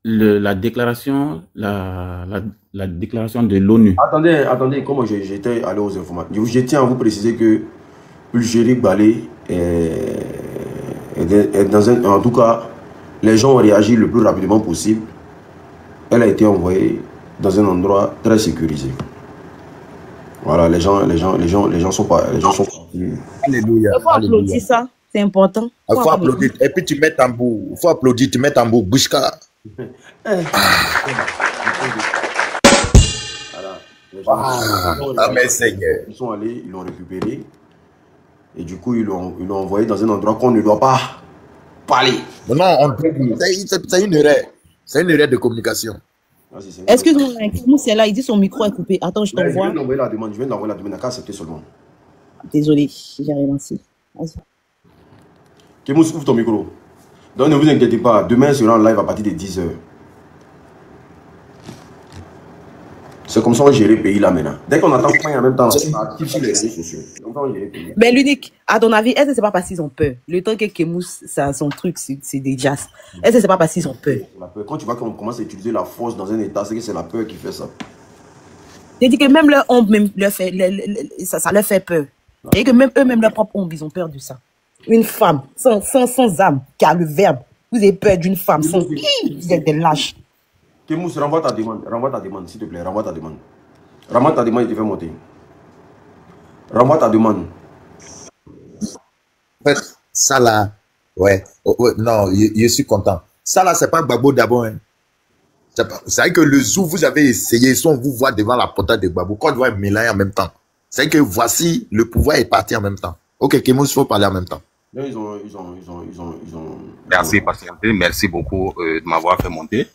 la déclaration de l'ONU. Attendez, comment j'étais allé aux informations. Je tiens à vous préciser que Ulgéric Balé est dans un, en tout cas, les gens ont réagi le plus rapidement possible. Elle a été envoyée dans un endroit très sécurisé. Voilà, les gens sont partis. Alléluia. Il faut applaudir ça, c'est important. Il faut applaudir. Et puis tu mets tambour. Il faut applaudir, tu mets tambour. Bouchka. Amen, Seigneur. Ils sont allés, ils l'ont récupéré. Et du coup, ils l'ont envoyé dans un endroit qu'on ne doit pas parler. Non, c'est une erreur. C'est une erreur de communication. Excuse-moi, c'est là, il dit son micro est coupé. Attends, je t'envoie. Je viens d'envoyer la demande, il n'a qu'à accepter seulement. Désolé, j'ai relancé. Vas-y. Kemous, ouvre ton micro. Donc ne vous inquiétez pas, demain sera en live à partir de 10h. C'est comme ça qu'on gère le pays là maintenant. Dès qu'on attend pas en même temps, on active sur les réseaux sociaux. Mais l'unique, à ton avis, est-ce que c'est pas parce qu'ils ont peur? Le temps que Kemous, son truc, c'est des jazz. Est-ce que c'est pas parce qu'ils ont peur? Quand tu vois qu'on commence à utiliser la force dans un état, c'est que c'est la peur qui fait ça. J'ai dit que même leur ombre, ça leur fait peur. Et que même eux-mêmes, leur propre ombre, ils ont peur de ça. Une femme sans âme, qui a le verbe. Vous avez peur d'une femme sans... Vous êtes des lâches. Kemous, renvoie ta demande, s'il te plaît, renvoie ta demande. Renvoie ta demande, il te fait monter. Renvoie ta demande. En fait, ça là, ouais, non, je suis content. Ça là, c'est pas Gbagbo d'abord. Hein. C'est vrai que le jour vous avez essayé, si on vous voit devant la portail de Gbagbo, quand on voit mélanger en même temps. C'est vrai que voici, le pouvoir est parti en même temps. Ok, Kemous, il faut parler en même temps. Non, ils ont... Merci, patienté. Merci beaucoup de m'avoir fait monter.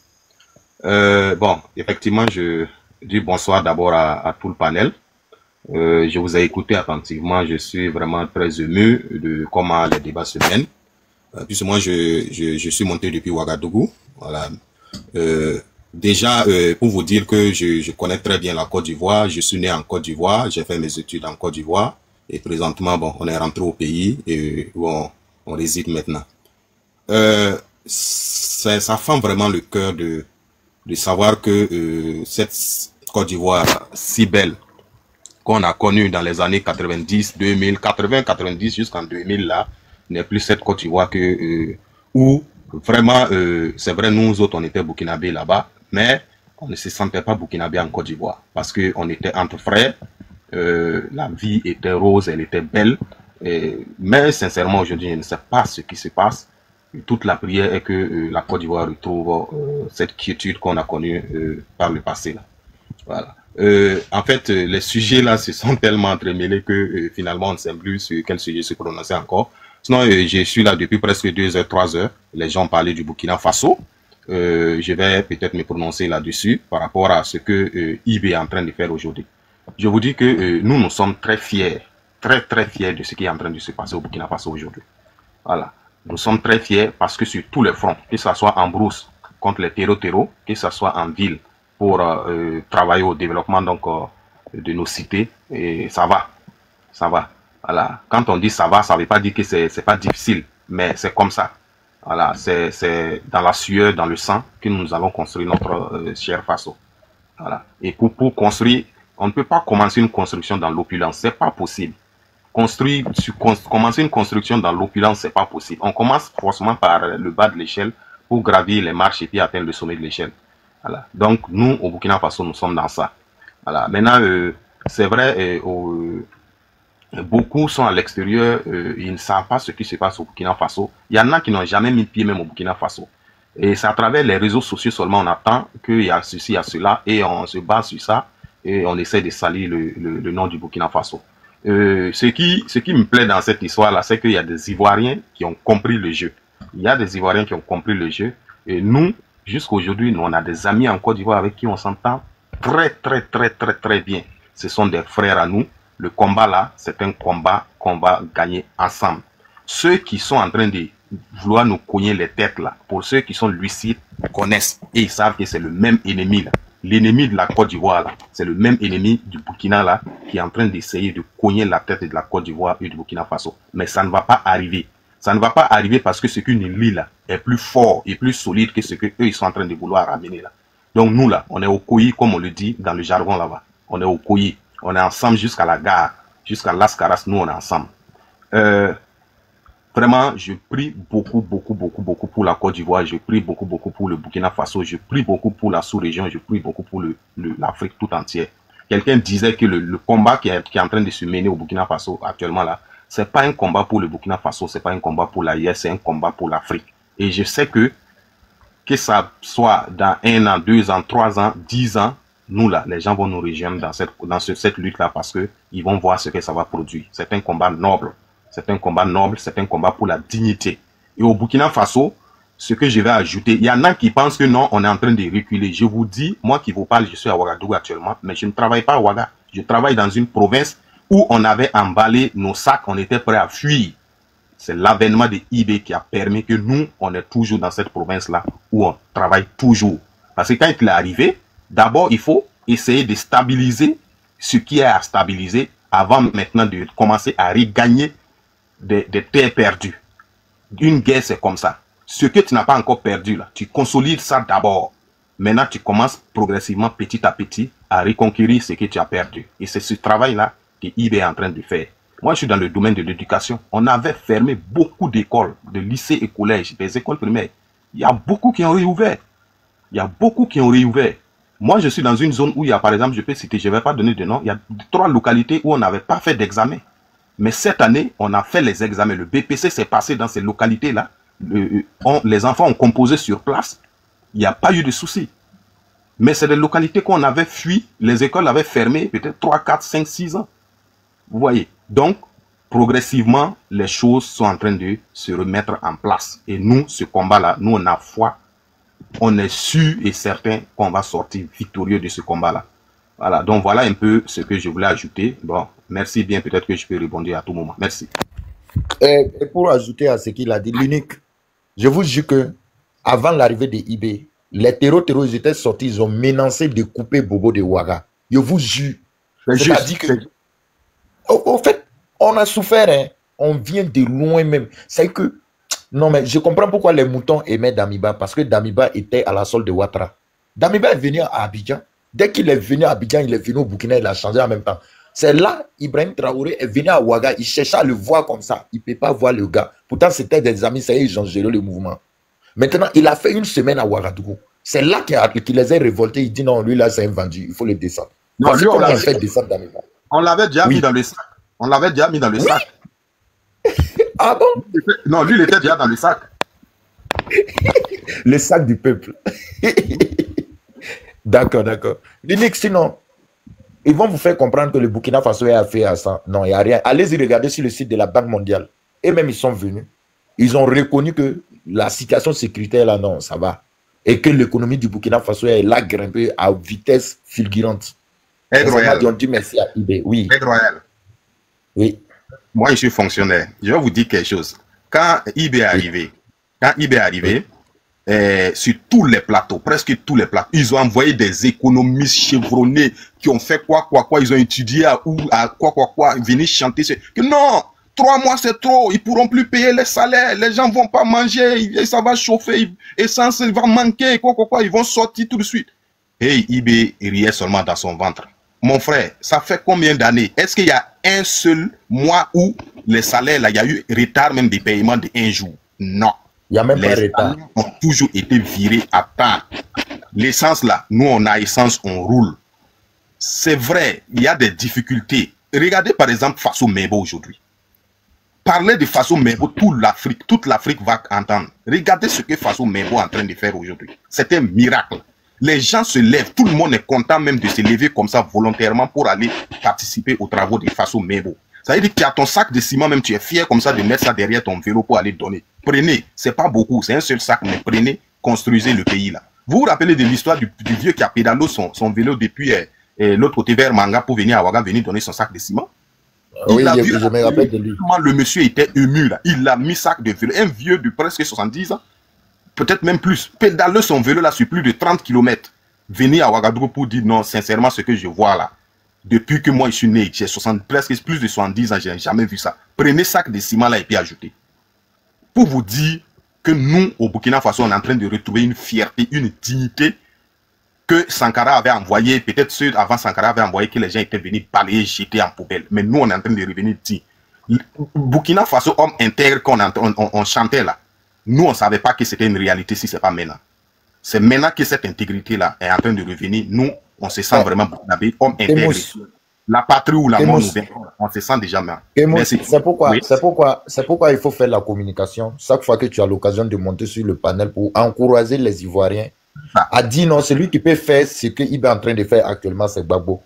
Bon, effectivement, je dis bonsoir d'abord à tout le panel. Je vous ai écouté attentivement. Je suis vraiment très ému de comment les débats se mènent. Puisque moi, je suis monté depuis Ouagadougou. Voilà. Déjà, pour vous dire que je connais très bien la Côte d'Ivoire. Je suis né en Côte d'Ivoire. J'ai fait mes études en Côte d'Ivoire. Et présentement, bon, on est rentré au pays et bon, on réside maintenant. Ça fend vraiment le cœur de savoir que cette Côte d'Ivoire si belle qu'on a connue dans les années 90, 2000, 80, 90 jusqu'en 2000 là, n'est plus cette Côte d'Ivoire que où vraiment, c'est vrai, nous autres on était burkinabés là-bas, mais on ne se sentait pas burkinabés en Côte d'Ivoire parce que on était entre frères. La vie était rose, elle était belle, mais sincèrement aujourd'hui je ne sais pas ce qui se passe. Toute la prière est que la Côte d'Ivoire retrouve cette quiétude qu'on a connue par le passé là. Voilà. En fait, les sujets là se sont tellement entremêlés que finalement on ne sait plus sur quel sujet se prononcer encore. Sinon, je suis là depuis presque 2 heures, 3 heures. Les gens parlaient du Burkina Faso. Je vais peut-être me prononcer là-dessus par rapport à ce que IB est en train de faire aujourd'hui. Je vous dis que nous sommes très fiers, très fiers de ce qui est en train de se passer au Burkina Faso aujourd'hui. Voilà. Nous sommes très fiers parce que sur tous les fronts, que ce soit en brousse contre les terreaux, que ce soit en ville pour travailler au développement donc, de nos cités, et ça va. Voilà. Quand on dit ça va, ça ne veut pas dire que c'est pas difficile, mais c'est comme ça. Voilà. C'est dans la sueur, dans le sang que nous allons construire notre cher Faso. Voilà. Et pour construire, on ne peut pas commencer une construction dans l'opulence, c'est pas possible. Commencer une construction dans l'opulence, c'est pas possible. On commence forcément par le bas de l'échelle pour gravir les marches et puis atteindre le sommet de l'échelle. Voilà. Donc nous, au Burkina Faso, nous sommes dans ça. Voilà. Maintenant, c'est vrai, beaucoup sont à l'extérieur, ils ne savent pas ce qui se passe au Burkina Faso. Il y en a qui n'ont jamais mis pied même au Burkina Faso. Et c'est à travers les réseaux sociaux seulement on attend qu'il y a ceci, il y a cela, et on se base sur ça, et on essaie de salir le nom du Burkina Faso. Ce qui me plaît dans cette histoire-là, c'est qu'il y a des Ivoiriens qui ont compris le jeu. Il y a des Ivoiriens qui ont compris le jeu, et nous, jusqu'aujourd'hui, nous, on a des amis en Côte d'Ivoire avec qui on s'entend très bien. Ce sont des frères à nous. Le combat là, c'est un combat qu'on va gagner ensemble. Ceux qui sont en train de vouloir nous cogner les têtes là, pour ceux qui sont lucides, connaissent et ils savent que c'est le même ennemi là. L'ennemi de la Côte d'Ivoire là, c'est le même ennemi du Burkina là, qui est en train d'essayer de cogner la tête de la Côte d'Ivoire et du Burkina Faso. Mais ça ne va pas arriver. Ça ne va pas arriver parce que ce qu'une île là est plus fort et plus solide que ce que eux ils sont en train de vouloir ramener là. Donc nous là, on est au Koyi comme on le dit dans le jargon là-bas. On est au Koyi. On est ensemble jusqu'à la gare, jusqu'à Las Caras, nous on est ensemble. Vraiment, je prie beaucoup pour la Côte d'Ivoire, je prie beaucoup pour le Burkina Faso, je prie beaucoup pour la sous-région, je prie beaucoup pour l'Afrique tout entière. Quelqu'un disait que le combat qui est en train de se mener au Burkina Faso actuellement là, c'est pas un combat pour le Burkina Faso, c'est pas un combat pour l'AIS, c'est un combat pour l'Afrique. Et je sais que ça soit dans 1 an, 2 ans, 3 ans, 10 ans, nous là, les gens vont nous rejoindre dans cette lutte-là parce que ils vont voir ce que ça va produire. C'est un combat noble. C'est un combat noble, c'est un combat pour la dignité. Et au Burkina Faso, ce que je vais ajouter, il y en a qui pensent que non, on est en train de reculer. Je vous dis, moi qui vous parle, je suis à Ouagadougou actuellement, mais je ne travaille pas à Ouaga. Je travaille dans une province où on avait emballé nos sacs, on était prêt à fuir. C'est l'avènement de IB qui a permis que nous, on est toujours dans cette province-là où on travaille toujours. Parce que quand il est arrivé, d'abord, il faut essayer de stabiliser ce qui est à stabiliser avant maintenant de commencer à regagner des terres perdues. Une guerre, c'est comme ça. Ce que tu n'as pas encore perdu, là, tu consolides ça d'abord. Maintenant, tu commences progressivement, petit à petit, à reconquérir ce que tu as perdu. Et c'est ce travail-là que IB est en train de faire. Moi, je suis dans le domaine de l'éducation. On avait fermé beaucoup d'écoles, de lycées et collèges, des écoles primaires. Il y a beaucoup qui ont réouvert. Il y a beaucoup qui ont réouvert. Moi, je suis dans une zone où il y a, par exemple, je peux citer, je ne vais pas donner de nom, il y a 3 localités où on n'avait pas fait d'examen. Mais cette année, on a fait les examens. Le BPC s'est passé dans ces localités-là. Les enfants ont composé sur place. Il n'y a pas eu de soucis. Mais c'est des localités qu'on avait fui. Les écoles avaient fermé peut-être 3, 4, 5, 6 ans. Vous voyez. Donc, progressivement, les choses sont en train de se remettre en place. Et nous, ce combat-là, nous, on a foi. On est sûr et certain qu'on va sortir victorieux de ce combat-là. Voilà. Donc, voilà un peu ce que je voulais ajouter. Bon, merci bien. Peut-être que je peux répondre à tout moment. Merci. Et pour ajouter à ce qu'il a dit, l'unique, je vous jure que avant l'arrivée de IB, les terreaux, ils étaient sortis, ils ont menacé de couper Bobo de Ouaga. Je vous jure. C'est-à-dire que, au fait, on a souffert, hein. On vient de loin même. C'est que, non mais je comprends pourquoi les moutons aimaient Damiba, parce que Damiba était à la solde de Ouattara. Damiba est venu à Abidjan. Dès qu'il est venu à Abidjan, il est venu au Burkina, il a changé en même temps. C'est là, Ibrahim Traoré est venu à Ouaga, il cherchait à le voir comme ça. Il ne peut pas voir le gars. Pourtant, c'était des amis, ça y est, ils ont géré le mouvement. Maintenant, il a fait une semaine à Ouagadougou. C'est là qu'il les a révoltés. Il dit non, lui là, c'est un vendu, il faut le descendre. Non, lui, on l'avait fait descendre Damiba. On l'avait déjà mis dans le sac. On l'avait déjà mis dans le sac. Ah bon? Non, lui, il était déjà dans le sac. Le sac du peuple. D'accord, d'accord. L'unique, sinon, ils vont vous faire comprendre que le Burkina Faso a fait à ça. Non, il n'y a rien. Allez-y regarder sur le site de la Banque mondiale. Et même, ils sont venus. Ils ont reconnu que la situation sécuritaire, là, non, ça va. Et que l'économie du Burkina Faso est là grimpée à vitesse fulgurante. Ils ont dit merci à IB. Oui. Oui. Moi, je suis fonctionnaire. Je vais vous dire quelque chose. Quand IB est arrivé, sur tous les plateaux, presque tous les plateaux, ils ont envoyé des économistes chevronnés qui ont fait quoi, ils ont étudié à quoi, venir chanter. Que non, 3 mois c'est trop, ils pourront plus payer les salaires, les gens vont pas manger, ça va chauffer, essence va manquer, quoi, ils vont sortir tout de suite. Et IB riait seulement dans son ventre. Mon frère, ça fait combien d'années? Est-ce qu'il y a un seul mois où les salaires, là, il y a eu retard même des paiements de 1 jour? Non. Il n'y a même pas de retard. Les salaires ont toujours été virés à temps. L'essence, là, nous, on a essence, on roule. C'est vrai, il y a des difficultés. Regardez, par exemple, Faso Mebo aujourd'hui. Parler de Faso Mebo, toute l'Afrique va entendre. Regardez ce que Faso Mebo est en train de faire aujourd'hui. C'est un miracle. Les gens se lèvent, tout le monde est content même de se lever comme ça volontairement pour aller participer aux travaux de Faso Mebo. Ça veut dire que tu as ton sac de ciment, même tu es fier comme ça de mettre ça derrière ton vélo pour aller donner. Prenez, c'est pas beaucoup, c'est un seul sac, mais prenez, construisez le pays là. Vous vous rappelez de l'histoire du vieux qui a pédalé son vélo depuis l'autre côté vers Manga pour venir à Ouaga, venir donner son sac de ciment? Oui, je me rappelle de lui. Le monsieur était ému là, il a mis sac de vélo, un vieux de presque 70 ans. Peut-être même plus, pédaler son vélo là sur plus de 30 km, venir à Ouagadougou pour dire non, sincèrement, ce que je vois là, depuis que moi je suis né, j'ai presque plus de 70 ans, je n'ai jamais vu ça. Prenez sac de ciment là et puis ajoutez. Pour vous dire que nous, au Burkina Faso, on est en train de retrouver une fierté, une dignité que Sankara avait envoyé, peut-être ceux avant Sankara avaient envoyé que les gens étaient venus balayer, jeter en poubelle. Mais nous, on est en train de revenir dire. Burkina Faso, homme intègre qu'on chantait là. Nous, on ne savait pas que c'était une réalité si ce n'est pas maintenant. C'est maintenant que cette intégrité-là est en train de revenir. Nous, on se sent vraiment homme intègre. La patrie ou la mort, on se sent déjà mal. C'est pourquoi il faut faire la communication. Chaque fois que tu as l'occasion de monter sur le panel pour encourager les Ivoiriens à dire non, celui qui peut faire ce qu'il est en train de faire actuellement, c'est Gbagbo.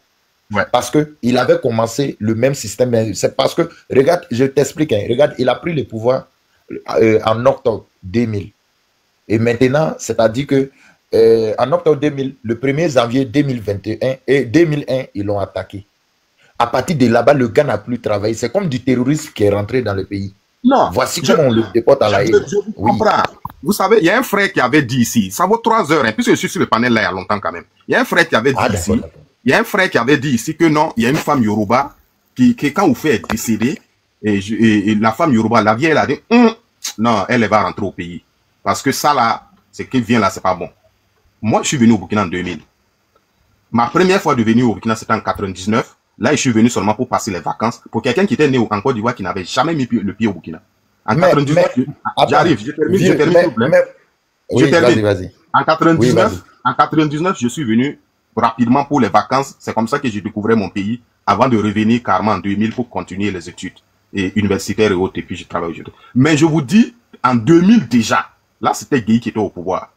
Ouais. Parce qu'il avait commencé le même système. C'est parce que, regarde, je t'explique, hein, regarde, il a pris le pouvoir en octobre 2000. Et maintenant, c'est-à-dire que en octobre 2000, le 1er janvier 2021 et 2001, ils l'ont attaqué. À partir de là-bas, le gars n'a plus travaillé. C'est comme du terrorisme qui est rentré dans le pays. Non. Voici comment on le déporte à la haine. Je comprends. Vous savez, il y a un frère qui avait dit ici, ça vaut 3 heures, hein, puisque je suis sur le panel là il y a longtemps quand même. Il y a un frère qui avait dit ici, il y a un frère qui avait dit ici que non, il y a une femme Yoruba qui quand Oufé est décédé, et la femme Yoruba, la vieille, elle a dit, non, elle va rentrer au pays. Parce que ça là, ce qui vient là, c'est pas bon. Moi, je suis venu au Burkina en 2000. Ma première fois de venir au Burkina, c'était en 99. Là, je suis venu seulement pour passer les vacances. Pour quelqu'un qui était né en Côte d'Ivoire, qui n'avait jamais mis le pied au Burkina. En 99, j'arrive, je termine, s'il vous plaît. Oui, vas-y. En 99, je suis venu rapidement pour les vacances. C'est comme ça que j'ai découvert mon pays avant de revenir carrément en 2000 pour continuer les études et universitaires et autres. Et puis, je travaille aujourd'hui. Mais je vous dis, en 2000 déjà, là, c'était Gueye qui était au pouvoir.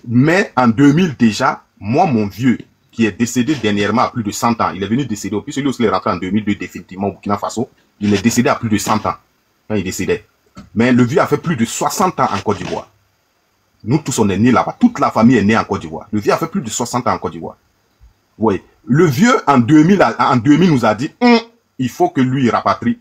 Mais en 2000 déjà, moi, mon vieux, qui est décédé dernièrement à plus de 100 ans, il est venu décéder, puis celui aussi il est rentré en 2002 définitivement au Burkina Faso, il est décédé à plus de 100 ans, quand il décédait. Mais le vieux a fait plus de 60 ans en Côte d'Ivoire. Nous tous, on est nés là-bas. Toute la famille est née en Côte d'Ivoire. Le vieux a fait plus de 60 ans en Côte d'Ivoire. Oui. Le vieux, en 2000 nous a dit, il faut que lui rapatrie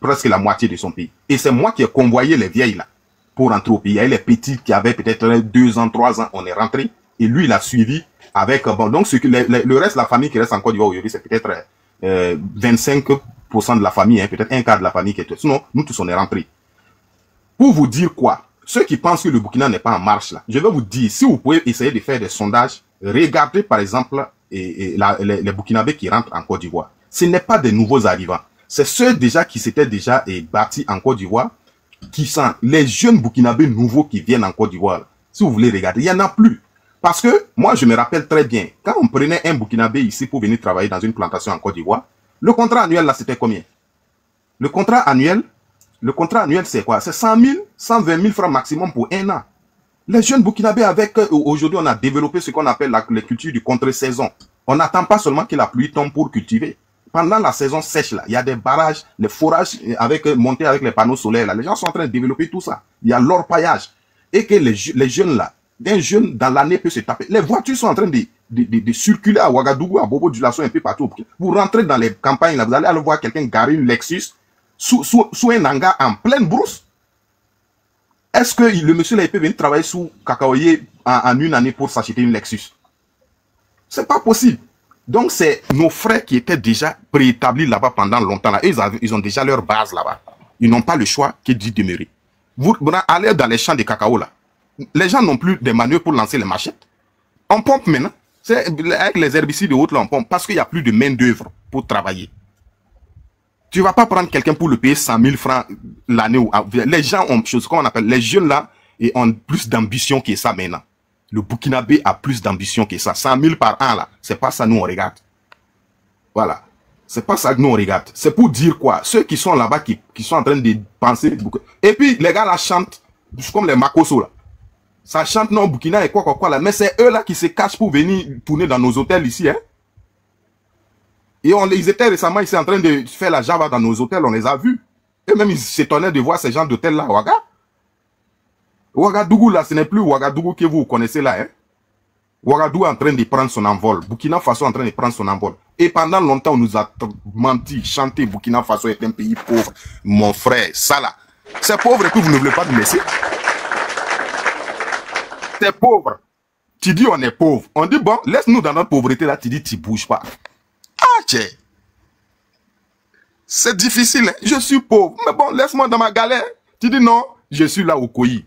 presque la moitié de son pays. Et c'est moi qui ai convoyé les vieilles là, pour rentrer au pays. Il y a les petits qui avaient peut-être 2 ans, 3 ans, on est rentré. Et lui, il a suivi avec, bon, donc le reste de la famille qui reste en Côte d'Ivoire aujourd'hui, c'est peut-être 25% de la famille, hein, peut-être un quart de la famille qui est... Sinon, nous tous, on est rentrés. Pour vous dire quoi? Ceux qui pensent que le Burkina n'est pas en marche là, je vais vous dire, si vous pouvez essayer de faire des sondages, regardez par exemple les Burkinabés qui rentrent en Côte d'Ivoire. Ce n'est pas des nouveaux arrivants. C'est ceux déjà qui s'étaient déjà bâtis en Côte d'Ivoire, qui sont les jeunes Burkinabés nouveaux qui viennent en Côte d'Ivoire. Si vous voulez regarder, il n'y en a plus. Parce que moi, je me rappelle très bien, quand on prenait un Burkinabé ici pour venir travailler dans une plantation en Côte d'Ivoire, le contrat annuel là, c'était combien? Le contrat annuel, c'est quoi? C'est 100 000, 120 000 francs maximum pour 1 an. Les jeunes Burkinabés aujourd'hui, on a développé ce qu'on appelle les cultures du contre-saison. On n'attend pas seulement que la pluie tombe pour cultiver. Pendant la saison sèche, là, il y a des barrages, les forages montés avec les panneaux solaires, là. Les gens sont en train de développer tout ça. Il y a l'orpaillage. Et que les jeunes, là, d'un jeune dans l'année peut se taper. Les voitures sont en train de circuler à Ouagadougou, à Bobo-Dioulasso, un peu partout. Vous rentrez dans les campagnes, là, vous allez aller voir quelqu'un garer une Lexus sous un hangar en pleine brousse. Est-ce que le monsieur là, il peut venir travailler sous cacaoyer en une année pour s'acheter une Lexus? C'est pas possible. Donc c'est nos frères qui étaient déjà préétablis là-bas pendant longtemps. Là. Ils ont déjà leur base là-bas. Ils n'ont pas le choix que d'y demeurer. Vous allez dans les champs de cacao là. Les gens n'ont plus des manuels pour lancer les machettes. On pompe maintenant. C'est avec les herbicides et autres là, on pompe parce qu'il n'y a plus de main d'œuvre pour travailler. Tu ne vas pas prendre quelqu'un pour le payer 100 000 francs l'année. Les gens ont chose qu'on appelle, les jeunes là, et ont plus d'ambition que ça maintenant. Le Burkinabé a plus d'ambition que ça. 100 000 par an là, c'est pas ça nous on regarde. Voilà. C'est pas ça que nous on regarde. C'est pour dire quoi? Ceux qui sont là-bas, qui sont en train de penser. Et puis les gars là chantent, comme les Makoso là. Ça chante non Burkina et quoi là. Mais c'est eux là qui se cachent pour venir tourner dans nos hôtels ici, hein. Et ils étaient récemment ici en train de faire la java dans nos hôtels, on les a vus. Eux-mêmes, ils s'étonnaient de voir ces gens d'hôtels là, Ouaga. Ouagadougou là, ce n'est plus Ouagadougou que vous connaissez là, hein. Ouagadougou est en train de prendre son envol. Burkina Faso est en train de prendre son envol. Et pendant longtemps, on nous a menti, chanté Burkina Faso est un pays pauvre. Mon frère, ça là. C'est pauvre et puis vous ne voulez pas nous laisser. C'est pauvre. Tu dis on est pauvre. On dit bon, laisse-nous dans notre pauvreté là, tu dis tu bouges pas. Ah, tiens. C'est difficile, hein? Je suis pauvre. Mais bon, laisse-moi dans ma galère. Tu dis non, je suis là au Koyi.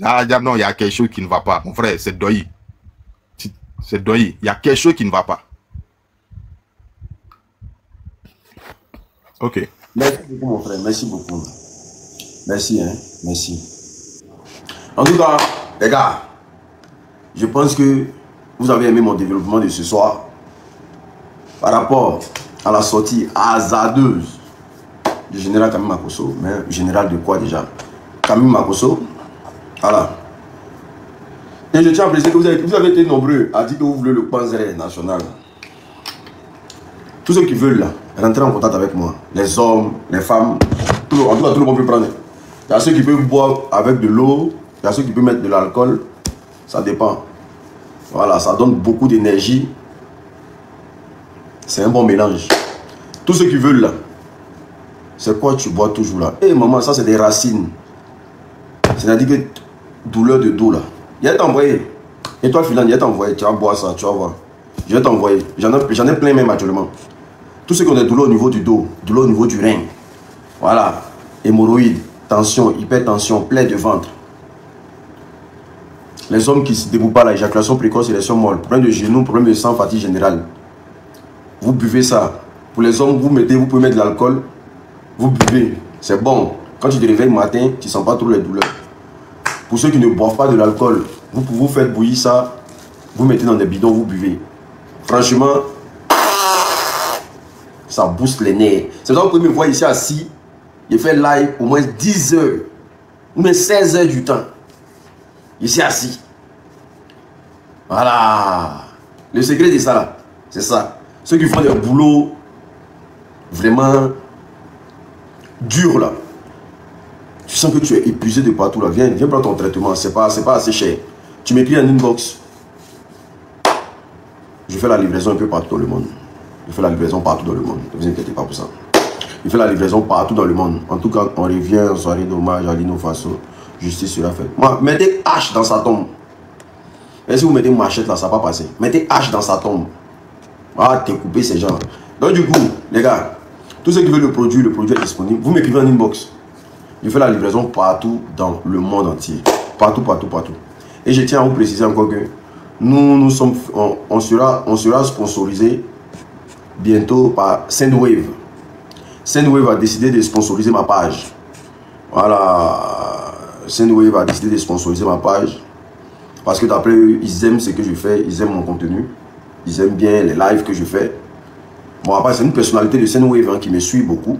Ah, non, il y a quelque chose qui ne va pas. Mon frère, c'est Doyi. C'est Doyi. Il y a quelque chose qui ne va pas. Ok. Merci beaucoup, mon frère. Merci beaucoup. Merci, hein. Merci. En tout cas, les gars, je pense que vous avez aimé mon développement de ce soir. Par rapport à la sortie hasardeuse du général Camille Makosso, mais général de quoi déjà? Camille Makosso, voilà. Et je tiens à préciser que vous avez été nombreux à dire que vous voulez le Panzeré national. Tous ceux qui veulent là, rentrer en contact avec moi, les hommes, les femmes, en tout cas tout le monde peut prendre. Il y a ceux qui peuvent boire avec de l'eau, il y a ceux qui peuvent mettre de l'alcool, ça dépend. Voilà, ça donne beaucoup d'énergie. C'est un bon mélange. Tous ceux qui veulent là, c'est quoi tu bois toujours là? Eh maman, ça c'est des racines. C'est-à-dire que douleur de dos là. Il va t'envoyer. Et toi Philan, il va t'envoyer. Tu vas boire ça, tu vas voir. Je vais t'envoyer. J'en ai plein même actuellement. Tous ceux qui ont des douleurs au niveau du dos, douleurs au niveau du rein. Voilà. Hémorroïdes, tension, hypertension, plaie de ventre. Les hommes qui ne se déboutent pas, l'éjaculation précoce et les molle, problème de genoux, problème de sang, fatigue générale. Vous buvez ça. Pour les hommes, vous pouvez mettre de l'alcool. Vous buvez. C'est bon. Quand tu te réveilles le matin, tu ne sens pas trop les douleurs. Pour ceux qui ne boivent pas de l'alcool, vous faites bouillir ça. Vous mettez dans des bidons, vous buvez. Franchement, ça booste les nerfs. C'est pour ça que vous pouvez me voir ici assis. Il fait live au moins 10 heures. Ou même 16 heures du temps. Ici assis. Voilà. Le secret de ça là, c'est ça. Ceux qui font des boulots vraiment durs là. Tu sens que tu es épuisé de partout là. Viens prendre ton traitement. C'est pas assez cher. Tu m'écris en inbox. Je fais la livraison un peu partout dans le monde. Je fais la livraison partout dans le monde. Ne vous inquiétez pas pour ça. Je fais la livraison partout dans le monde. En tout cas, on revient en soirée d'hommage à Lino Faso. Justice sera faite. Moi, mettez H dans sa tombe. Et si vous mettez machette là, ça va pas passer. Mettez H dans sa tombe. Ah, découper ces gens. Donc du coup, les gars, tous ceux qui veulent le produit est disponible. Vous m'écrivez en inbox. Je fais la livraison partout dans le monde entier. Partout. Et je tiens à vous préciser encore que on sera sponsorisé bientôt par Sendwave. Sendwave a décidé de sponsoriser ma page. Voilà. Sendwave a décidé de sponsoriser ma page. Parce que d'après eux, ils aiment ce que je fais, ils aiment mon contenu. Ils aiment bien les lives que je fais. Bon, après, c'est une personnalité de Sendwave qui me suit beaucoup.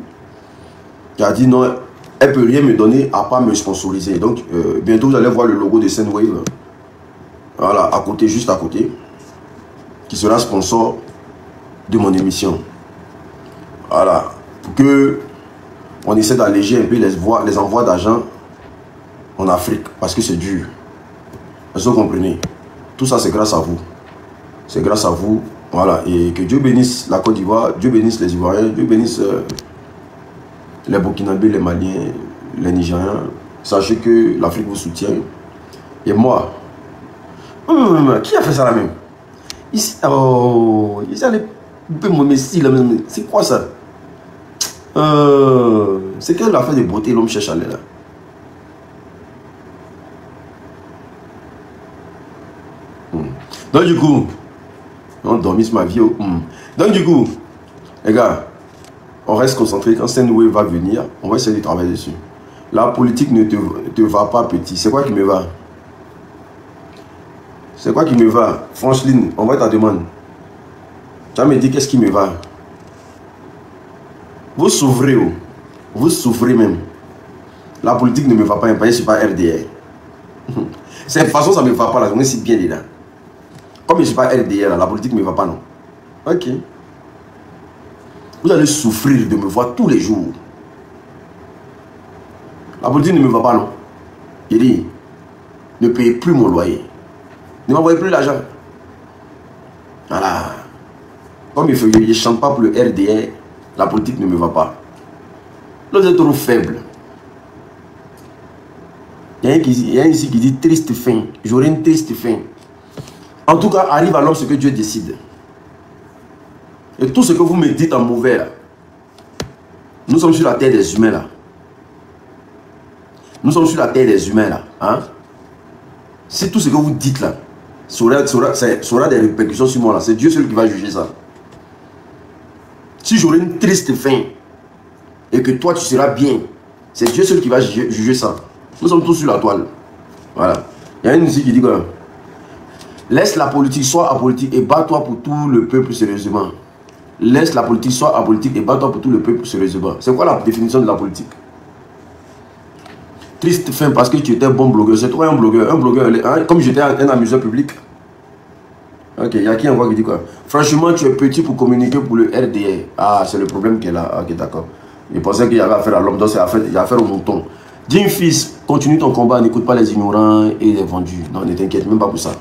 Qui a dit non, elle ne peut rien me donner à part me sponsoriser. Donc, bientôt, vous allez voir le logo de Sendwave. Voilà, à côté, juste à côté. Qui sera sponsor de mon émission. Voilà. Pour que on essaie d'alléger un peu les envois d'argent en Afrique. Parce que c'est dur. Est-ce que vous comprenez? Tout ça, c'est grâce à vous. C'est grâce à vous. Voilà. Et que Dieu bénisse la Côte d'Ivoire. Dieu bénisse les Ivoiriens. Dieu bénisse les Burkinabés, les Maliens, les Nigériens. Sachez que l'Afrique vous soutient. Et moi, qui a fait ça là même? Ici, oh, ils allaient couper mon messie là même. C'est quoi ça? C'est quelle affaire de beauté l'homme cherche à aller là? Donc du coup, on dormit ma vie. Donc du coup, les gars, on reste concentré. Quand Sendwave va venir, on va essayer de travailler dessus. La politique ne te va pas, petit. C'est quoi qui me va? C'est quoi qui me va? Franchement, on va ta demande. Tu vas me dire qu'est-ce qui me va? Vous souffrez, vous souffrez même. La politique ne me va pas, je ne suis pas RDR. De toute façon, ça ne me va pas là, je suis bien dedans. Comme je ne suis pas RDR, la politique ne me va pas, non. Ok. Vous allez souffrir de me voir tous les jours. La politique ne me va pas, non. Il dit, ne payez plus mon loyer. Ne m'envoyez plus l'argent. Voilà. Comme je ne chante pas pour le RDR, la politique ne me va pas. Là, vous êtes trop faible. Il y a un ici qui dit triste fin. J'aurai une triste fin. En tout cas, arrive à l'homme ce que Dieu décide. Et tout ce que vous me dites en mauvais, là, nous sommes sur la terre des humains là. Nous sommes sur la terre des humains là. Hein? Si tout ce que vous dites là, ça aura des répercussions sur moi là, c'est Dieu seul qui va juger ça. Si j'aurai une triste fin et que toi tu seras bien, c'est Dieu seul qui va juger ça. Nous sommes tous sur la toile. Voilà. Il y a une musique qui dit quoi? Laisse la politique soit apolitique et bats-toi pour tout le peuple sérieusement. Laisse la politique soit apolitique et bats-toi pour tout le peuple sérieusement. C'est quoi la définition de la politique? Triste fin parce que tu étais bon blogueur. C'est toi un blogueur. Un blogueur, hein, comme j'étais un amuseur public. Ok, il y a qui encore qui dit quoi? Franchement, tu es petit pour communiquer pour le RDR. Ah, c'est le problème qu'elle a. Ok, d'accord. Je pensais qu'il y avait affaire à l'homme, donc il y a affaire au mouton. Dis, fils, continue ton combat, n'écoute pas les ignorants et les vendus. Non, ne t'inquiète même pas pour ça.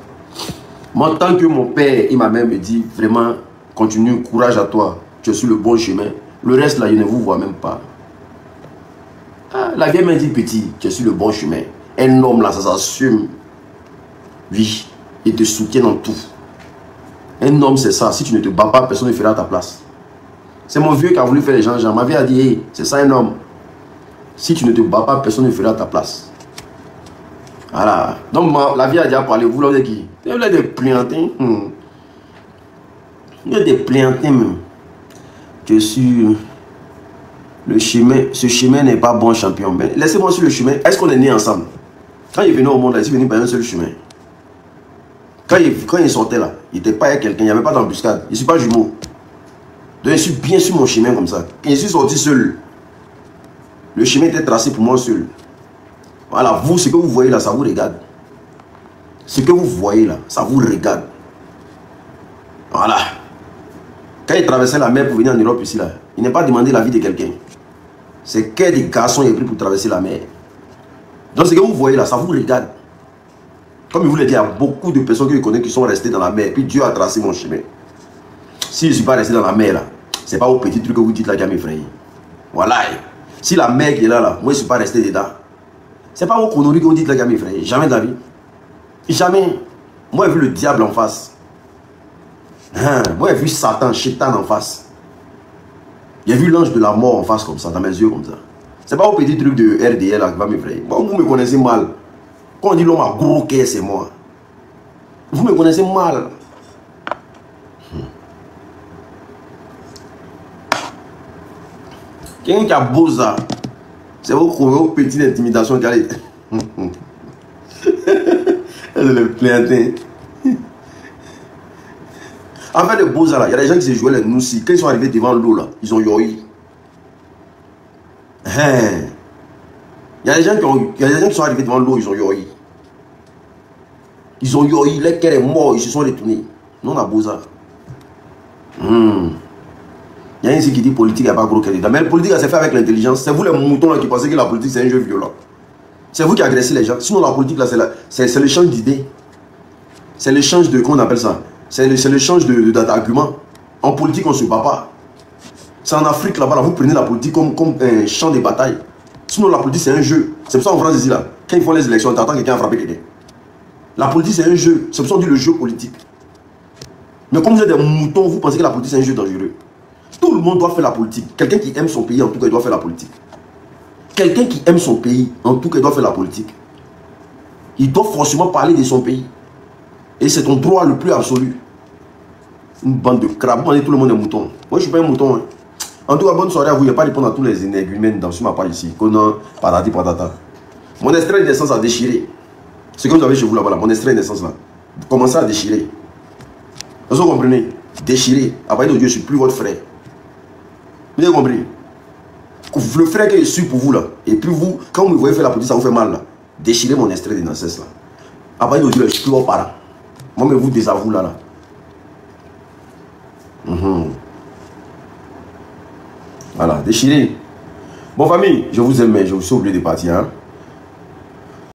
Moi, tant que mon père et ma mère me disent vraiment, continue, courage à toi, tu es sur le bon chemin. Le reste là, je ne vous vois même pas. Ah, la vieille m'a dit, petit, tu es sur le bon chemin. Un homme là, ça s'assume. Oui, il te soutient dans tout. Un homme, c'est ça. Si tu ne te bats pas, personne ne fera ta place. C'est mon vieux qui a voulu faire les gens. Ma vie a dit, hey, c'est ça un homme. Si tu ne te bats pas, personne ne fera ta place. Voilà. Donc, la vie a déjà parlé. Vous, là, vous êtes qui? Vous êtes des pliantins. Vous êtes des pliantins, même. Je suis... Le chemin, ce chemin n'est pas bon, champion. Mais laissez-moi sur le chemin. Est-ce qu'on est nés ensemble? Quand il venait au monde, là, il est venu par un seul chemin. Quand il sortait là, il n'était pas avec quelqu'un, il n'y avait pas d'embuscade. Je ne suis pas jumeau. Donc je suis bien sur mon chemin comme ça. Et je suis sorti seul. Le chemin était tracé pour moi seul. Voilà, vous, ce que vous voyez là, ça vous regarde. Ce que vous voyez là, ça vous regarde. Voilà. Quand il traversait la mer pour venir en Europe ici là, il n'a pas demandé l'avis de quelqu'un. C'est que des garçons il a pris pour traverser la mer. Donc ce que vous voyez là, ça vous regarde. Comme je vous l'ai dit, il y a beaucoup de personnes que je connais qui sont restées dans la mer. Puis Dieu a tracé mon chemin. Si je ne suis pas resté dans la mer là, ce n'est pas au petit truc que vous dites là qui a m'effrayé. Voilà. Si la mer qui est là, moi je ne suis pas resté dedans. Ce n'est pas vos conneries que vous dites là qui a m'effrayé. Jamais de la vie. Jamais. Moi j'ai vu le diable en face. Moi j'ai vu Satan, Chétan en face. J'ai vu l'ange de la mort en face comme ça, dans mes yeux comme ça. C'est pas au petit truc de RDL là qui va m'effrayer. Bon, vous me connaissez mal. Quand on dit l'homme a gros cœur, c'est moi. Vous me connaissez mal. Quelqu'un qui a beau ça, c'est vos petites intimidations qui allaient. Elle est le plantain. En fait, le beau ça là, il y a des gens qui se jouaient les noussis. Quand ils sont arrivés devant l'eau là, ils ont yoï. Il y a des gens qui sont arrivés devant l'eau, ils ont yoï. Ils ont yoï, les cœurs est mort, ils se sont retournés. Nous on a beau ça. Il y a un ici qui dit politique, il n'y a pas gros cœur dedans. Mais la politique, c'est fait avec l'intelligence. C'est vous les moutons là qui pensez que la politique c'est un jeu violent. C'est vous qui agressez les gens. Sinon la politique là, c'est l'échange d'idées. C'est l'échange de, comment on appelle ça? C'est l'échange d'arguments. En politique, on ne se bat pas. C'est en Afrique là-bas, là, vous prenez la politique comme un champ de bataille. Sinon la politique c'est un jeu. C'est pour ça en France ici là, quand ils font les élections, t'entends quelqu'un frapper quelqu'un. La politique c'est un jeu. C'est pour ça qu'on dit le jeu politique. Mais comme vous êtes des moutons, vous pensez que la politique c'est un jeu dangereux. Tout le monde doit faire la politique. Quelqu'un qui aime son pays, en tout cas, il doit faire la politique. Quelqu'un qui aime son pays, en tout cas, il doit faire la politique. Il doit forcément parler de son pays. Et c'est ton droit le plus absolu. Une bande de crabes. Vous tout le monde est mouton. Moi, je ne suis pas un mouton. Hein. En tout cas, bonne soirée à vous. Il n'y a pas de répondre à tous les énergumènes dans ma part ici. Conan, patati patata. Mon extrait de naissance a déchiré. Ce que vous avez chez vous là-bas, mon extrait de naissance là. Vous commencez à déchirer. Vous comprenez? Déchirer. Après, Dieu, je ne suis plus votre frère. Vous avez compris? Le frère que je suis pour vous là. Et puis vous, quand vous me voyez faire la politique, ça vous fait mal là. Déchirez mon extrait de naissance là. Après, Dieu, je ne suis plus vos parents. Moi, mais vous désavoue là. Voilà, déchirez. Bon, famille, je vous aime, mais je vous suis obligé de partir. Hein?